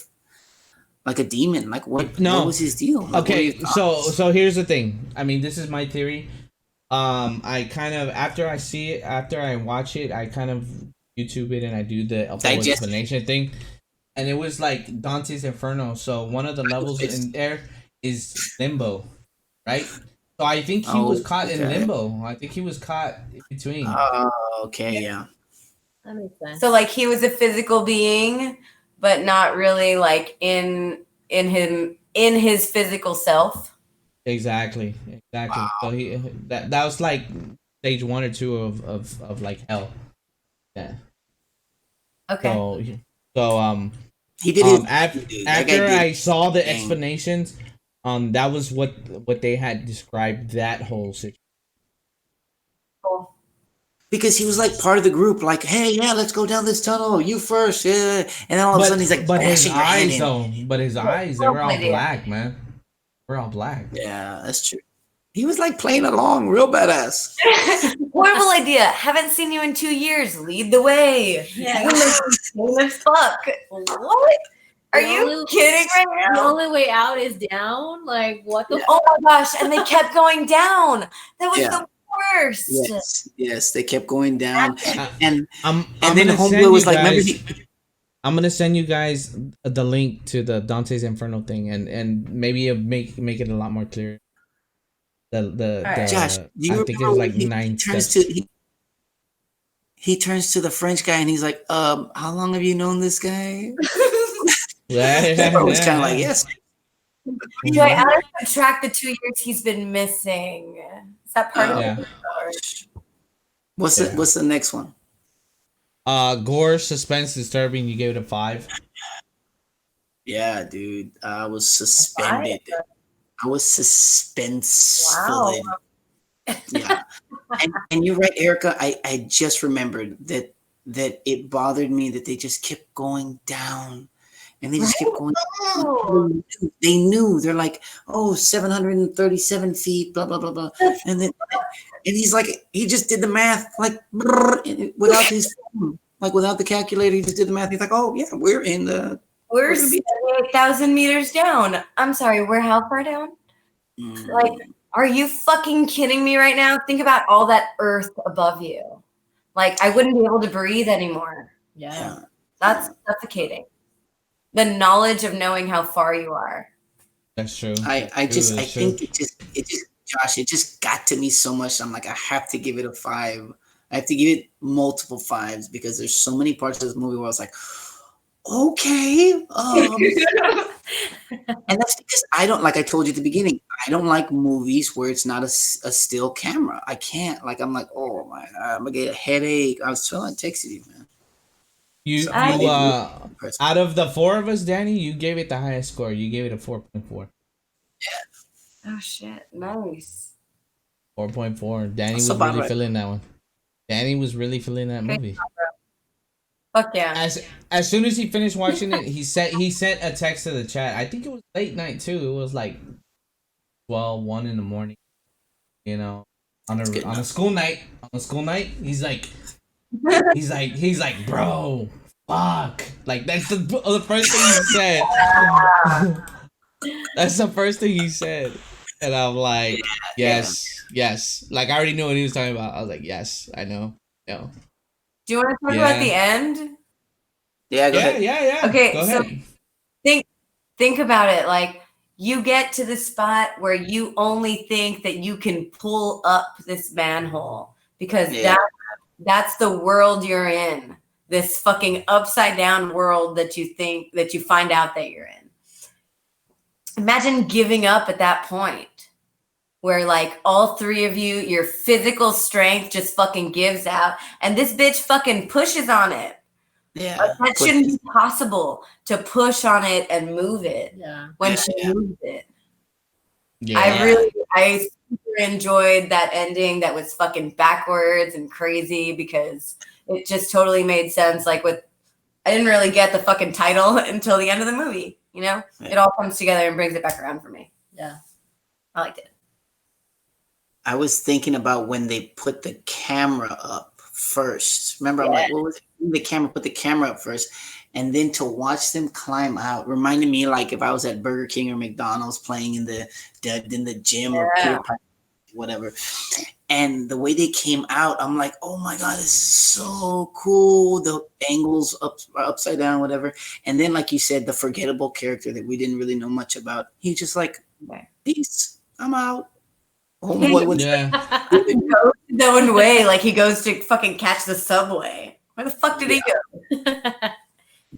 B: demon? Like, what was his deal? Like,
A: okay, so here's the thing. I mean, this is my theory. I kind of after I watch it, I kind of YouTube it and I do the whole explanation thing, and it was like Dante's Inferno. So one of the levels in there is limbo, right? So I think he was caught in limbo. I think he was caught in between.
B: Okay, yeah.
D: That makes sense.
C: So like he was a physical being, but not really like in his physical self.
A: Exactly. Wow. So that was like stage 1 or 2 of like hell. Yeah.
C: Okay.
A: So
B: he did
A: after I saw the explanations, that was what they had described that whole situation.
C: Cool.
B: Because he was like part of the group, like, hey, yeah, let's go down this tunnel. You first, yeah. And then all of a sudden he's like,
A: but his
B: eyes,
A: they were all black, man. We're all black.
B: Yeah, that's true. He was like playing along, real badass.
C: Horrible idea. Haven't seen you in 2 years. Lead the way.
D: Yeah.
C: Same as fuck. What? Are you kidding right
D: The
C: now?
D: only way out is down. Like what the?
C: Oh my gosh! And they kept going down. That was
B: Yeah.
C: the worst.
B: Yes, they kept going down, and
A: I'm
B: then
A: gonna
B: Homeboy
A: send
B: was
A: you
B: like, "Remember
A: guys- I'm gonna send you guys the link to the Dante's Inferno thing, and maybe make it a lot more clear. The
B: Josh, do you
A: I think
B: remember
A: it's
B: when
A: like
B: he
A: 9
B: turns
A: steps.
B: to he turns to the French guy and he's like, how long have you known this guy?" I was kind of like, yes.
C: Do I add or subtract the 2 years he's been missing? Is that part of
A: Yeah.
C: it?
B: What's the next one?
A: Gore, suspense, disturbing. You gave it a 5.
B: Yeah, dude, I was suspended. I was suspenseful.
C: Wow.
B: Yeah, and you're right, Erica. I just remembered that it bothered me that they just kept going down, and they just kept going. They knew. They're like, 737 feet, blah blah blah blah, and he's like, he just did the math like without his phone, like without the calculator. He just did the math. He's like, oh yeah, we're
C: 78,000 meters down. I'm sorry, we're how far down? Like, are you fucking kidding me right now? Think about all that earth above you. Like, I wouldn't be able to breathe anymore.
D: Yeah.
C: That's suffocating. The knowledge of knowing how far you are.
A: That's true.
B: I
A: That's true.
B: think it just Josh, it just got to me so much. I'm like, I have to give it a 5. I have to give it multiple 5s because there's so many parts of this movie where I was like, okay. And that's because I don't, like I told you at the beginning, I don't like movies where it's not a still camera. I can't. Like, I'm like, oh my God, I'm gonna get a headache. I was telling texted you, man.
A: You out of the 4 of us, Danny, you gave it the highest score. You gave it a 4.4.
C: Oh shit! Nice.
A: 4.4. Danny was
B: about
A: really
B: right.
A: feeling that one. Danny was really feeling that movie.
C: Fuck yeah.
A: As soon as he finished watching it, he sent a text to the chat. I think it was late night too. It was like 1 in the morning. You know, on a school night. On a school night, he's like, bro, fuck. Like that's the first thing he said. That's the first thing he said, and I'm like, yes. Like I already knew what he was talking about. I was like, yes, I know. No.
C: Do you want to talk about the end?
B: Yeah, go ahead.
A: Yeah.
C: Okay,
A: Go
C: so
A: ahead.
C: think about it. Like, you get to the spot where you only think that you can pull up this manhole because that's the world you're in. This fucking upside down world that you find out that you're in. Imagine giving up at that point where like all 3 of you, your physical strength just fucking gives out and this bitch fucking pushes on it.
B: Yeah.
C: Like, that shouldn't be possible to push on it and move it when she moves it.
A: Yeah.
C: I super enjoyed that ending that was fucking backwards and crazy because it just totally made sense. Like I didn't really get the fucking title until the end of the movie. You know, it all comes together and brings it back around for me. Yeah, I liked it.
B: I was thinking about when they put the camera up first. Remember, I'm like, what was it? Put the camera up first, and then to watch them climb out reminded me like if I was at Burger King or McDonald's playing in the gym or Peter Piper, whatever. And the way they came out, I'm like, oh my God, this is so cool. The angles upside down, whatever. And then, like you said, the forgettable character that we didn't really know much about. He's just like, peace, I'm out. Homeboy was
C: He goes his own way, like he goes to fucking catch the subway. Where the fuck did he go?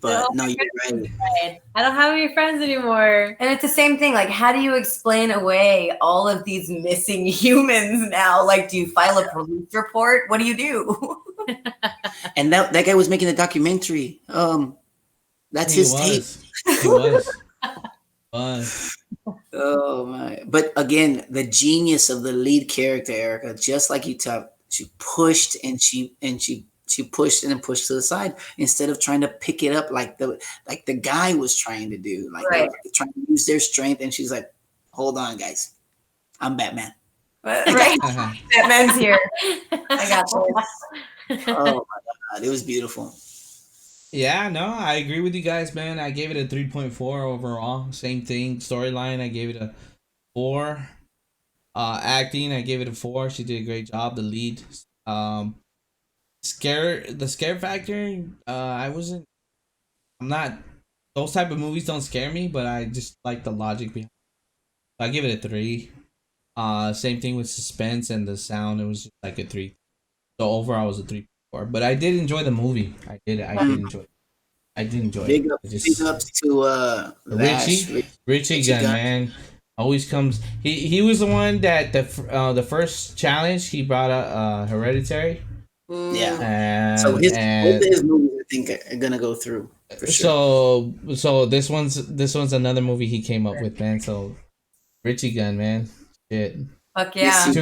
B: But no, you're right.
D: I don't have any friends anymore.
C: And it's the same thing. Like, how do you explain away all of these missing humans now? Like, do you file a police report? What do you do?
B: And that guy was making a documentary. That's his tape.
A: He was.
B: Oh my! But again, the genius of the lead character, Erica, just like you talked, she pushed and she pushed and then pushed to the side instead of trying to pick it up like the guy was trying to do, like trying to use their strength. And she's like, "Hold on, guys, I'm Batman.
C: But right, Batman's here. I got this.
B: Oh my god, it was beautiful.
A: Yeah, no, I agree with you guys, man. I gave it a 3.4 overall. Same thing. Storyline, I gave it a 4. Acting, I gave it a 4. She did a great job. The lead. The scare factor. I wasn't. I'm not. Those type of movies don't scare me, but I just like the logic behind. I give it a 3. Same thing with suspense and the sound. It was just like a 3. So overall, it was a 3.4. But I did enjoy the movie. I did enjoy it. I did enjoy
B: Big
A: it.
B: ups, big ups to
A: Richie Gunn, man. Always comes. He was the one that the first challenge he brought up
B: Hereditary. Yeah.
A: And
B: so both of his movies I think are gonna go through for
A: sure. So this one's another movie he came up with, man. So Richie Gunn, man. Shit.
C: Fuck yeah.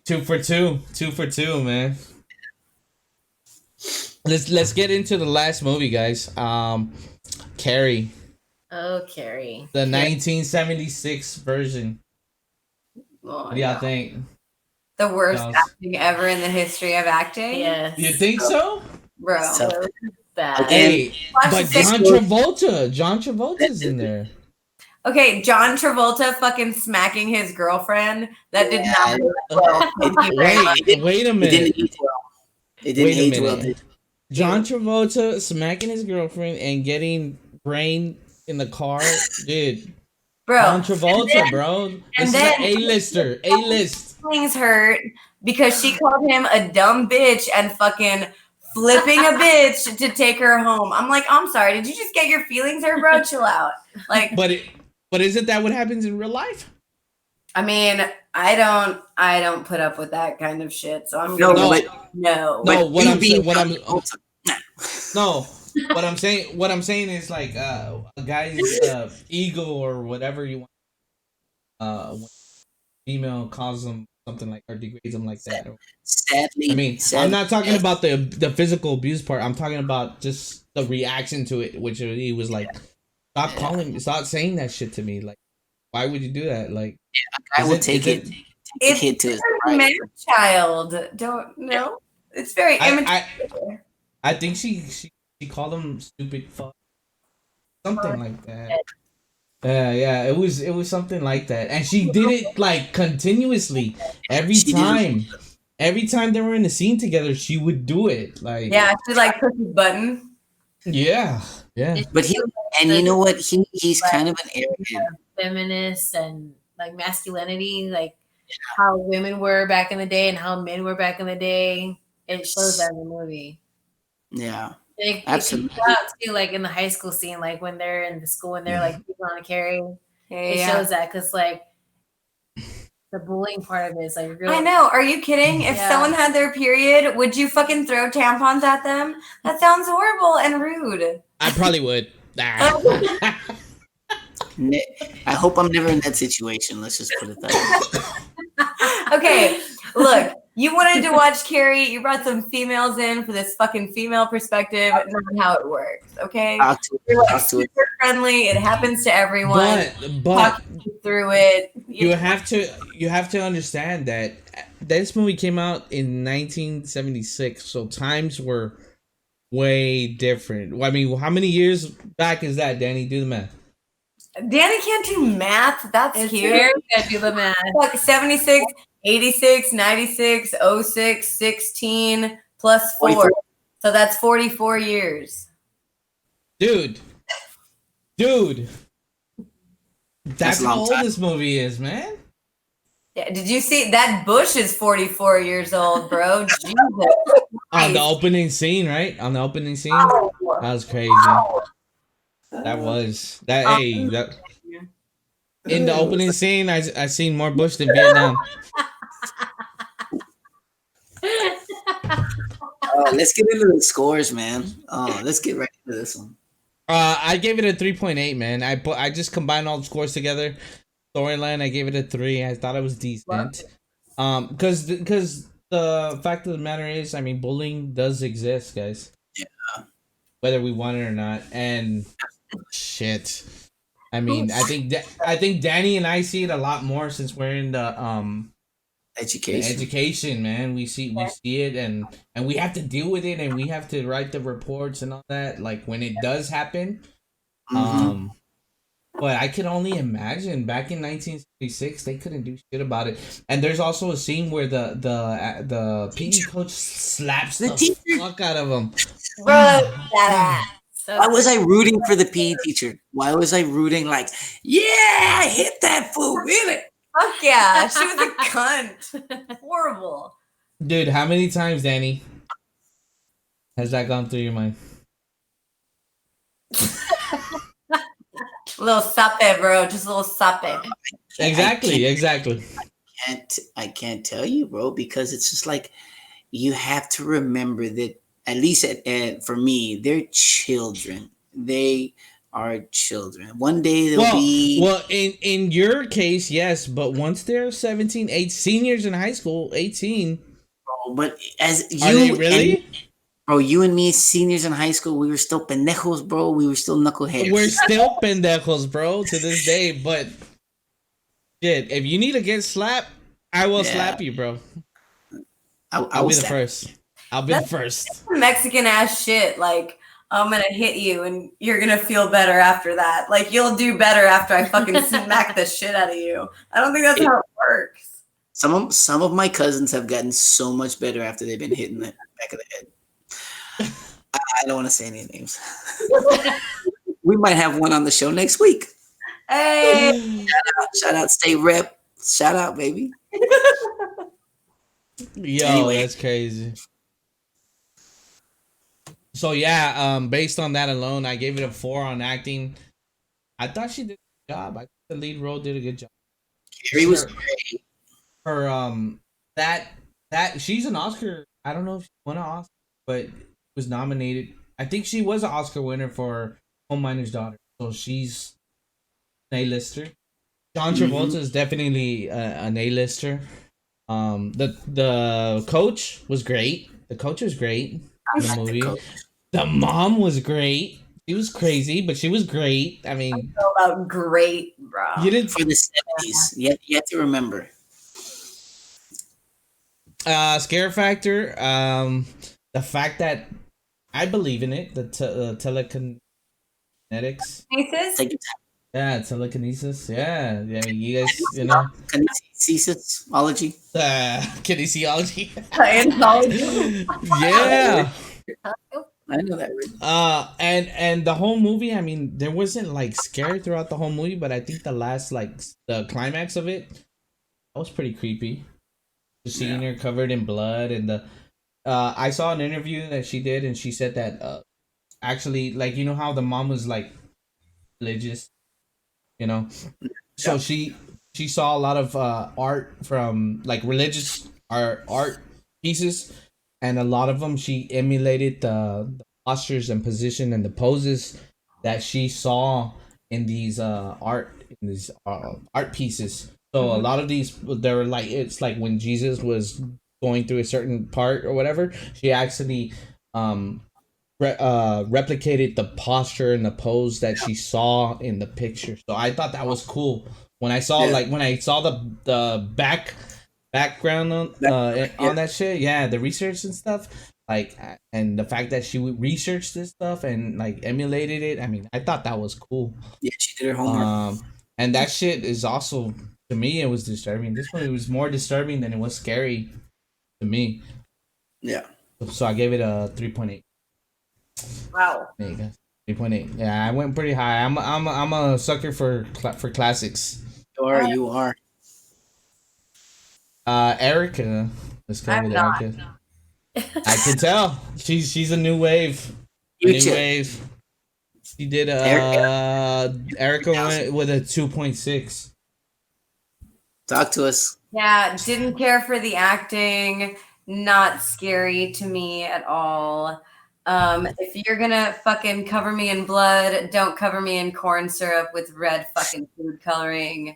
A: Two for two, man. Let's get into the last movie, guys. Carrie.
D: Oh, Carrie.
A: The 1976 version. What do y'all think?
C: The worst acting ever in the history of acting?
D: Yes.
A: You think so?
C: Bro.
D: So bad.
A: Hey, but John Travolta's in there.
C: Okay, John Travolta fucking smacking his girlfriend. That did not
A: Wait a minute.
B: It didn't age well.
A: John Travolta smacking his girlfriend and getting brain in the car, dude.
C: Bro,
A: John Travolta, bro. This is an A-lister. A-list.
C: Feelings hurt because she called him a dumb bitch and fucking flipping a bitch to take her home. I'm like, I'm sorry. Did you just get your feelings hurt, bro? Chill out. Like,
A: but isn't that what happens in real life?
C: I mean, I don't put up with that kind of shit. So I'm
A: no. What I'm saying is like a guy's ego or whatever you want. When female calls them something like or degrades them like that.
B: Sadly,
A: I mean, I'm not talking about the physical abuse part. I'm talking about just the reaction to it, which he was like, stop saying that shit to me. Like, why would you do that? Like,
B: I would take it.
C: It's kid to his man child. Don't know. It's very immature.
A: I think she called him stupid fuck. Something like that. Yeah, it was something like that. And she did it like continuously. Every time they were in the scene together, she would do it. Like
C: she like push his button.
A: Yeah.
B: But you know what? He's kind of an arrogant
D: feminist and like masculinity, like how women were back in the day and how men were back in the day. It shows that in the movie.
B: Yeah.
D: Absolutely. It too, like in the high school scene, like when they're in the school and they're like on Carrie, it shows that because like the bullying part of it is like really.
C: I know. Are you kidding? If someone had their period, would you fucking throw tampons at them? That sounds horrible and rude.
A: I probably would.
B: I hope I'm never in that situation. Let's just put it that
C: way. Okay, look. You wanted to watch Carrie. You brought some females in for this fucking female perspective, not how it works. Okay, you're like super friendly. It happens to everyone.
A: But
C: talk through it.
A: You have to understand that this movie came out in 1976, so times were way different. I mean, how many years back is that, Danny? Do the math.
C: Danny can't do math. That's cute.
D: Very good. Do the math.
C: Like 76. 86, 96, 06, 16 plus 4. 44. So that's 44 years.
A: Dude. That's how old this movie is, man.
C: Yeah, did you see that Bush is 44 years old, bro? Jesus.
A: On the opening scene, right? On the opening scene? That was crazy. In the opening scene, I seen more Bush than Vietnam.
B: Let's get into the scores, man. Let's get right into this one.
A: I gave it a 3.8, man. I just combined all the scores together. Storyline, I gave it a 3. I thought it was decent. Because the fact of the matter is, I mean, bullying does exist, guys.
B: Yeah.
A: Whether we want it or not, and shit. I mean, I think Danny and I see it a lot more since we're in the
B: Education.
A: Education, man. We see it, and we have to deal with it, and we have to write the reports and all that. Like when it does happen, um. But I could only imagine back in 1966 they couldn't do shit about it. And there's also a scene where the PE coach slaps the fuck out of him.
C: Bro, that ass.
B: Why was I rooting for the PE teacher? Why was I rooting like, yeah, hit that fool, hit it?
C: Fuck yeah, she was a cunt. Horrible.
A: Dude, how many times, Danny, has that gone through your mind?
C: Little sape, bro. Just a little sape.
A: Exactly.
B: I can't tell you, bro, because it's just like you have to remember that at least for me, they're children. They are children. One day they'll be
A: well. In your case, yes, but once they're 17, 8 seniors in high school, 18.
B: Bro, but as you
A: are they really?
B: Bro, you and me, seniors in high school, we were still pendejos, bro. We were still knuckleheads.
A: We're still pendejos, bro, to this day. But shit, if you need to get slapped, I will slap you, bro. I'll be the first. I'll be the first.
C: Mexican ass shit. Like, I'm gonna hit you and you're gonna feel better after that. Like, you'll do better after I fucking smack the shit out of you. I don't think that's how it works.
B: Some of my cousins have gotten so much better after they've been hit in the back of the head. I don't want to say any names. We might have one on the show next week.
C: Hey,
B: shout out, state rep. Shout out, baby.
A: Yo,
B: Anyway.
A: That's crazy. So yeah, based on that alone, I gave it a 4 on acting. I thought she did a good job. I think the lead role did a good job.
B: Carrie was great.
A: Her that she's an Oscar. I don't know if she won an Oscar, but was nominated. I think she was an Oscar winner for Home Miner's Daughter. So she's an A-lister. John Travolta is definitely an A-lister. The coach was great. The coach was great in the movie. The mom was great. She was crazy, but she was great. I mean,
C: about great, bro.
A: You didn't
B: for the 70s. You have to remember.
A: Scare factor. The fact that I believe in it. The telekinetics. Yeah, telekinesis. Yeah, I mean, you guys, you know,
B: kinesiology,
A: kinesiology.
C: Scientology.
A: Yeah,
B: I know that. Right?
A: And the whole movie. I mean, there wasn't like scary throughout the whole movie, but I think the last the climax of it, that was pretty creepy. Just seeing her covered in blood and I saw an interview that she did, and she said that actually, like, you know how the mom was like religious. You know, so she saw a lot of art from like religious art pieces, and a lot of them she emulated the postures and position and the poses that she saw in these art pieces. So a lot of these, they were like, it's like when Jesus was going through a certain part or whatever, she actually replicated the posture and the pose that she saw in the picture. So I thought that was cool. When I saw the background on that shit, the research and stuff, like, and the fact that she researched this stuff and like emulated it. I mean, I thought that was cool.
B: Yeah, she did her homework.
A: And that shit is also, to me, it was disturbing. This movie was more disturbing than it was scary to me.
B: Yeah.
A: So I gave it a 3.8.
C: Wow.
A: There you go. 3.8. Yeah, I went pretty high. I'm a sucker for classics.
B: You are.
A: Erika. Let's go with Erika. I can tell. She's a new wave. Wave. She did Erika went with a 2.6.
B: Talk to us.
C: Yeah, didn't care for the acting. Not scary to me at all. If you're gonna fucking cover me in blood, don't cover me in corn syrup with red fucking food coloring.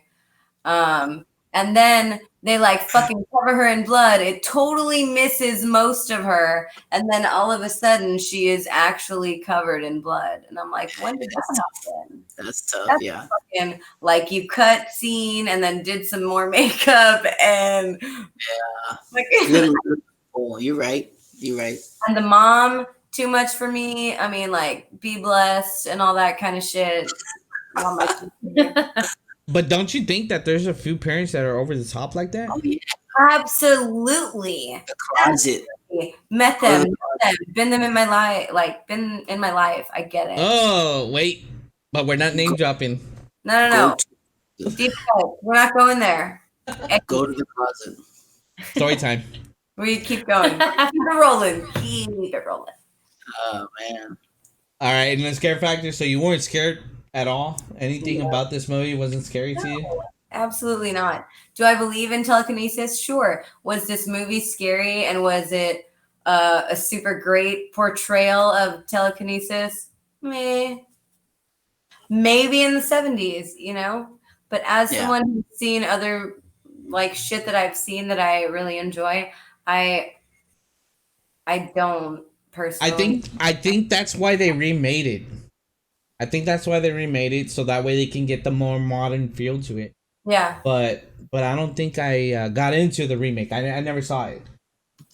C: And then they like fucking cover her in blood. It totally misses most of her, and then all of a sudden she is actually covered in blood. And I'm like, when did that happen?
B: That's tough.
C: That's
B: Yeah.
C: fucking, like, you cut scene and then did some more makeup and like,
B: Literally, oh, you're right. You're right.
C: and the mom, too much for me. I mean, like, be blessed and all that kind of shit.
A: But don't you think that there's a few parents that are over the top like that?
B: Oh yeah.
C: Absolutely.
B: The closet.
C: Met them, been them in my life, like been in my life. I get it.
A: Oh, wait. But we're not name dropping.
C: No. Deep cut. We're not going there.
B: Go to the closet.
A: Story time.
C: We keep going. Keep it rolling. Keep it rolling.
B: Oh man.
A: All right, and the scare factor. So you weren't scared at all? Anything about this movie wasn't scary to you?
C: Absolutely not. Do I believe in telekinesis? Sure. Was this movie scary, and was it a super great portrayal of telekinesis? Maybe in the 70s, you know? But as someone who's seen other like shit that I've seen that I really enjoy, I don't personally.
A: I think that's why they remade it. I think that's why they remade it, so that way they can get the more modern feel to it.
C: Yeah.
A: But I don't think I got into the remake. I never saw it.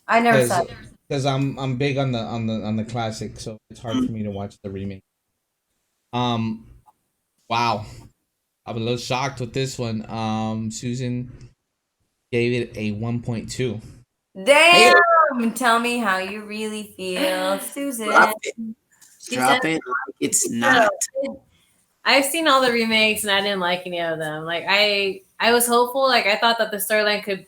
C: I never saw it
A: because I'm big on the classic, so it's hard for me to watch the remake. Wow, I'm a little shocked with this one. Susan gave it a 1.2.
C: Damn! Tell me how you really feel, Susan.
B: Drop it like it's not.
D: I've seen all the remakes and I didn't like any of them. Like I was hopeful. Like I thought that the storyline could,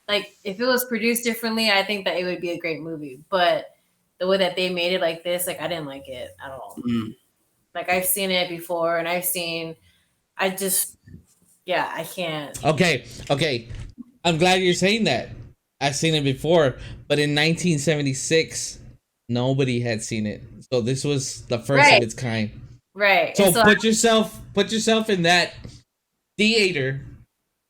D: like, if it was produced differently, I think that it would be a great movie. But the way that they made it like this, like I didn't like it at all. Like I've seen it before, and I can't.
A: Okay. I'm glad you're saying that. I've seen it before, but in 1976, nobody had seen it, so this was the first of its kind.
D: Right.
A: So put yourself in that theater,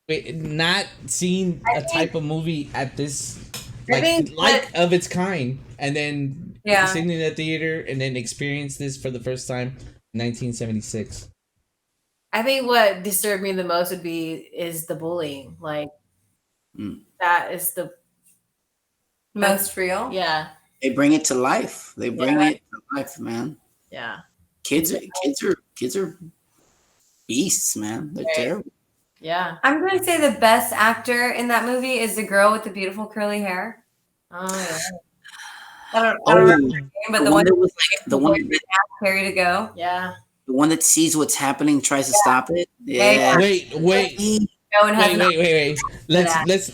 A: not seeing a type of movie at this like of its kind, and then sitting in the theater and then experience this for the first time in 1976.
D: I think what disturbed me the most is the bullying. Like that is the
C: most real.
D: Yeah.
B: They bring it to life. They bring it to life, man.
D: Yeah.
B: Kids are beasts, man. They're terrible.
D: Yeah.
C: I'm going to say the best actor in that movie is the girl with the beautiful curly hair.
D: Oh,
C: I don't remember her name, but the one that was
B: like the one that
C: Carrie to go.
D: Yeah.
B: The one that sees what's happening, tries to stop it. Yeah.
A: Wait. Let's.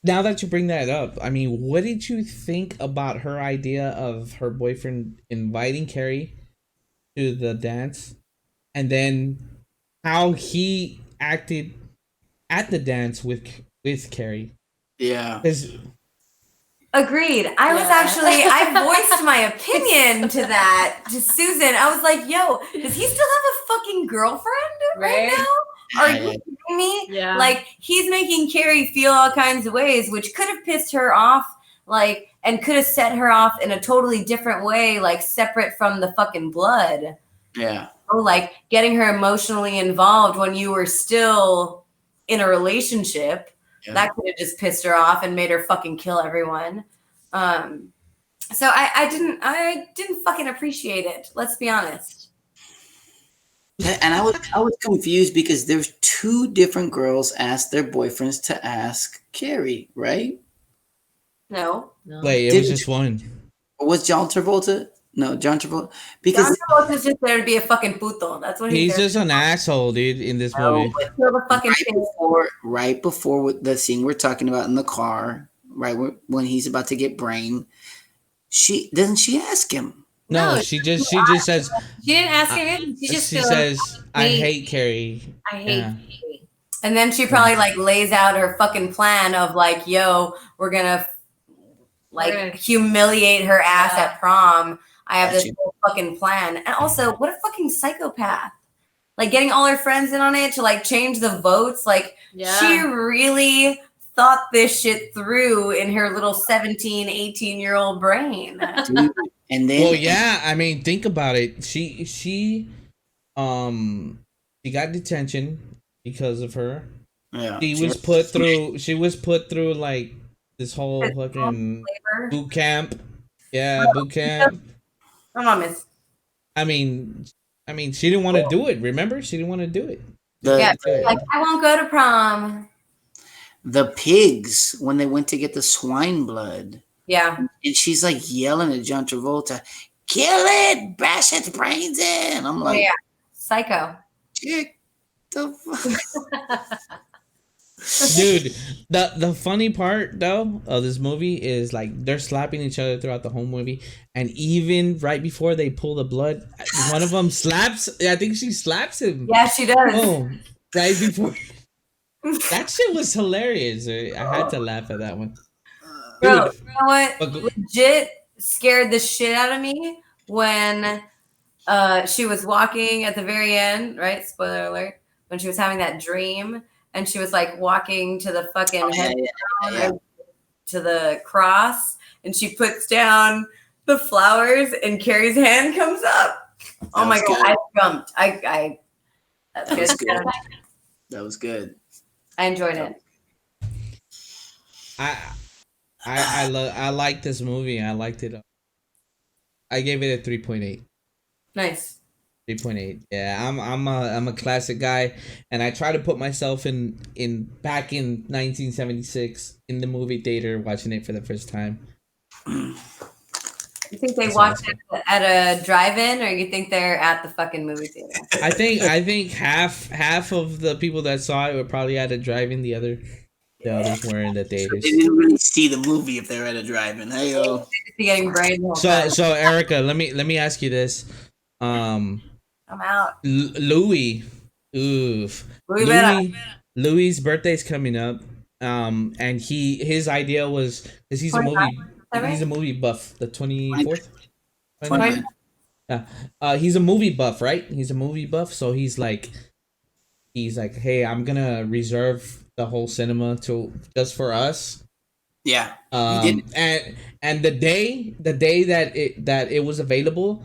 A: Now that you bring that up, I mean, what did you think about her idea of her boyfriend inviting Carrie to the dance, and then how he acted at the dance with Carrie?
B: Yeah.
C: Agreed. I voiced my opinion to that to Susan. I was like, yo, does he still have a fucking girlfriend right now? Are you kidding me?
D: Yeah.
C: Like, he's making Carrie feel all kinds of ways, which could have pissed her off, like, and could have set her off in a totally different way, like, separate from the fucking blood.
B: Yeah.
C: Oh, like, getting her emotionally involved when you were still in a relationship. Yeah. That could have just pissed her off and made her fucking kill everyone. So I didn't fucking appreciate it. Let's be honest.
B: And I was confused because there's two different girls asked their boyfriends to ask Carrie, right?
C: No.
A: Wait, it was just one.
B: Or was John Travolta? No, John Travolta. Because
C: John Travolta's just there to be a fucking puto. That's what
A: he's just an asshole, dude, in this movie.
B: Right before the scene we're talking about in the car, right when he's about to get brain, she ask him.
A: No, she just says
D: she didn't ask him. She
A: says, "I hate Carrie.
D: I hate Carrie."
C: And then she probably like lays out her fucking plan of like, "Yo, we're gonna humiliate her ass at prom. I have this whole fucking plan." And also, what a fucking psychopath! like getting all her friends in on it to like change the votes. Like
D: Yeah.
C: she really thought this shit through in her little 17, 18-year-old brain.
B: Dude, and then
A: Well, yeah. I mean, think about it. She got detention because of her.
B: yeah,
A: She was put through. She was put through like this whole fucking
C: Flavor.
A: boot camp. Yeah, boot camp.
C: Come on, miss.
A: I mean, she didn't want to do it. Remember, she didn't want to do it.
C: Yeah,
B: the
C: like I won't go to prom.
B: the pigs when they went to get the swine blood,
C: Yeah.
B: and she's like yelling at John Travolta, "Kill it, bash its brains in." I'm
C: Oh,
B: like,
C: yeah. Psycho.
B: chick, the fuck?
A: Dude, the funny part though of this movie is like they're slapping each other throughout the whole movie, and even right before they pull the blood, one of them slaps. I think she slaps him.
C: Yeah, she does.
A: Oh, right before. That shit was hilarious. I had to laugh at that one.
C: Bro,
A: Dude,
C: you know what?
A: but go-
C: Legit scared the shit out of me when she was walking at the very end, right? Spoiler alert. When she was having that dream and she was like walking to the fucking head down to the cross and she puts down the flowers and Carrie's hand comes up. Oh my god, I jumped.
B: That was good. That was good.
C: I enjoyed it.
A: I like this movie. I liked it. I gave it a 3.8.
C: Nice.
A: 3.8. Yeah, I'm a classic guy, and I try to put myself in back in 1976 in the movie theater watching it for the first time.
C: You think they watched it at a drive-in, or you think they're at the fucking movie theater?
A: I think half of the people that saw it were probably at a drive-in. The others were in the theaters.
B: They didn't really see the movie if they were at a drive-in. Hey yo.
C: Getting brain.
A: So Erica, let me ask you this.
C: I'm out.
A: Louis, Louis' birthday's coming up. And his idea was because he's a movie buff. The 24th.
B: 29.
A: Yeah. He's a movie buff, right? He's a movie buff, so he's like, hey, I'm gonna reserve the whole cinema to just for us.
B: Yeah.
A: And the day that it was available,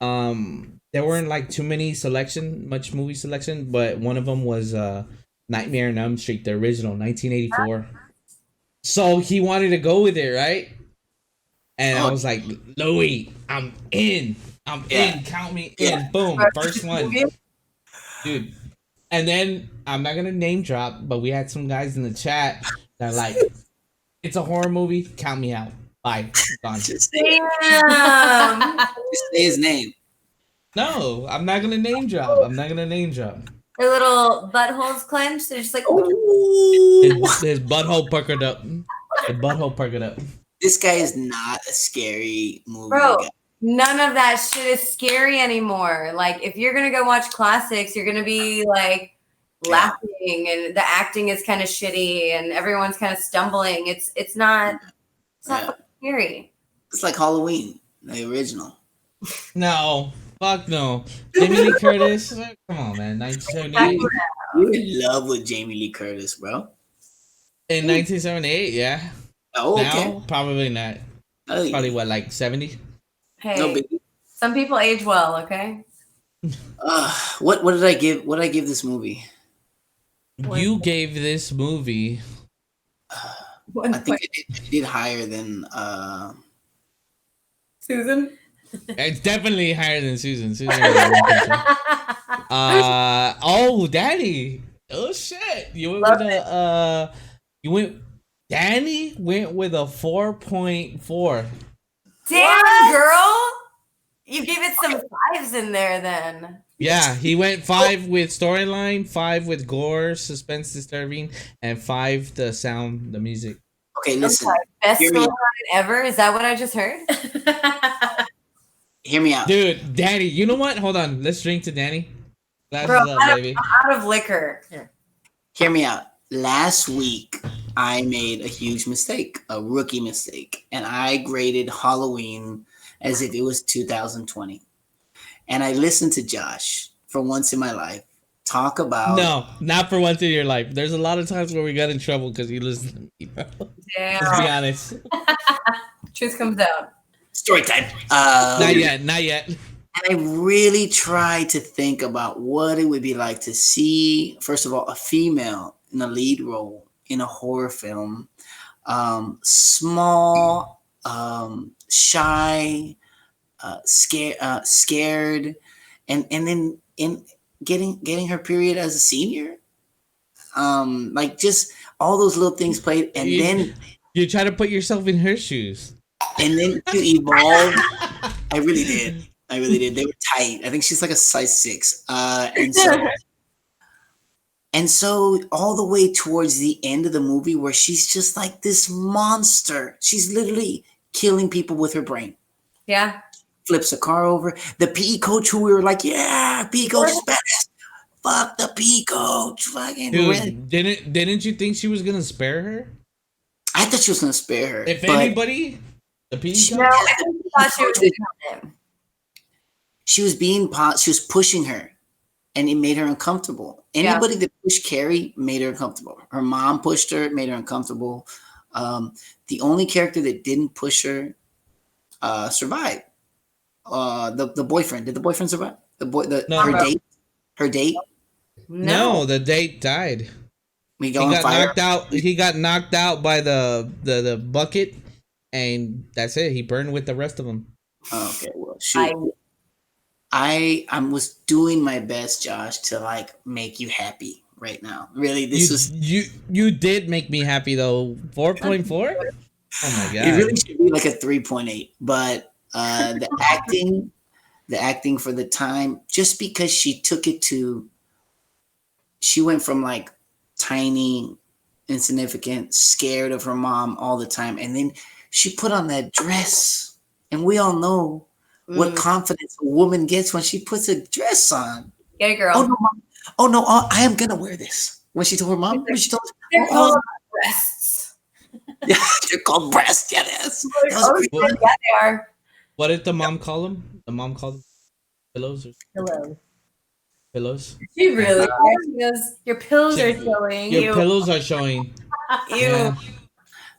A: there weren't like too much movie selection, but one of them was Nightmare on Elm Street, the original 1984. So he wanted to go with it, right? And I was like, Louis, I'm in. Count me in. Boom. First one. Dude. And then I'm not gonna name drop, but we had some guys in the chat that like, it's a horror movie, count me out. Bye. Gone.
B: Just say his name.
A: No, I'm not gonna name drop.
C: Their little buttholes clenched. They're just like,
A: His butthole puckered up.
B: This guy is not a scary movie
C: bro.
B: guy.
C: None of that shit is scary anymore. Like, if you're gonna go watch classics, you're gonna be like laughing, and the acting is kind of shitty, and everyone's kind of stumbling. It's not fucking scary.
B: It's like Halloween, the original.
A: No, fuck no. Jamie Lee Curtis. Come on, man. 1978.
B: You're in love with Jamie Lee Curtis, bro.
A: In 1978, yeah.
B: Oh, okay.
A: Now, probably not.
B: Oh, yeah.
A: Probably what, like 70?
C: Hey,
B: No biggie.
C: some people age well. Okay.
B: What did I give? What did I give this movie?
A: You gave this movie.
B: I think it did higher than
C: Susan.
A: It's definitely higher than Susan. Oh, Daddy. Oh shit. Danny went with a 4.4.
C: Damn, girl. You gave it some fives in there then.
A: Yeah, he went 5 with storyline, 5 with gore, suspense disturbing, and 5 the sound, the music.
B: Okay, listen.
C: Best storyline ever? Is that what I just heard?
B: Hear me out.
A: Dude, Danny, you know what? Hold on. Let's drink to Danny. That's
C: Bro,
A: up, baby.
C: I'm out of liquor. Here.
B: Hear me out. Last week, I made a huge mistake, a rookie mistake, and I graded Halloween as if it was 2020. And I listened to Josh for once in my life, talk about.
A: No, not for once in your life. There's a lot of times where we got in trouble because you listen to me, bro. Let's be
C: Damn.
A: honest.
C: Truth comes out.
B: Story time.
A: Not yet. Not yet.
B: And I really tried to think about what it would be like to see, first of all, a female in a lead role in a horror film. Small, shy, scared, and then in getting her period as a senior. Like just all those little things played, and then
A: you try to put yourself in her shoes.
B: And then to evolve, I really did. They were tight. I think she's like a size 6. And so all the way towards the end of the movie where she's just like this monster. She's literally killing people with her brain.
C: Yeah.
B: Flips a car over. The PE coach who we were like, yeah, PE coach is badass. Fuck the PE coach. Fucking
A: dude, didn't you think she was gonna spare her?
B: I thought she was gonna spare her.
A: If anybody, the PE coach?
C: No, I thought she was doing him.
B: She was pushing her, and it made her uncomfortable. Anybody that pushed Carrie made her uncomfortable. Her mom pushed her, made her uncomfortable. The only character that didn't push her survived. The boyfriend. Did the boyfriend survive? Her date.
A: No, the date died.
B: He got
A: knocked out. He got knocked out by the bucket, and that's it. He burned with the rest of them.
B: Okay, well, shoot. I was doing my best, Josh, to like make you happy right now. Really,
A: you did make me happy though. 4.4. Oh my god!
B: It really should be like a 3.8, but the acting for the time, just because she went from like tiny, insignificant, scared of her mom all the time, and then she put on that dress, and we all know what confidence a woman gets when she puts a dress on.
C: Yeah, girl.
B: Oh no, mom. Oh no, I am gonna wear this. When she told her mom,
C: they're called breasts.
B: Yeah, they're called breasts. Yeah, yes.
C: Yeah, they are.
A: What did the mom call them? The mom called them pillows. Pillows.
D: She really? She goes, your pillows are showing.
A: Your pillows are showing.
C: Ew.
A: Yeah.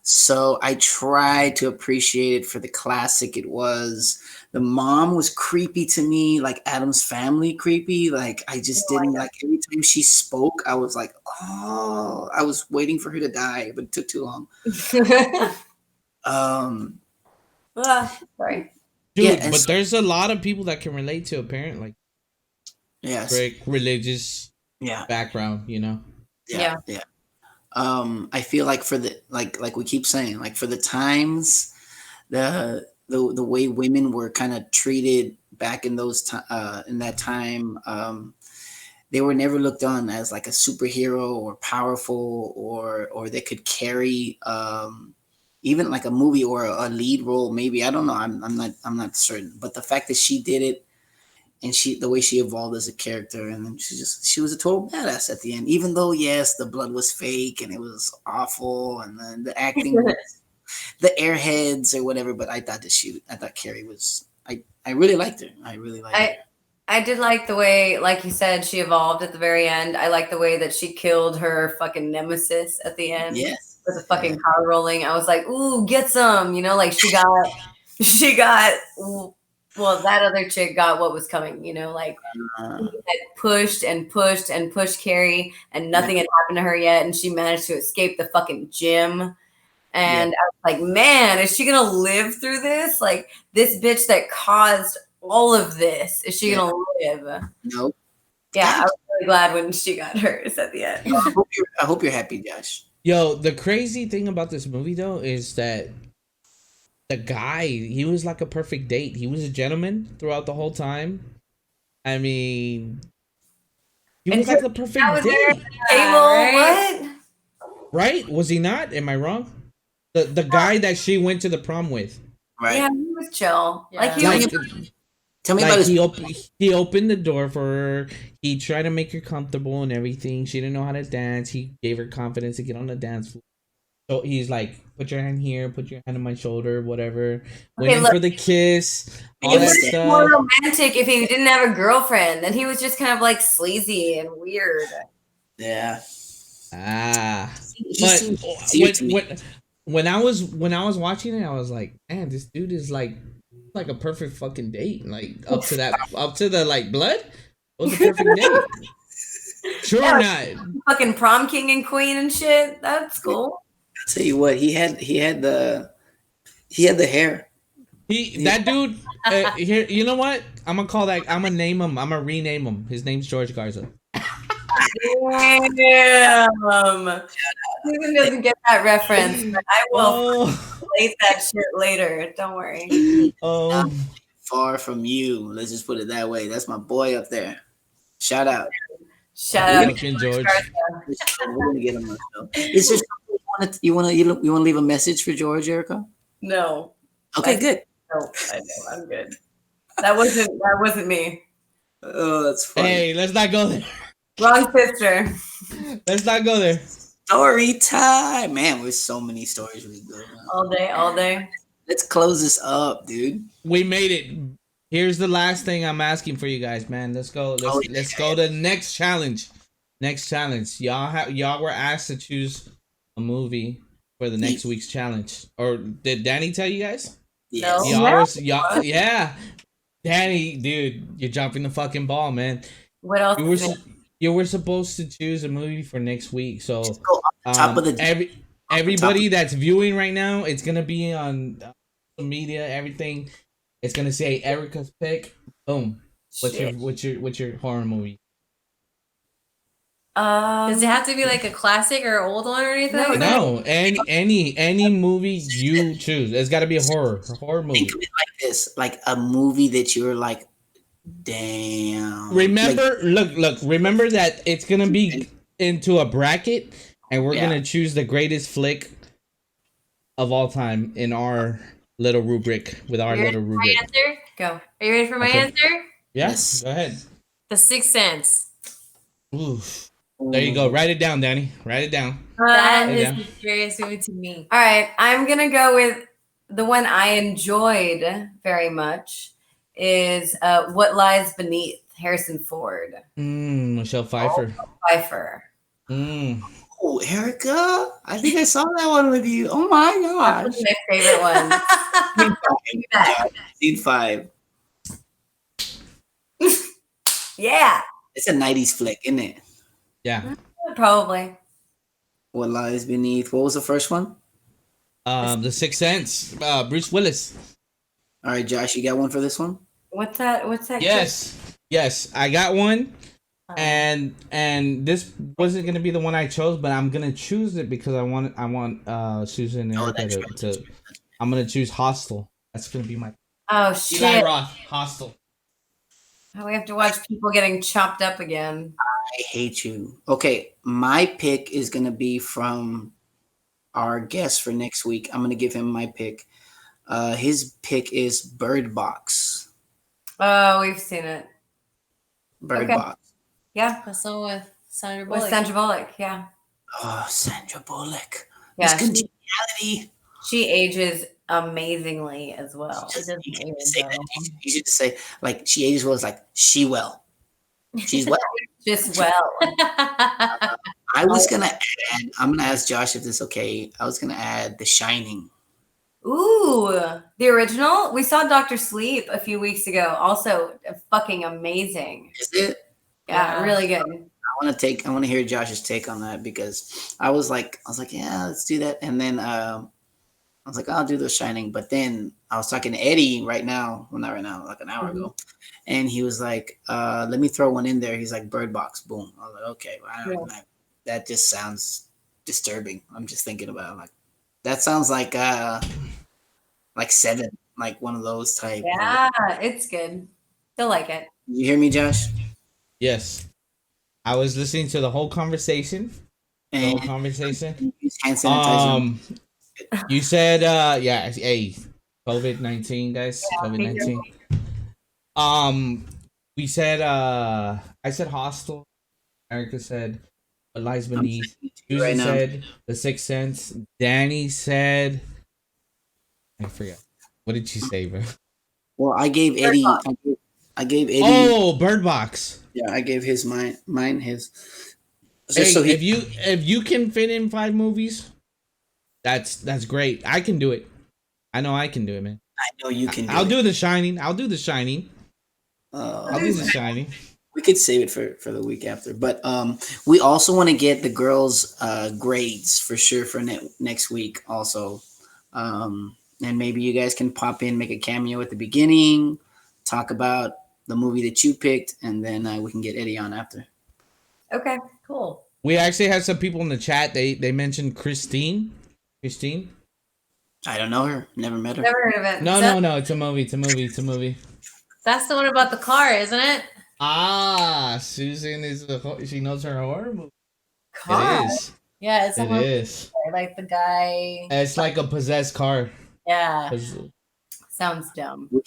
B: So I tried to appreciate it for the classic it was. The mom was creepy to me, like Adam's Family creepy. Like I just didn't like every time she spoke, I was like, oh, I was waiting for her to die, but it took too long.
C: Sorry.
A: Dude,
B: Yeah,
A: but there's a lot of people that can relate to a parent like religious background, you know?
B: Yeah. I feel like for the like we keep saying, like for the times, the way women were kind of treated back in those in that time, they were never looked on as like a superhero or powerful or they could carry even like a movie or a lead role. Maybe I don't know. I'm not certain. But the fact that she did it. And the way she evolved as a character, and then she was a total badass at the end. Even though, yes, the blood was fake and it was awful, and then the acting, the airheads or whatever. But I thought Carrie was. I really liked her. I really liked her.
C: I did like the way, like you said, she evolved at the very end. I like the way that she killed her fucking nemesis at the end.
B: Yes,
C: with the fucking car rolling. I was like, ooh, get some. You know, like she got. Well, that other chick got what was coming, you know, like had pushed and pushed and pushed Carrie, and nothing had happened to her yet, and she managed to escape the fucking gym. And I was like, man, is she gonna live through this? Like this bitch that caused all of this, is she gonna live?
B: Nope.
C: Yeah, I was really glad when she got hers at the end.
B: I hope you're happy, Josh.
A: Yo, the crazy thing about this movie though is that the guy, he was like a perfect date. He was a gentleman throughout the whole time. I mean, he was like the perfect date.
C: What?
A: Right? Was he not? Am I wrong? The guy that she went to the prom with.
B: Right.
C: Yeah, he was chill.
D: Yeah.
C: Like he was.
B: Tell me about his.
A: He opened the door for her. He tried to make her comfortable and everything. She didn't know how to dance. He gave her confidence to get on the dance floor. So he's like, put your hand here, put your hand on my shoulder, whatever. Went
C: Okay,
A: in
C: look,
A: for the kiss, all
C: it
A: that
C: would be more
A: stuff.
C: romantic if he didn't have a girlfriend. Then he was just kind of like sleazy and weird.
B: Yeah.
A: Ah,
B: He
A: but
B: seems sincere to me.
A: when I was watching it, I was like, man, this dude is like a perfect fucking date. Like up to the like blood. It was a perfect date. Sure or
C: Yeah,
A: not.
C: fucking prom king and queen and shit. That's cool.
B: I'll tell you what, he had the hair.
A: That dude. Here, you know what? I'm gonna call that. I'm gonna name him. I'm gonna rename him. His name's George Garza.
C: Damn. Susan doesn't get that reference, but I will
A: Oh,
C: relate that shit later. Don't worry.
A: oh.
B: Far from you. Let's just put it that way. That's my boy up there. Shout out.
C: Shout out to
A: Fucking George.
B: We're gonna get him on the show. Is there something you want to leave a message for George, Erica?
C: No.
B: Okay, good.
C: No, I know. I'm good. That wasn't me.
B: Oh, that's funny.
A: Hey, let's not go there.
C: Wrong sister.
A: Let's not go there.
B: Story time, man. There's so many stories we go.
C: All day.
B: Let's close this up, dude.
A: We made it. Here's the last thing I'm asking for you guys, man. Let's go. Let's go to the next challenge. Next challenge. Y'all were asked to choose a movie for the next week's challenge. Or did Danny tell you guys?
B: Yes.
A: Yeah. Danny, dude, you're jumping the fucking ball, man.
C: What else?
A: You were supposed to choose a movie for next week. So
B: Go off the top of the
A: everybody that's viewing right now, it's gonna be on social media, everything. It's gonna say Erica's pick. Boom. What's your horror movie?
D: Does it have to be like a classic or an old one or anything?
A: No, any movie you choose. It's got to be a horror movie.
B: Think of it like this, like a movie that you're like, damn.
A: Remember, look. Remember that it's gonna be into a bracket, and we're gonna choose the greatest flick of all time in our little rubric. With our little rubric.
D: My answer?
C: Go.
D: Are you ready for my answer?
A: Yes. Go ahead.
D: The Sixth Sense.
A: Oof. There you go. Write it down, Danny. Write it down.
D: That is the scariest movie to me.
C: All right, I'm gonna go with the one I enjoyed very much. Is What Lies Beneath, Harrison Ford.
A: Michelle Pfeiffer.
C: Pfeiffer.
B: Oh, Erica, I think I saw that one with you. Oh my gosh.
C: That's my favorite one.
B: Scene 5.
C: Yeah.
B: It's a 90s flick, isn't it?
A: Yeah.
C: Probably.
B: What Lies Beneath. What was the first one?
A: The Sixth Sense. Bruce Willis.
B: All right, Josh, you got one for this one?
C: What's that?
A: Yes, I got one. And this wasn't gonna be the one I chose, but I'm gonna choose it because I want Susan and Erica to I'm gonna choose Hostel. That's gonna be my
C: shit.
A: Eli Roth, Hostel.
C: Oh, we have to watch people getting chopped up again.
B: I hate you. Okay, my pick is gonna be from our guest for next week. I'm gonna give him my pick. His pick is Bird Box.
C: Oh, we've seen it.
B: Bird Box.
C: Yeah.
D: That's the one with Sandra Bullock.
C: With Sandra Bullock, yeah.
B: Oh, Sandra Bullock.
C: Yeah,
B: It's congeniality.
C: She ages amazingly as well.
B: You should say, like, she ages well. It's like, she well. She's well.
C: Just well.
B: I was going to add, I'm going to ask Josh if this is okay. I was going to add The Shining.
C: Ooh, the original? We saw Dr. Sleep a few weeks ago. Also fucking amazing.
B: Is it?
C: Yeah, really good.
B: I want to hear Josh's take on that because I was like, yeah, let's do that. And then I was like, I'll do The Shining. But then I was talking to Eddie like an hour ago. And he was like, let me throw one in there. He's like, Bird Box, boom. I was like, okay. That just sounds disturbing. I'm just thinking about it. Like, that sounds like Seven, like one of those type.
C: Yeah, it's good. They'll like it.
B: You hear me, Josh?
A: Yes. I was listening to the whole conversation. Hand sanitizer. You said hey, COVID-19, guys. Yeah, COVID-19. We said I said Hostel. Erica said What Lies
B: I'm
A: Beneath.
B: sending it to you
A: Susan
B: right now.
A: said The Sixth Sense. Danny said, I forgot. What did she say, bro?
B: Well, I gave Eddie. I gave Eddie.
A: Oh, Bird Box.
B: Yeah, I gave his mine his. Just
A: Hey,
B: so he.
A: if you can fit in 5 movies, that's great. I can do it. I know I can do it, man.
B: I know you can.
A: I'll do The Shining. I'll do The Shining. I'll do The Shining.
B: We could save it for the week after, but we also want to get the girls' grades for sure for next week also, and maybe you guys can pop in, make a cameo at the beginning, talk about the movie that you picked, and then we can get Eddie on after.
C: Okay,
D: Cool.
A: We actually have some people in the chat. They mentioned Christine. Christine?
B: I don't know her. Never met her.
C: never heard of it.
A: No. It's a movie. It's a movie.
D: That's the one about the car, isn't it?
A: Ah, Susan she knows her horror movie.
C: Car?
A: It is.
D: Yeah, it's the
A: It
D: one
A: is.
D: like the guy.
A: It's like a possessed car.
D: Yeah.
C: Sounds dumb.
B: We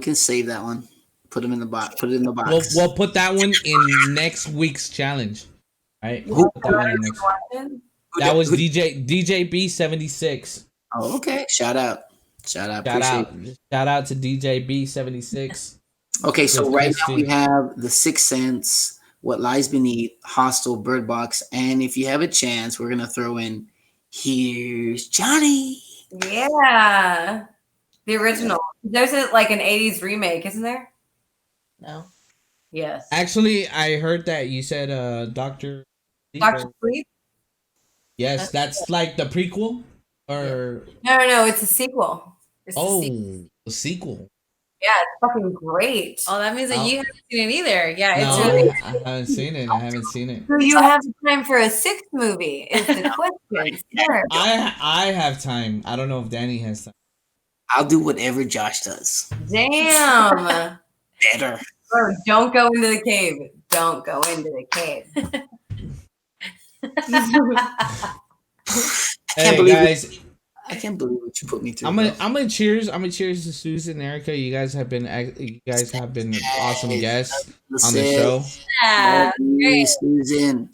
B: can save that one. Put them in the box. Put it in the box.
A: We'll put that one in next week's challenge. Right? We'll put that one in next. That was DJ B76.
B: Oh, okay. Shout out.
A: Shout out to DJ B76.
B: Okay, so
A: With
B: right
A: Christine.
B: now we have The Sixth Sense, What Lies Beneath, Hostel, Bird Box, and if you have a chance, we're gonna throw in Here's Johnny.
C: Yeah. The original. There's like an 80s remake, isn't there?
D: No.
C: Yes.
A: Actually, I heard that you said Dr.
C: Dr. Sleep?
A: Yes, that's like the prequel or
C: No, it's a sequel. It's
A: the sequel.
C: Yeah, it's fucking great.
D: Oh, that means that
A: Oh.
D: you haven't seen it either. Yeah,
A: No,
D: it's really
A: I haven't seen it. I haven't seen it.
C: Do you have time for a 6th movie? Is the question. Sure.
A: I have time. I don't know if Danny has time.
B: I'll do whatever Josh does.
C: Damn.
B: Better.
C: Bro, don't go into the cave. Don't go into the cave.
A: Hey guys,
B: I can't believe what you put me through.
A: I'm gonna cheers to Susan, Erica. You guys have been awesome guests on the show.
D: yeah. Great.
B: Susan.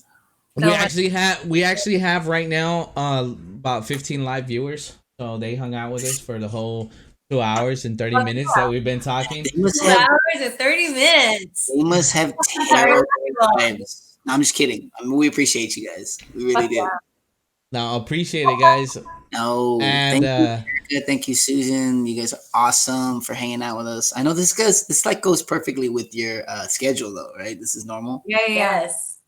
A: We actually have right now about 15 live viewers. So they hung out with us for the whole 2 hours and 30 minutes that we've been talking.
D: 2 hours and 30 minutes.
B: They must have terrible lives. No, I'm just kidding. I mean, we appreciate you guys. We really do.
A: No, appreciate it, guys.
B: No,
A: And
B: thank you, Erica. Thank you, Susan. You guys are awesome for hanging out with us. I know this goes perfectly with your schedule, though, right? This is normal.
C: Yeah.
D: Yes.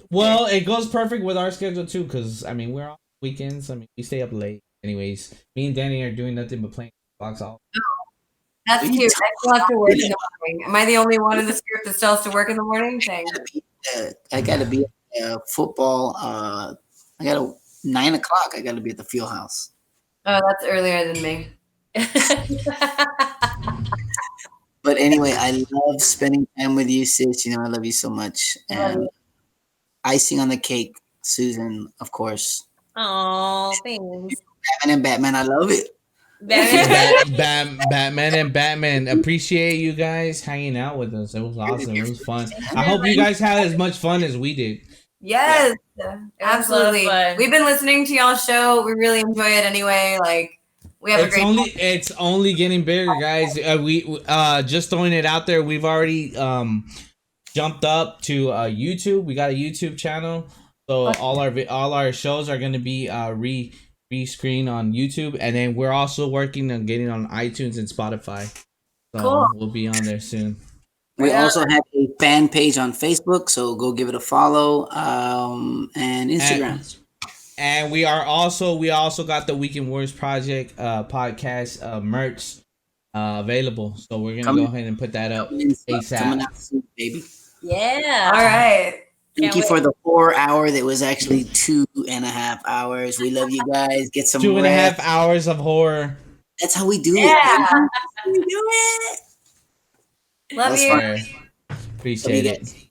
A: Well, it goes perfect with our schedule too, because I mean we're on weekends. I mean we stay up late. Anyways, me and Danny are doing nothing but playing Xbox all.
C: That's cute. I still have to work in the morning. Am I the only one in this group that still has to work in the morning? Thanks.
B: I gotta be at football. I got 9 o'clock. I gotta be at the field house.
C: Oh, that's earlier than me.
B: But anyway, I love spending time with you, sis. You know I love you so much. And icing on the cake, Susan, of course.
D: Oh, thanks.
B: Batman, I love it.
A: Batman and Batman. Appreciate you guys hanging out with us. It was awesome. It was fun. I hope you guys had as much fun as we did.
C: Yes,
D: Yeah.
C: absolutely.
D: It was a lot of fun.
C: We've been listening to y'all's show. We really enjoy it anyway. Like we have a great.
A: It's only getting bigger, guys. We just throwing it out there. We've already jumped up to YouTube. We got a YouTube channel, so all our shows are going to be re-screened on YouTube, and then we're also working on getting on iTunes and Spotify. So
C: Cool.
A: we'll be on there soon.
B: We also have a fan page on Facebook, so go give it a follow. And Instagram.
A: And we also got the Weekend Wars Project podcast merch available. So we're gonna go ahead and put that up
B: Coming
A: ASAP.
B: out soon, baby.
D: Yeah.
C: All right.
B: Thank you for the 4 hour that was actually 2.5 hours. We love you guys. Get some
A: 2.5
B: rest.
A: hours of horror.
B: That's how we do
C: Yeah.
B: it. That's how we do it.
C: Love
B: That's
C: you.
B: fun.
A: Appreciate
B: Love you
A: it.
B: guys.